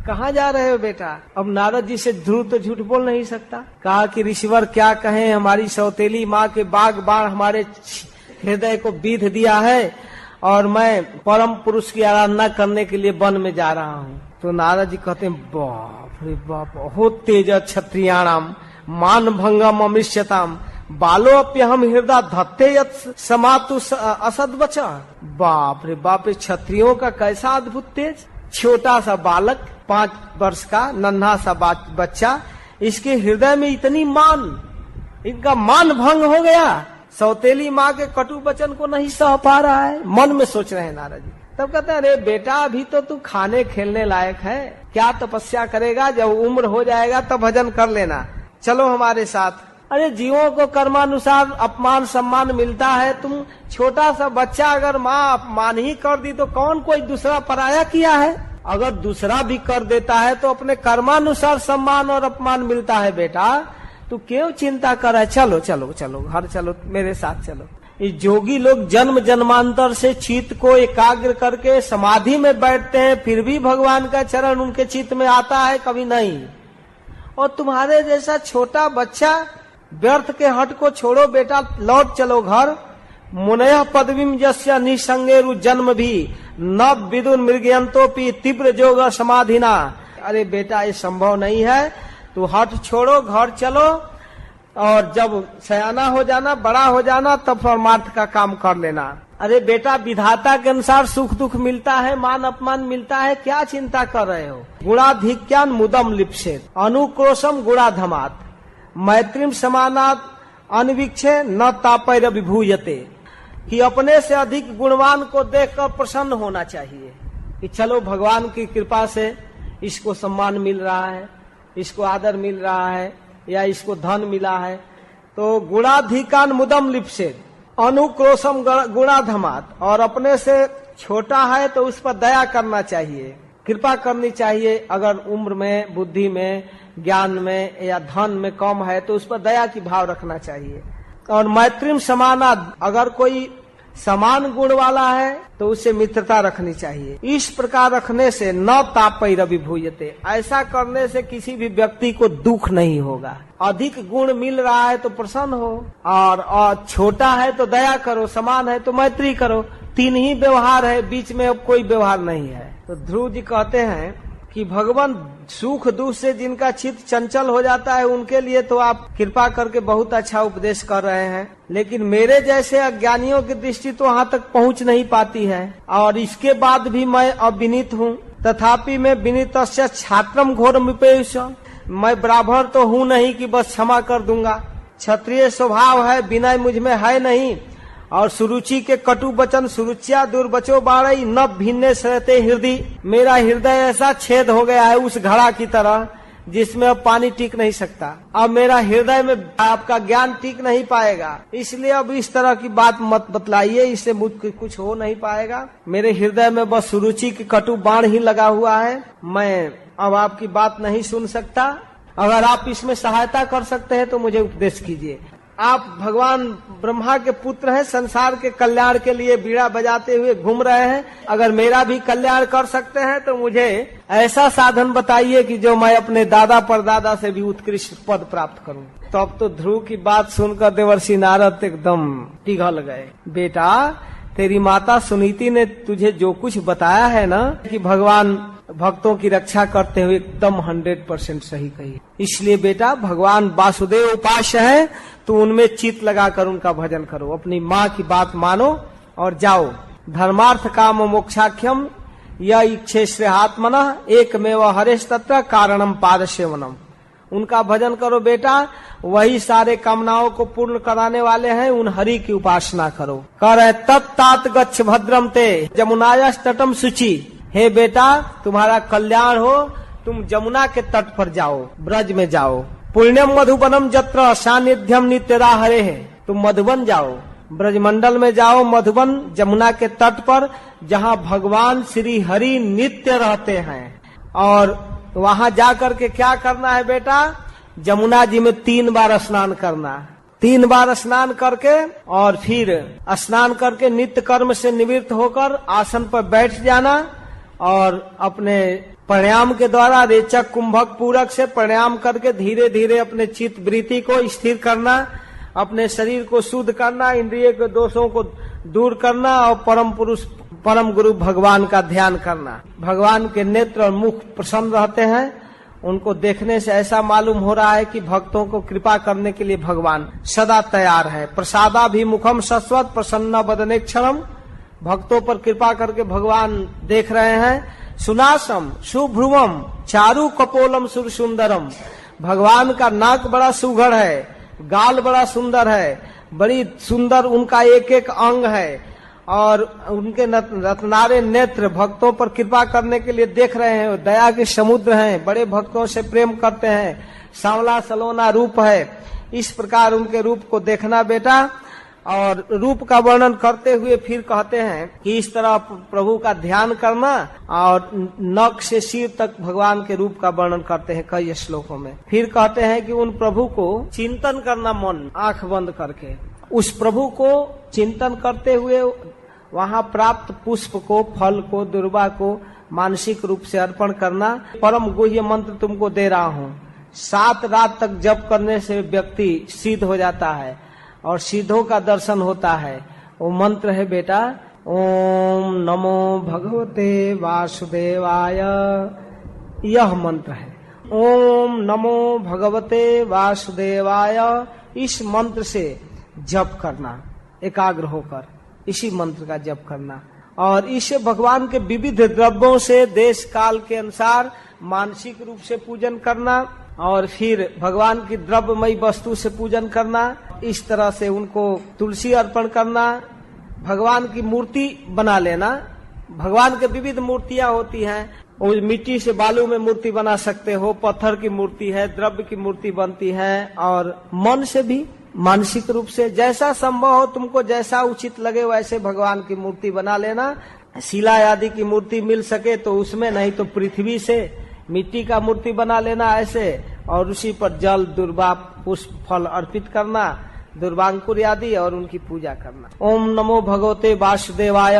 कहाँ जा रहे हो बेटा? अब नारद जी से ध्रुव तो झूठ बोल नहीं सकता। कहा कि ऋषिवर क्या कहें, हमारी सौतेली माँ के बाग बाण हमारे हृदय को बीध दिया है और मैं परम पुरुष की आराधना करने के लिए वन में जा रहा हूँ। तो नारद जी कहते हैं, बाप रे बाप, बहुत तेज क्षत्रियाणाम मान भंगम अमृष्यताम बालोप्य हम हृदय धत्ते यत् समातु असद बचा। बाप रे बाप, क्षत्रियों का कैसा अद्भुत तेज। छोटा सा बालक, 5 वर्ष का नन्हा सा बच्चा, इसके हृदय में इतनी मान, इनका मान भंग हो गया। सौतेली माँ के कटु वचन को नहीं सह पा रहा है। मन में सोच रहे हैं नारद जी। तब कहते हैं, अरे बेटा अभी तो तू खाने खेलने लायक है, क्या तपस्या करेगा? जब उम्र हो जाएगा तब भजन कर लेना, चलो हमारे साथ। अरे जीवों को कर्मानुसार अपमान सम्मान मिलता है। तुम छोटा सा बच्चा अगर माँ अपमान ही कर दी तो कौन कोई दूसरा पराया किया है? अगर दूसरा भी कर देता है तो अपने कर्मानुसार सम्मान और अपमान मिलता है। बेटा तू क्यों चिंता कर रहा है? चलो चलो चलो घर चलो, मेरे साथ चलो। ये जोगी लोग जन्म जन्मांतर से चित्त को एकाग्र करके समाधि में बैठते हैं, फिर भी भगवान का चरण उनके चित्त में आता है? कभी नहीं। और तुम्हारे जैसा छोटा बच्चा, व्यर्थ के हट को छोड़ो बेटा, लौट चलो घर। मुनय पदवीम जस्य निसंगेरु जन्म भी न विदुन मृगयंतोपि तीव्र जोग समाधिना। अरे बेटा ये संभव नहीं है, तू हट छोड़ो, घर चलो और जब सयाना हो जाना, बड़ा हो जाना, तब परमार्थ का काम कर लेना। अरे बेटा विधाता के अनुसार सुख दुख मिलता है, मान अपमान मिलता है, क्या चिंता कर रहे हो? गुणाधिक्यान मुदम लिप्सेत अनुक्रोशम गुणाधमात मैत्रीम समानात अनवीक्षे न तापैर विभूयते। कि अपने से अधिक गुणवान को देखकर प्रसन्न होना चाहिए कि चलो भगवान की कृपा से इसको सम्मान मिल रहा है, इसको आदर मिल रहा है, या इसको धन मिला है। तो गुणाधिकान मुदम लिप्से अनुक्रोशम गुणाधमात, और अपने से छोटा है तो उस पर दया करना चाहिए। कृपा करनी चाहिए। अगर उम्र में, बुद्धि में, ज्ञान में या धन में कम है तो उस पर दया की भाव रखना चाहिए। और मैत्रीम समाना, अगर कोई समान गुण वाला है तो उससे मित्रता रखनी चाहिए। इस प्रकार रखने से न तापैरभिभूयते, ऐसा करने से किसी भी व्यक्ति को दुख नहीं होगा। अधिक गुण मिल रहा है तो प्रसन्न हो, और छोटा है तो दया करो, समान है तो मैत्री करो। तीन ही व्यवहार है, बीच में अब कोई व्यवहार नहीं है। तो ध्रुव जी कहते हैं कि भगवान सुख दुख से जिनका चित्त चंचल हो जाता है उनके लिए तो आप कृपा करके बहुत अच्छा उपदेश कर रहे हैं, लेकिन मेरे जैसे अज्ञानियों की दृष्टि तो वहाँ तक पहुँच नहीं पाती है। और इसके बाद भी मैं अविनीत हूँ, तथापि मैं विनीतस्य छात्रम घोरमिपेश, मैं ब्राह्मण तो हूँ नहीं कि बस क्षमा कर दूंगा। क्षत्रिय स्वभाव है, विनय मुझ में है नहीं, और सुरुचि के कटु वचन सुरुचिया दुर्बचो बाड़ई न भिन्ने सहते हृदय, मेरा हृदय ऐसा छेद हो गया है उस घड़ा की तरह जिसमें अब पानी टिक नहीं सकता। अब मेरा हृदय में आपका ज्ञान टिक नहीं पाएगा, इसलिए अब इस तरह की बात मत बतलाइए, इससे मुझको कुछ हो नहीं पाएगा। मेरे हृदय में बस सुरुचि की कटु बाण ही लगा हुआ है, मैं अब आपकी बात नहीं सुन सकता। अगर आप इसमें सहायता कर सकते हैं तो मुझे उपदेश कीजिए। आप भगवान ब्रह्मा के पुत्र हैं, संसार के कल्याण के लिए बीड़ा बजाते हुए घूम रहे हैं। अगर मेरा भी कल्याण कर सकते हैं तो मुझे ऐसा साधन बताइए कि जो मैं अपने दादा परदादा से भी उत्कृष्ट पद प्राप्त करूं। तो अब तो ध्रुव की बात सुनकर देवर्षि नारद एकदम पिघल गए। बेटा, तेरी माता सुनीति ने तुझे जो कुछ बताया है ना कि भगवान भक्तों की रक्षा करते हुए, एकदम 100% सही कही। इसलिए बेटा, भगवान वासुदेव उपास्य है, तो उनमें चित्त लगाकर उनका भजन करो, अपनी माँ की बात मानो और जाओ। धर्मार्थ काम मोक्षाख्यम या इच्छे श्रेहात्मना एकमेव हरेश तत्र कारणम पाद सेवनम, उनका भजन करो बेटा, वही सारे कामनाओं को पूर्ण कराने वाले हैं, उन हरि की उपासना करो। कर तत्तात गच्छ भद्रम ते जमुनाया तटम शुचि, हे बेटा तुम्हारा कल्याण हो, तुम जमुना के तट पर जाओ, ब्रज में जाओ। पुण्यम मधुबनम जत्र सानिध्यम नित्यरा हरे है, तुम मधुबन जाओ, ब्रजमंडल में जाओ, मधुबन जमुना के तट पर, जहाँ भगवान श्री हरि नित्य रहते हैं। और वहाँ जाकर के क्या करना है बेटा, जमुना जी में 3 बार स्नान करना, 3 बार स्नान करके और फिर स्नान करके नित्य कर्म से निवृत्त होकर आसन पर बैठ जाना और अपने प्राणायाम के द्वारा रेचक कुंभक पूरक से प्राणायाम करके धीरे धीरे अपने चित्त वृत्ति को स्थिर करना, अपने शरीर को शुद्ध करना, इंद्रिय के दोषों को दूर करना और परम पुरुष परम गुरु भगवान का ध्यान करना। भगवान के नेत्र और मुख प्रसन्न रहते हैं, उनको देखने से ऐसा मालूम हो रहा है कि भक्तों को कृपा करने के लिए भगवान सदा तैयार है। प्रसादाभिमुखम शश्वत प्रसन्न बदनेक्षरम, भक्तों पर कृपा करके भगवान देख रहे हैं। सुनासम सुभ्रुवम चारु कपोलम सुर सुंदरम, भगवान का नाक बड़ा सुघड़ है, गाल बड़ा सुंदर है, बड़ी सुंदर उनका एक एक अंग है, और उनके रत्नारे नेत्र भक्तों पर कृपा करने के लिए देख रहे हैं। दया के समुद्र हैं, बड़े भक्तों से प्रेम करते हैं, सांवला सलोना रूप है। इस प्रकार उनके रूप को देखना बेटा, और रूप का वर्णन करते हुए फिर कहते हैं कि इस तरह प्रभु का ध्यान करना, और नख से सिर तक भगवान के रूप का वर्णन करते हैं कई श्लोकों में। फिर कहते हैं कि उन प्रभु को चिंतन करना, मन आंख बंद करके उस प्रभु को चिंतन करते हुए वहाँ प्राप्त पुष्प को, फल को, दुर्वा को मानसिक रूप से अर्पण करना। परम गुह्य मंत्र तुमको दे रहा हूँ, 7 रात तक जप करने से व्यक्ति सिद्ध हो जाता है और सिद्धों का दर्शन होता है। वो मंत्र है बेटा, ओम नमो भगवते वासुदेवाय, यह मंत्र है। ओम नमो भगवते वासुदेवाय, इस मंत्र से जप करना, एकाग्र होकर इसी मंत्र का जप करना, और इसे भगवान के विविध द्रव्यों से देश काल के अनुसार मानसिक रूप से पूजन करना, और फिर भगवान की द्रव्यमयी वस्तु से पूजन करना। इस तरह से उनको तुलसी अर्पण करना, भगवान की मूर्ति बना लेना। भगवान के विविध मूर्तियां होती हैं, वो मिट्टी से बालू में मूर्ति बना सकते हो, पत्थर की मूर्ति है, द्रव्य की मूर्ति बनती है, और मन से भी मानसिक रूप से जैसा संभव हो, तुमको जैसा उचित लगे वैसे भगवान की मूर्ति बना लेना। शिला आदि की मूर्ति मिल सके तो उसमें, नहीं तो पृथ्वी से मिट्टी का मूर्ति बना लेना ऐसे, और उसी पर जल दुर्वा पुष्प फल अर्पित करना, दुर्वांकुर आदि, और उनकी पूजा करना। ओम नमो भगवते वासुदेवाय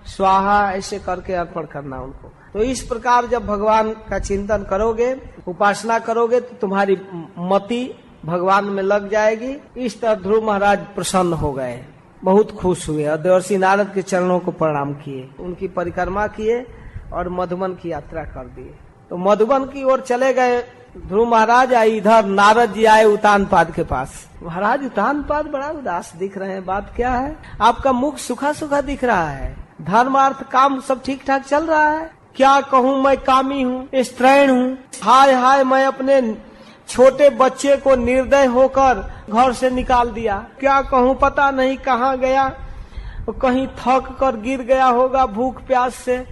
स्वाहा ऐसे करके अर्पण करना उनको। तो इस प्रकार जब भगवान का चिंतन करोगे, उपासना करोगे, तो तुम्हारी मति भगवान में लग जाएगी। इस तरह ध्रुव महाराज प्रसन्न हो गए, बहुत खुश हुए और देवर्षि नारद के चरणों को प्रणाम किए, उनकी परिक्रमा किए और मधुबन की यात्रा कर दिए। तो मधुबन की ओर चले गए ध्रुव महाराज। इधर नारद जी आए उतानपाद के पास। महाराज उतानपाद बड़ा उदास दिख रहे हैं, बात क्या है? आपका मुख सूखा सूखा दिख रहा है, धर्म अर्थ काम सब ठीक ठाक चल रहा है? क्या कहूँ, मैं कामी हूँ, स्त्रैण हूँ, हाय हाय मैं अपने छोटे बच्चे को निर्दय होकर घर से निकाल दिया। क्या कहूँ, पता नहीं कहाँ गया, कहीं थक कर गिर गया होगा भूख प्यास से,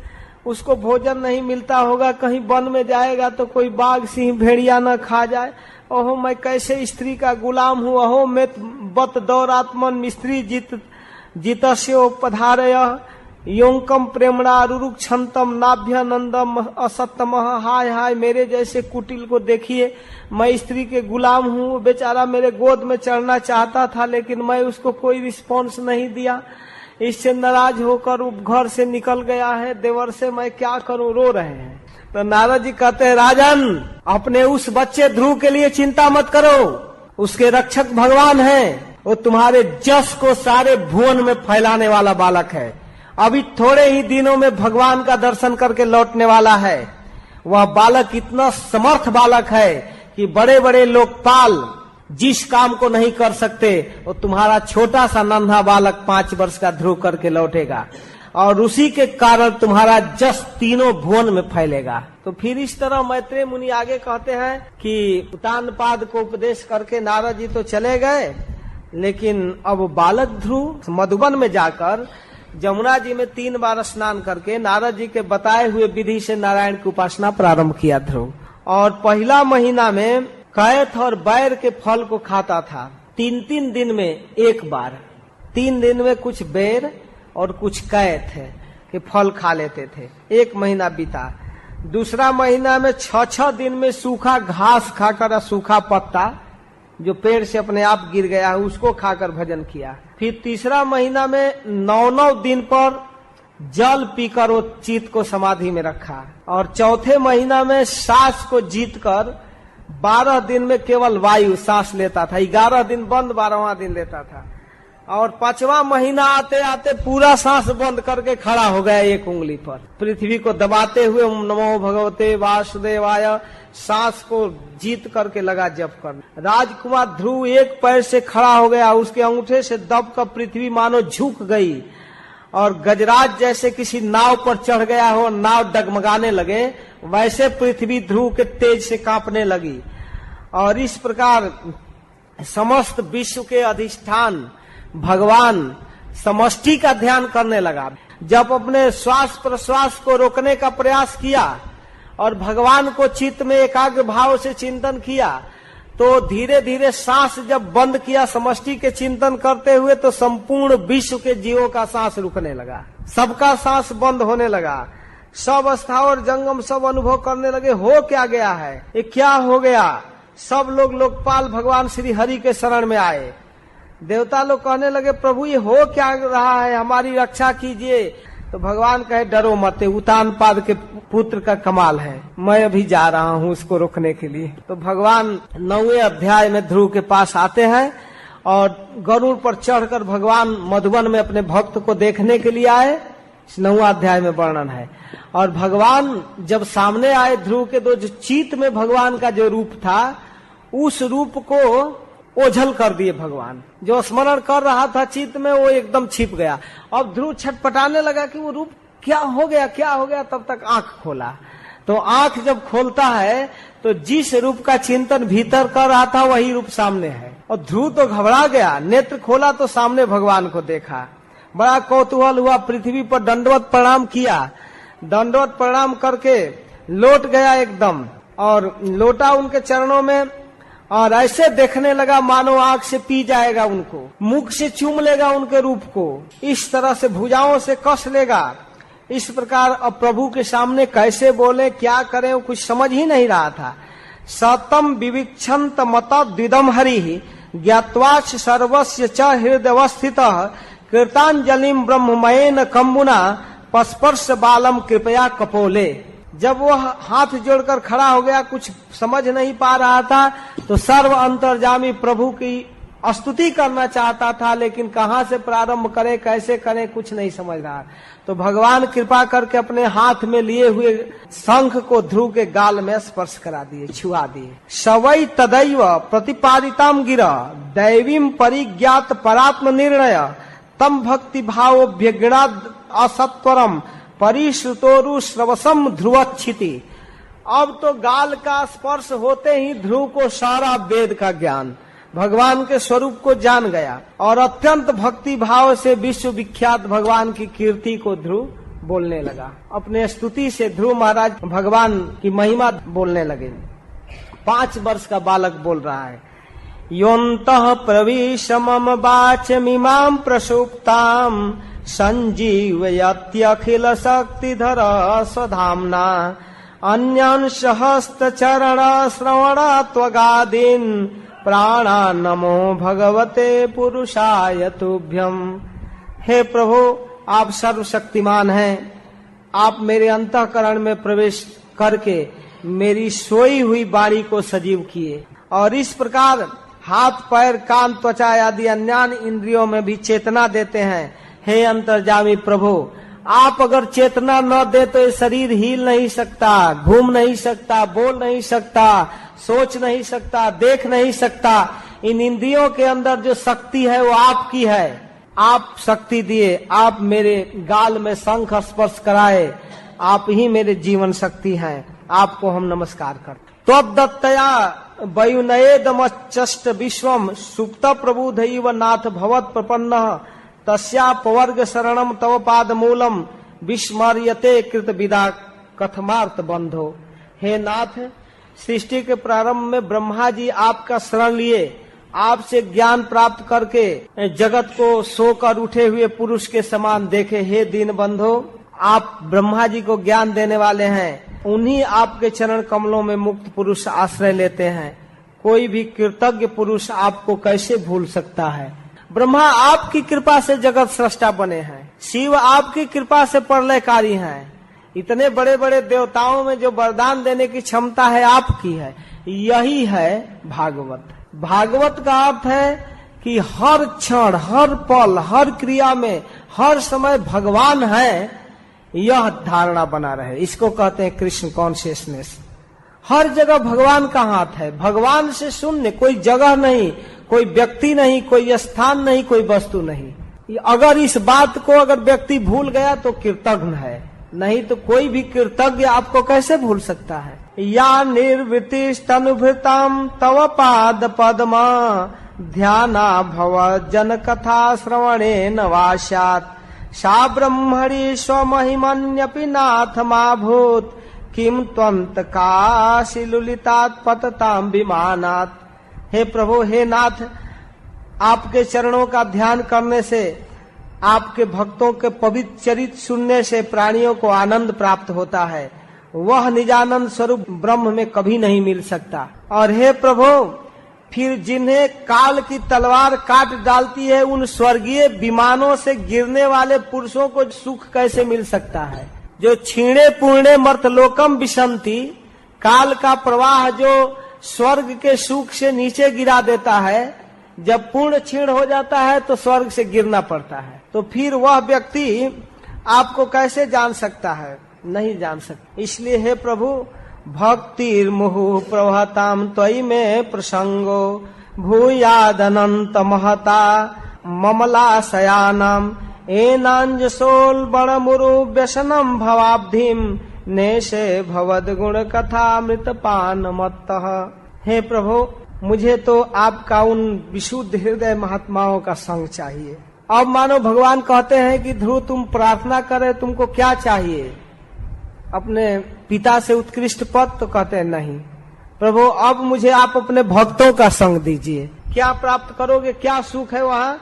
उसको भोजन नहीं मिलता होगा, कहीं वन में जाएगा तो कोई बाघ सिंह भेड़िया न खा जाए। ओहो मैं कैसे स्त्री का गुलाम हूँ, अहो मैं बत दौरात्मन मिस्त्री जितस्यो पधारय योंकम प्रेमणा रुरुक्षंतम नाभ्यानंदम असत्यम। हाय हाय मेरे जैसे कुटिल को देखिए, मैं स्त्री के गुलाम हूँ, बेचारा मेरे गोद में चढ़ना चाहता था लेकिन मैं उसको कोई रिस्पॉन्स नहीं दिया, इससे नाराज होकर वो घर से निकल गया है, देवर से मैं क्या करूं, रो रहे हैं। तो नारद जी कहते हैं, राजन अपने उस बच्चे ध्रुव के लिए चिंता मत करो, उसके रक्षक भगवान हैं, वो तुम्हारे जस को सारे भुवन में फैलाने वाला बालक है। अभी थोड़े ही दिनों में भगवान का दर्शन करके लौटने वाला है। वह बालक इतना समर्थ बालक है कि बड़े बड़े लोकपाल जिस काम को नहीं कर सकते वो तुम्हारा छोटा सा नन्हा बालक 5 वर्ष का ध्रुव करके लौटेगा, और उसी के कारण तुम्हारा जस तीनों भुवन में फैलेगा। तो फिर इस तरह मैत्रेय मुनि आगे कहते हैं कि उतानपाद को उपदेश करके नारद जी तो चले गए, लेकिन अब बालक ध्रुव मधुबन में जाकर जमुना जी में 3 बार स्नान करके नारद जी के बताए हुए विधि से नारायण की उपासना प्रारंभ किया ध्रुव। और पहला महीना में कैथ और बैर के फल को खाता था, 3-3 दिन में एक बार, 3 दिन में कुछ बेर और कुछ कैथ के फल खा लेते थे। 1 महीना बीता। दूसरा महीना में 6-6 दिन में सूखा घास खाकर, सूखा पत्ता जो पेड़ से अपने आप गिर गया है उसको खाकर भजन किया। फिर तीसरा महीना में 9-9 दिन पर जल पीकर वो चित्त को समाधि में रखा, और चौथे महीना में सांस को जीतकर 12 दिन में केवल वायु सांस लेता था, 11 दिन बंद, 12वां दिन लेता था। और 5वां महीना आते आते पूरा सांस बंद करके खड़ा हो गया 1 उंगली पर, पृथ्वी को दबाते हुए ओम नमो भगवते वासुदेवाय सांस को जीत करके लगा जप करना। राजकुमार ध्रुव 1 पैर से खड़ा हो गया, उसके अंगूठे से दब कर पृथ्वी मानो झुक गई, और गजराज जैसे किसी नाव पर चढ़ गया हो, नाव डगमगाने लगे, वैसे पृथ्वी ध्रुव के तेज से कांपने लगी। और इस प्रकार समस्त विश्व के अधिष्ठान भगवान समष्टि का ध्यान करने लगा। जब अपने श्वास प्रश्वास को रोकने का प्रयास किया और भगवान को चित्त में एकाग्र भाव से चिंतन किया, तो धीरे धीरे सांस जब बंद किया समष्टि के चिंतन करते हुए, तो संपूर्ण विश्व के जीवों का सांस रुकने लगा, सबका सांस बंद होने लगा, सब स्थावर जंगम सब अनुभव करने लगे, हो क्या गया है, ये क्या हो गया। सब लोग लोकपाल भगवान श्री हरि के शरण में आए। देवता लोग कहने लगे, प्रभु ये हो क्या रहा है, हमारी रक्षा कीजिए। तो भगवान कहे, डरो मत, उतानपाद के पुत्र का कमाल है, मैं अभी जा रहा हूँ उसको रोकने के लिए। तो भगवान 9वें अध्याय में ध्रुव के पास आते हैं, और गरुड़ पर चढ़कर भगवान मधुबन में अपने भक्त को देखने के लिए आए, 9वां अध्याय में वर्णन है। और भगवान जब सामने आए ध्रुव के, जो चित्त में भगवान का जो रूप था, उस रूप को ओझल कर दिए भगवान। जो स्मरण कर रहा था चित्त में, वो एकदम छिप गया। अब ध्रुव छटपटाने लगा कि वो रूप क्या हो गया, क्या हो गया। तब तक आंख खोला, तो आंख जब खोलता है तो जिस रूप का चिंतन भीतर कर रहा था वही रूप सामने है। और ध्रुव तो घबरा गया, नेत्र खोला तो सामने भगवान को देखा, बड़ा कौतूहल हुआ, पृथ्वी पर दंडवत प्रणाम किया, दंडवत प्रणाम करके लौट गया एकदम, और लौटा उनके चरणों में, और ऐसे देखने लगा मानो आंख से पी जाएगा उनको, मुख से चूम लेगा उनके रूप को, इस तरह से भुजाओं से कस लेगा, इस प्रकार अब प्रभु के सामने कैसे बोले, क्या करें, वो कुछ समझ ही नहीं रहा था। सतम विविक्षंत मत द्विदम हरि ज्ञात्वाच सर्वस्य च हृदयवस्थितः कृतांजलिम ब्रह्ममयेन कम्बुना पस्पर्श बालम कृपया कपोले। जब वो हाथ जोड़कर खड़ा हो गया, कुछ समझ नहीं पा रहा था, तो सर्व अंतर्जामी प्रभु की स्तुति करना चाहता था, लेकिन कहाँ से प्रारंभ करे, कैसे करे, कुछ नहीं समझ रहा। तो भगवान कृपा करके अपने हाथ में लिए हुए शंख को ध्रुव के गाल में स्पर्श करा दिए, छुआ दिए। सवै तदैव प्रतिपादिताम गिरा दैवीम परिज्ञात परात्म निर्णय तम भक्ति भावोभ्यगणाद असत्वरम परिश्रुतोरु श्रवसम ध्रुवच्छिति। अब तो गाल का स्पर्श होते ही ध्रुव को सारा वेद का ज्ञान, भगवान के स्वरूप को जान गया और अत्यंत भक्ति भाव से विश्व विख्यात भगवान की कीर्ति को ध्रुव बोलने लगा। अपने स्तुति से ध्रुव महाराज भगवान की महिमा बोलने लगे। 5 वर्ष का बालक बोल रहा है, योन्तः प्रविश मम वाचमिमां प्रसुप्तां संजीवयत्यखिल शक्तिधर स्वधाम्ना अन्यान् सहस्त्र चरण श्रवण त्वगादीन् प्राणा नमो भगवते पुरुषाय तुभ्यम। हे प्रभु, आप सर्वशक्तिमान हैं, आप मेरे अंतःकरण में प्रवेश करके मेरी सोई हुई वाणी को सजीव किए और इस प्रकार हाथ पैर कान त्वचा आदि अन्य इंद्रियों में भी चेतना देते हैं। हे अंतर्जामी प्रभु, आप अगर चेतना न दे तो ये शरीर हिल नहीं सकता, घूम नहीं सकता, बोल नहीं सकता, सोच नहीं सकता, देख नहीं सकता। इन इंद्रियों के अंदर जो शक्ति है वो आपकी है, आप शक्ति दिए, आप मेरे गाल में शंख स्पर्श कराए, आप ही मेरे जीवन शक्ति हैं, आपको हम नमस्कार करते। त्वदत्तया वयुनयेदमच्चष्ट विश्वम सुप्त प्रबुधैव नाथ भवत प्रपन्नः तस्यापवर्ग शरणम तव पाद मूलम विस्मर्यते कृत विदा कथमार्थ बंधो। हे नाथ, सृष्टि के प्रारंभ में ब्रह्मा जी आपका शरण लिए, आपसे ज्ञान प्राप्त करके जगत को सोकर उठे हुए पुरुष के समान देखे। हे दीन बंधो, आप ब्रह्मा जी को ज्ञान देने वाले हैं, उन्हीं आपके चरण कमलों में मुक्त पुरुष आश्रय लेते हैं। कोई भी कृतज्ञ पुरुष आपको कैसे भूल सकता है। ब्रह्मा आपकी कृपा से जगत सृष्टा बने हैं, शिव आपकी कृपा से प्रलयकारी हैं। इतने बड़े बड़े देवताओं में जो वरदान देने की क्षमता है आपकी है। यही है भागवत। भागवत का अर्थ है कि हर क्षण, हर पल, हर क्रिया में, हर समय भगवान है, यह धारणा बना रहे। इसको कहते हैं कृष्ण कॉन्शियसनेस। हर जगह भगवान का हाथ है, भगवान से शून्य कोई जगह नहीं, कोई व्यक्ति नहीं, कोई स्थान नहीं, कोई वस्तु नहीं। अगर इस बात को अगर व्यक्ति भूल गया तो कृतज्ञ है, नहीं तो कोई भी कृतज्ञ आपको कैसे भूल सकता है। या निर्वृतिस्तनुभृताम तव पाद पद्मा ध्याना भव जन कथा श्रवणे नवास्यात् सा ब्रह्मणि स्वमहिमन्यपि नाथ माभूत किम त्वंत काशी लुलितात पतताम विमानात्। हे प्रभु, हे नाथ, आपके चरणों का ध्यान करने से, आपके भक्तों के पवित्र चरित्र सुनने से प्राणियों को आनंद प्राप्त होता है। वह निजानंद स्वरूप ब्रह्म में कभी नहीं मिल सकता। और हे प्रभु, फिर जिन्हें काल की तलवार काट डालती है, उन स्वर्गीय विमानों से गिरने वाले पुरुषों को सुख कैसे मिल सकता है। जो क्षीणे पूर्णे मर्तलोकम विशंति, काल का प्रवाह जो स्वर्ग के सुख से नीचे गिरा देता है, जब पूर्ण क्षीण हो जाता है तो स्वर्ग से गिरना पड़ता है। तो फिर वह व्यक्ति आपको कैसे जान सकता है, नहीं जान सकता। इसलिए हे प्रभु, भक्तिर्मुहुः प्रवहताम त्वयि में प्रसंगो भूयादनंत महता ममलाशयानाम एनांजसोल बड़मुरु व्यसनम भवाब्धिम नेशे भवद गुण कथा मृतपान मत्तः। हे प्रभु, मुझे तो आपका उन विशुद्ध हृदय महात्माओं का संग चाहिए। अब मानो भगवान कहते हैं कि ध्रुव, तुम प्रार्थना करे, तुमको क्या चाहिए, अपने पिता से उत्कृष्ट पद? तो कहते हैं नहीं प्रभु, अब मुझे आप अपने भक्तों का संग दीजिए। क्या प्राप्त करोगे, क्या सुख है वहाँ?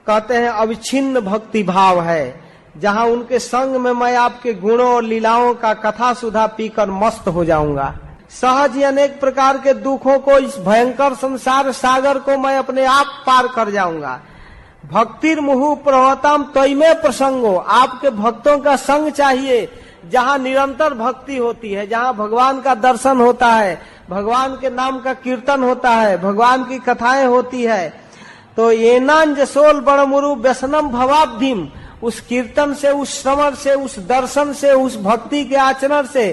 कहते हैं अविच्छिन्न भक्ति भाव है, जहाँ उनके संग में मैं आपके गुणों और लीलाओं का कथा सुधा पीकर मस्त हो जाऊंगा। सहज ही अनेक प्रकार के दुखों को, इस भयंकर संसार सागर को मैं अपने आप पार कर जाऊंगा। भक्तिर मुहु प्रवतम तैमे प्रसंगो, आपके भक्तों का संग चाहिए, जहाँ निरंतर भक्ति होती है, जहाँ भगवान का दर्शन होता है, भगवान के नाम का कीर्तन होता है, भगवान की कथाएं होती है। तो येनान जसोल बड़मुरु व्यसनम भवाब्धिम, उस कीर्तन से, उस श्रवण से, उस दर्शन से, उस भक्ति के आचरण से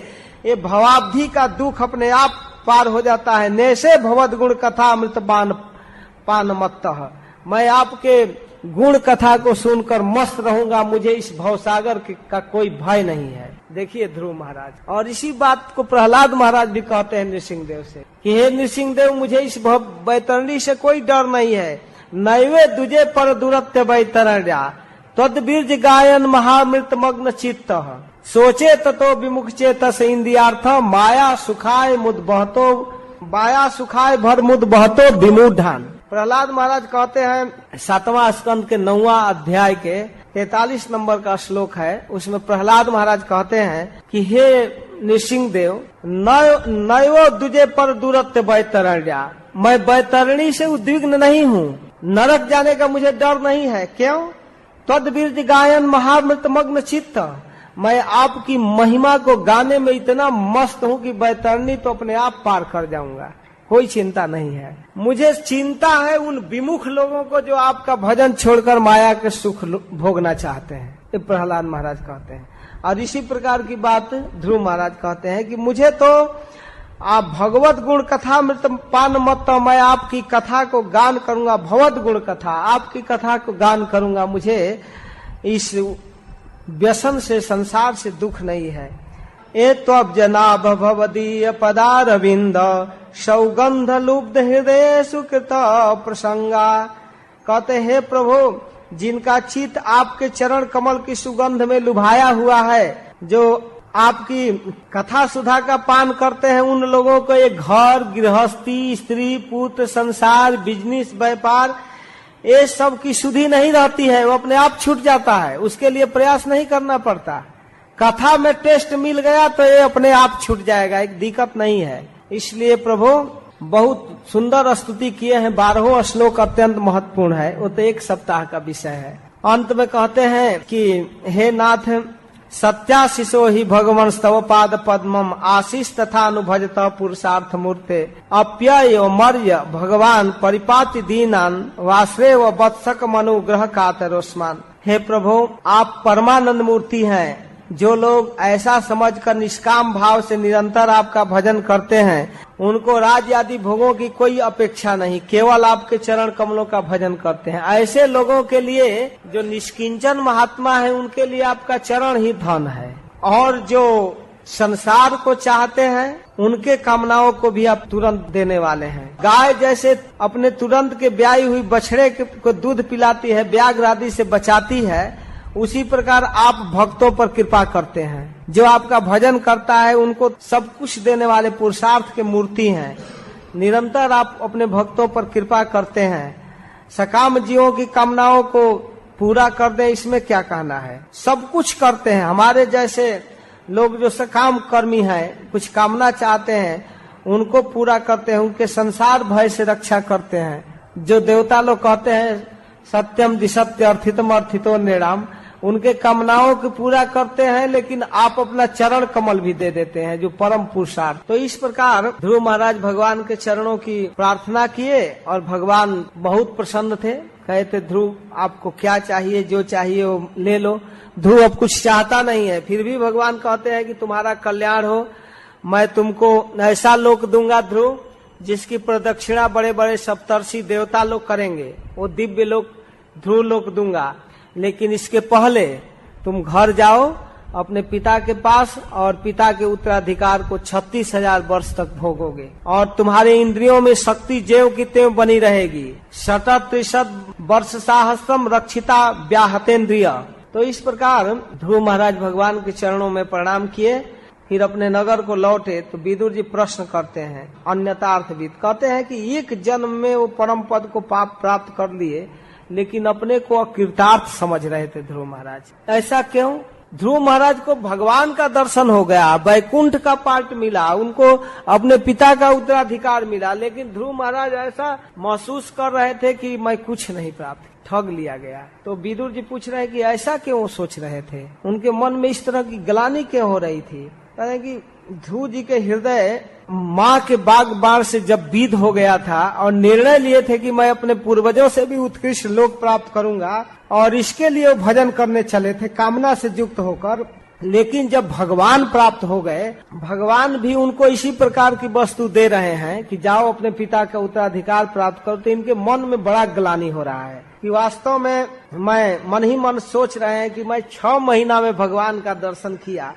ये भवाब्धि का दुख अपने आप पार हो जाता है। नैसे भवद गुण कथा अमृत पान मत्तः, मैं आपके गुण कथा को सुनकर मस्त रहूंगा, मुझे इस भवसागर का कोई भय नहीं है। देखिए ध्रुव महाराज, और इसी बात को प्रहलाद महाराज भी कहते हैं नृसिंहदेव से कि हे नृसिंहदेव, मुझे इस बैतरणी से कोई डर नहीं है। नैवे दुजे पर दुरत्य बैतरण्या तद्बीर्ज गायन महामृत मग्न चित्त, सोचे ततो विमुख चेतस इंद्रियार्थ, माया सुखाय मुद भर मुद बहतो विमूढ़ान। प्रहलाद महाराज कहते हैं 7वां स्कंद के 9वां अध्याय के 43 नंबर का श्लोक है, उसमें प्रहलाद महाराज कहते हैं कि हे नृसिंहदेव, नयो दुजे पर दूरत्य बैतरण्या, मैं बैतरणी से उद्विग्न नहीं हूँ, नरक जाने का मुझे डर नहीं है। क्यों? तद्बीर्ज गायन महामृत मग्न चित्त, मैं आपकी महिमा को गाने में इतना मस्त हूँ कि बैतरणी तो अपने आप पार कर जाऊंगा, कोई चिंता नहीं है। मुझे चिंता है उन विमुख लोगों को जो आपका भजन छोड़कर माया के सुख भोगना चाहते हैं, ये प्रहलाद महाराज कहते हैं। और इसी प्रकार की बात ध्रुव महाराज कहते हैं कि मुझे तो आप भगवत गुण कथा मृत पान मत, मैं आपकी कथा को गान करूंगा, भगवत गुण कथा, आपकी कथा को गान करूंगा, मुझे इस व्यसन से, संसार से दुख नहीं है। ए त्वब जनाभ भवदीय पदारविंद सौगंध लुब्ध हृदय सुकृत प्रसंगा, कहते हे प्रभु, जिनका चित्त आपके चरण कमल की सुगंध में लुभाया हुआ है, जो आपकी कथा सुधा का पान करते हैं, उन लोगों को एक घर गृहस्थी, स्त्री पुत्र, संसार, बिजनेस, व्यापार, ये सब की सुधि नहीं रहती है, वो अपने आप छूट जाता है, उसके लिए प्रयास नहीं करना पड़ता। कथा में टेस्ट मिल गया तो ये अपने आप छूट जाएगा, एक दिक्कत नहीं है। इसलिए प्रभु बहुत सुंदर स्तुति किए हैं, 12वां श्लोक अत्यंत महत्वपूर्ण है, वो तो 1 सप्ताह का विषय है। अंत में कहते हैं कि हे नाथ, सत्याशिषो ही भगवान स्तव पाद पद्मम आशीष तथा अनुभजत पुरुषार्थ मूर्ते अप्यय मर्य भगवान परिपाति दीनान वाश्रय व वत्सक मनुग्रह कातरोस्मान। हे प्रभु, आप परमानंद मूर्ति हैं, जो लोग ऐसा समझकर निष्काम भाव से निरंतर आपका भजन करते हैं, उनको राज आदि भोगों की कोई अपेक्षा नहीं, केवल आपके चरण कमलों का भजन करते हैं। ऐसे लोगों के लिए जो निष्किंचन महात्मा है, उनके लिए आपका चरण ही धन है। और जो संसार को चाहते हैं, उनके कामनाओं को भी आप तुरंत देने वाले हैं। गाय जैसे अपने तुरंत के ब्याई हुई बछड़े को दूध पिलाती है, व्याघ्र आदि से बचाती है, उसी प्रकार आप भक्तों पर कृपा करते हैं। जो आपका भजन करता है, उनको सब कुछ देने वाले पुरुषार्थ के मूर्ति हैं। निरंतर आप अपने भक्तों पर कृपा करते हैं, सकाम जीवों की कामनाओं को पूरा कर दें, इसमें क्या कहना है। सब कुछ करते हैं। हमारे जैसे लोग जो सकाम कर्मी हैं, कुछ कामना चाहते हैं, उनको पूरा करते हैं, उनके संसार भय से रक्षा करते हैं। जो देवता लोग कहते हैं सत्यम दिसत्य अर्थितम अर्थितो निराम, उनके कामनाओं को पूरा करते हैं, लेकिन आप अपना चरण कमल भी दे देते हैं, जो परम पुरुषार्थ। तो इस प्रकार ध्रुव महाराज भगवान के चरणों की प्रार्थना किए और भगवान बहुत प्रसन्न थे। कहते ध्रुव, आपको क्या चाहिए, जो चाहिए वो ले लो। ध्रुव अब कुछ चाहता नहीं है, फिर भी भगवान कहते हैं कि तुम्हारा कल्याण हो, मैं तुमको ऐसा लोक दूंगा ध्रुव, जिसकी प्रदक्षिणा बड़े बड़े सप्तर्षि देवता लोग करेंगे, वो दिव्य लोक ध्रुव लोक दूंगा। लेकिन इसके पहले तुम घर जाओ अपने पिता के पास, और पिता के उत्तराधिकार को 36,000 वर्ष तक भोगोगे, और तुम्हारे इंद्रियों में शक्ति ज्यों की त्यों बनी रहेगी। 37 वर्ष सहस्त्रम रक्षिता व्याहतेन्द्रिय। तो इस प्रकार ध्रुव महाराज भगवान के चरणों में प्रणाम किए, फिर अपने नगर को लौटे। तो विदुर जी प्रश्न करते हैं, अन्यथार्थविद कहते हैं कि एक जन्म में वो परम पद को प्राप्त कर लिए, लेकिन अपने को अकृतार्थ समझ रहे थे ध्रुव महाराज। ऐसा क्यों? ध्रुव महाराज को भगवान का दर्शन हो गया, वैकुंठ का पार्ट मिला, उनको अपने पिता का उत्तराधिकार मिला, लेकिन ध्रुव महाराज ऐसा महसूस कर रहे थे कि मैं कुछ नहीं प्राप्त, ठग लिया गया। तो विदुर जी पूछ रहे हैं कि ऐसा क्यों सोच रहे थे, उनके मन में इस तरह की ग्लानि क्यों हो रही थी? कहते कि ध्रुव जी के हृदय माँ के बाग बाण से जब विद हो गया था और निर्णय लिए थे कि मैं अपने पूर्वजों से भी उत्कृष्ट लोक प्राप्त करूंगा, और इसके लिए वो भजन करने चले थे कामना से युक्त होकर। लेकिन जब भगवान प्राप्त हो गए, भगवान भी उनको इसी प्रकार की वस्तु दे रहे हैं कि जाओ अपने पिता का उत्तराधिकार प्राप्त करो, तो इनके मन में बड़ा ग्लानि हो रहा है कि वास्तव में मैं मन ही मन सोच रहे हैं कि मैं 6 महीना में भगवान का दर्शन किया,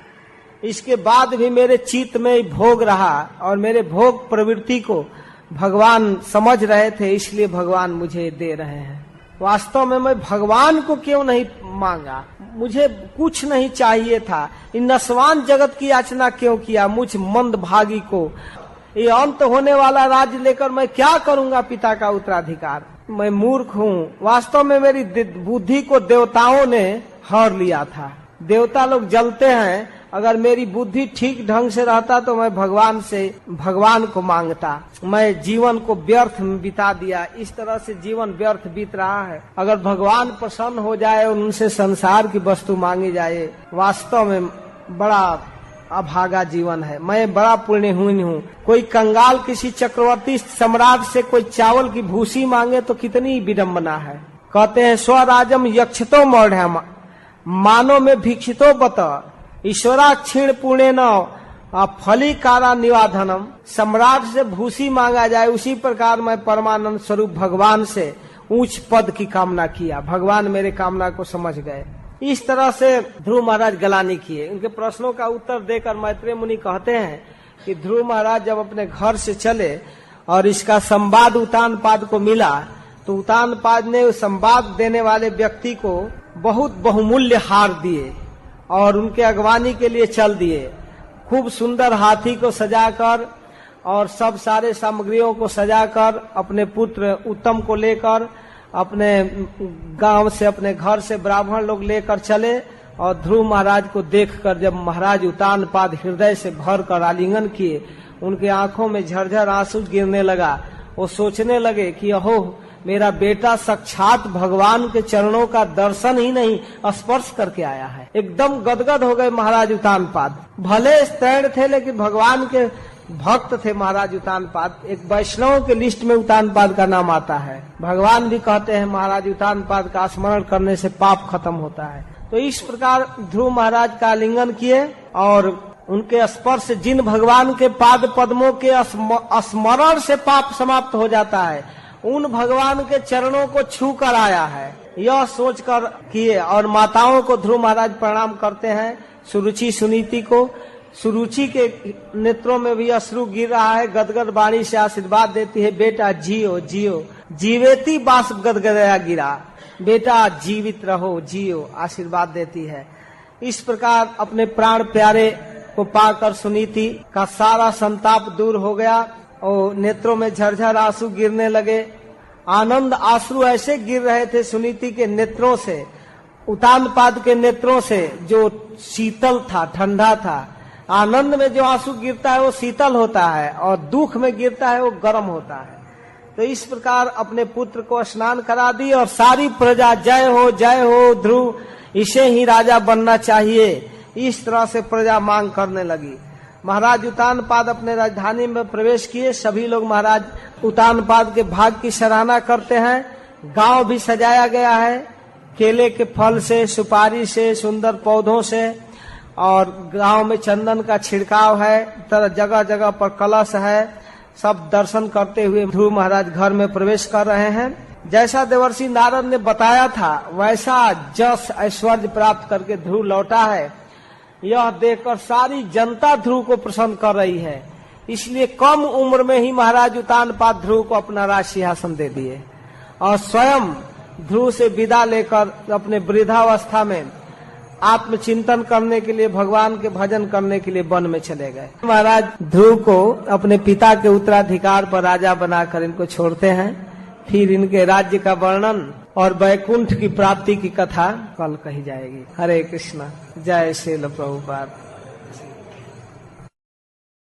इसके बाद भी मेरे चित्त में भोग रहा और मेरे भोग प्रवृत्ति को भगवान समझ रहे थे, इसलिए भगवान मुझे दे रहे हैं। वास्तव में मैं भगवान को क्यों नहीं मांगा, मुझे कुछ नहीं चाहिए था, इन नस्वान जगत की याचना क्यों किया, मुझ मंदभागी को ये अंत होने वाला राज्य लेकर मैं क्या करूंगा पिता का उत्तराधिकार। मैं मूर्ख हूँ, वास्तव में मेरी बुद्धि को देवताओं ने हर लिया था। देवता लोग जलते हैं, अगर मेरी बुद्धि ठीक ढंग से रहता तो मैं भगवान को मांगता। मैं जीवन को व्यर्थ में बिता दिया, इस तरह से जीवन व्यर्थ बीत रहा है। अगर भगवान प्रसन्न हो जाए और उनसे संसार की वस्तु मांगी जाए, वास्तव में बड़ा अभागा जीवन है। मैं बड़ा पुण्यहीन हूँ। कोई कंगाल किसी चक्रवर्ती सम्राट से कोई चावल की भूसी मांगे तो कितनी विडम्बना है। कहते हैं स्वराजम यक्षतो मौढ़ मानो में भिक्षितो बत ईश्वरा क्षीण पुण्य न फली कारा निवाधनम। सम्राट से भूसी मांगा जाए, उसी प्रकार मैं परमानंद स्वरूप भगवान से उच्च पद की कामना किया, भगवान मेरे कामना को समझ गए। इस तरह से ध्रुव महाराज ग्लानि किए। उनके प्रश्नों का उत्तर देकर मैत्रेय मुनि कहते हैं कि ध्रुव महाराज जब अपने घर से चले और इसका संवाद उतानपाद को मिला, तो उतानपाद ने संवाद देने वाले व्यक्ति को बहुत बहुमूल्य हार दिए और उनके अगवानी के लिए चल दिए। खूब सुंदर हाथी को सजाकर और सब सारे सामग्रियों को सजाकर अपने पुत्र उत्तम को लेकर अपने गांव से, अपने घर से ब्राह्मण लोग लेकर चले। और ध्रुव महाराज को देखकर जब महाराज उतानपाद हृदय से भर कर आलिंगन किए, उनके आंखों में झरझर आंसू गिरने लगा। वो सोचने लगे कि अहो, मेरा बेटा साक्षात भगवान के चरणों का दर्शन ही नहीं स्पर्श करके आया है। एकदम गदगद हो गए महाराज उतानपाद। भले स्त्रैण थे लेकिन भगवान के भक्त थे महाराज उतानपाद। एक वैष्णव के लिस्ट में उतानपाद का नाम आता है। भगवान भी कहते हैं महाराज उतानपाद का स्मरण करने से पाप खत्म होता है। तो इस प्रकार ध्रुव महाराज का आलिंगन किए और उनके स्पर्श, जिन भगवान के पाद पद्मों के स्मरण से पाप समाप्त हो जाता है, उन भगवान के चरणों को छू कर आया है, यह सोचकर किए। और माताओं को ध्रुव महाराज प्रणाम करते हैं, सुरुचि सुनीति को। सुरुचि के नेत्रों में भी अश्रु गिर रहा है, गदगद वाणी से आशीर्वाद देती है, बेटा जियो जियो। जीवेती बास गदगदया गिरा, बेटा जीवित रहो, जियो, आशीर्वाद देती है। इस प्रकार अपने प्राण प्यारे को पाकर सुनीति का सारा संताप दूर हो गया और नेत्रों में झरझर आंसू गिरने लगे। आनंद आंसू ऐसे गिर रहे थे सुनीति के नेत्रों से, उतानपाद के नेत्रों से, जो शीतल था, ठंडा था। आनंद में जो आंसू गिरता है वो शीतल होता है और दुख में गिरता है वो गर्म होता है। तो इस प्रकार अपने पुत्र को स्नान करा दी और सारी प्रजा जय हो ध्रुव, इसे ही राजा बनना चाहिए, इस तरह से प्रजा मांग करने लगी। महाराज उतानपाद अपने राजधानी में प्रवेश किए। सभी लोग महाराज उतानपाद के भाग की सराहना करते हैं। गांव भी सजाया गया है केले के फल से, सुपारी से, सुंदर पौधों से, और गांव में चंदन का छिड़काव है, तरह जगह जगह पर कलश है। सब दर्शन करते हुए ध्रुव महाराज घर में प्रवेश कर रहे हैं। जैसा देवर्षि नारद ने बताया था वैसा जस ऐश्वर्य प्राप्त करके ध्रुव लौटा है। यह देखकर सारी जनता ध्रुव को प्रसन्न कर रही है। इसलिए कम उम्र में ही महाराज उतानपाद ध्रुव को अपना राज सिंहासन दे दिए और स्वयं ध्रुव से विदा लेकर अपने वृद्धावस्था में आत्मचिंतन करने के लिए, भगवान के भजन करने के लिए वन में चले गए। महाराज ध्रुव को अपने पिता के उत्तराधिकार पर राजा बनाकर इनको छोड़ते हैं। फिर इनके राज्य का वर्णन और वैकुंठ की प्राप्ति की कथा कल कही जाएगी। हरे कृष्णा, जय श्रील प्रभुपाद।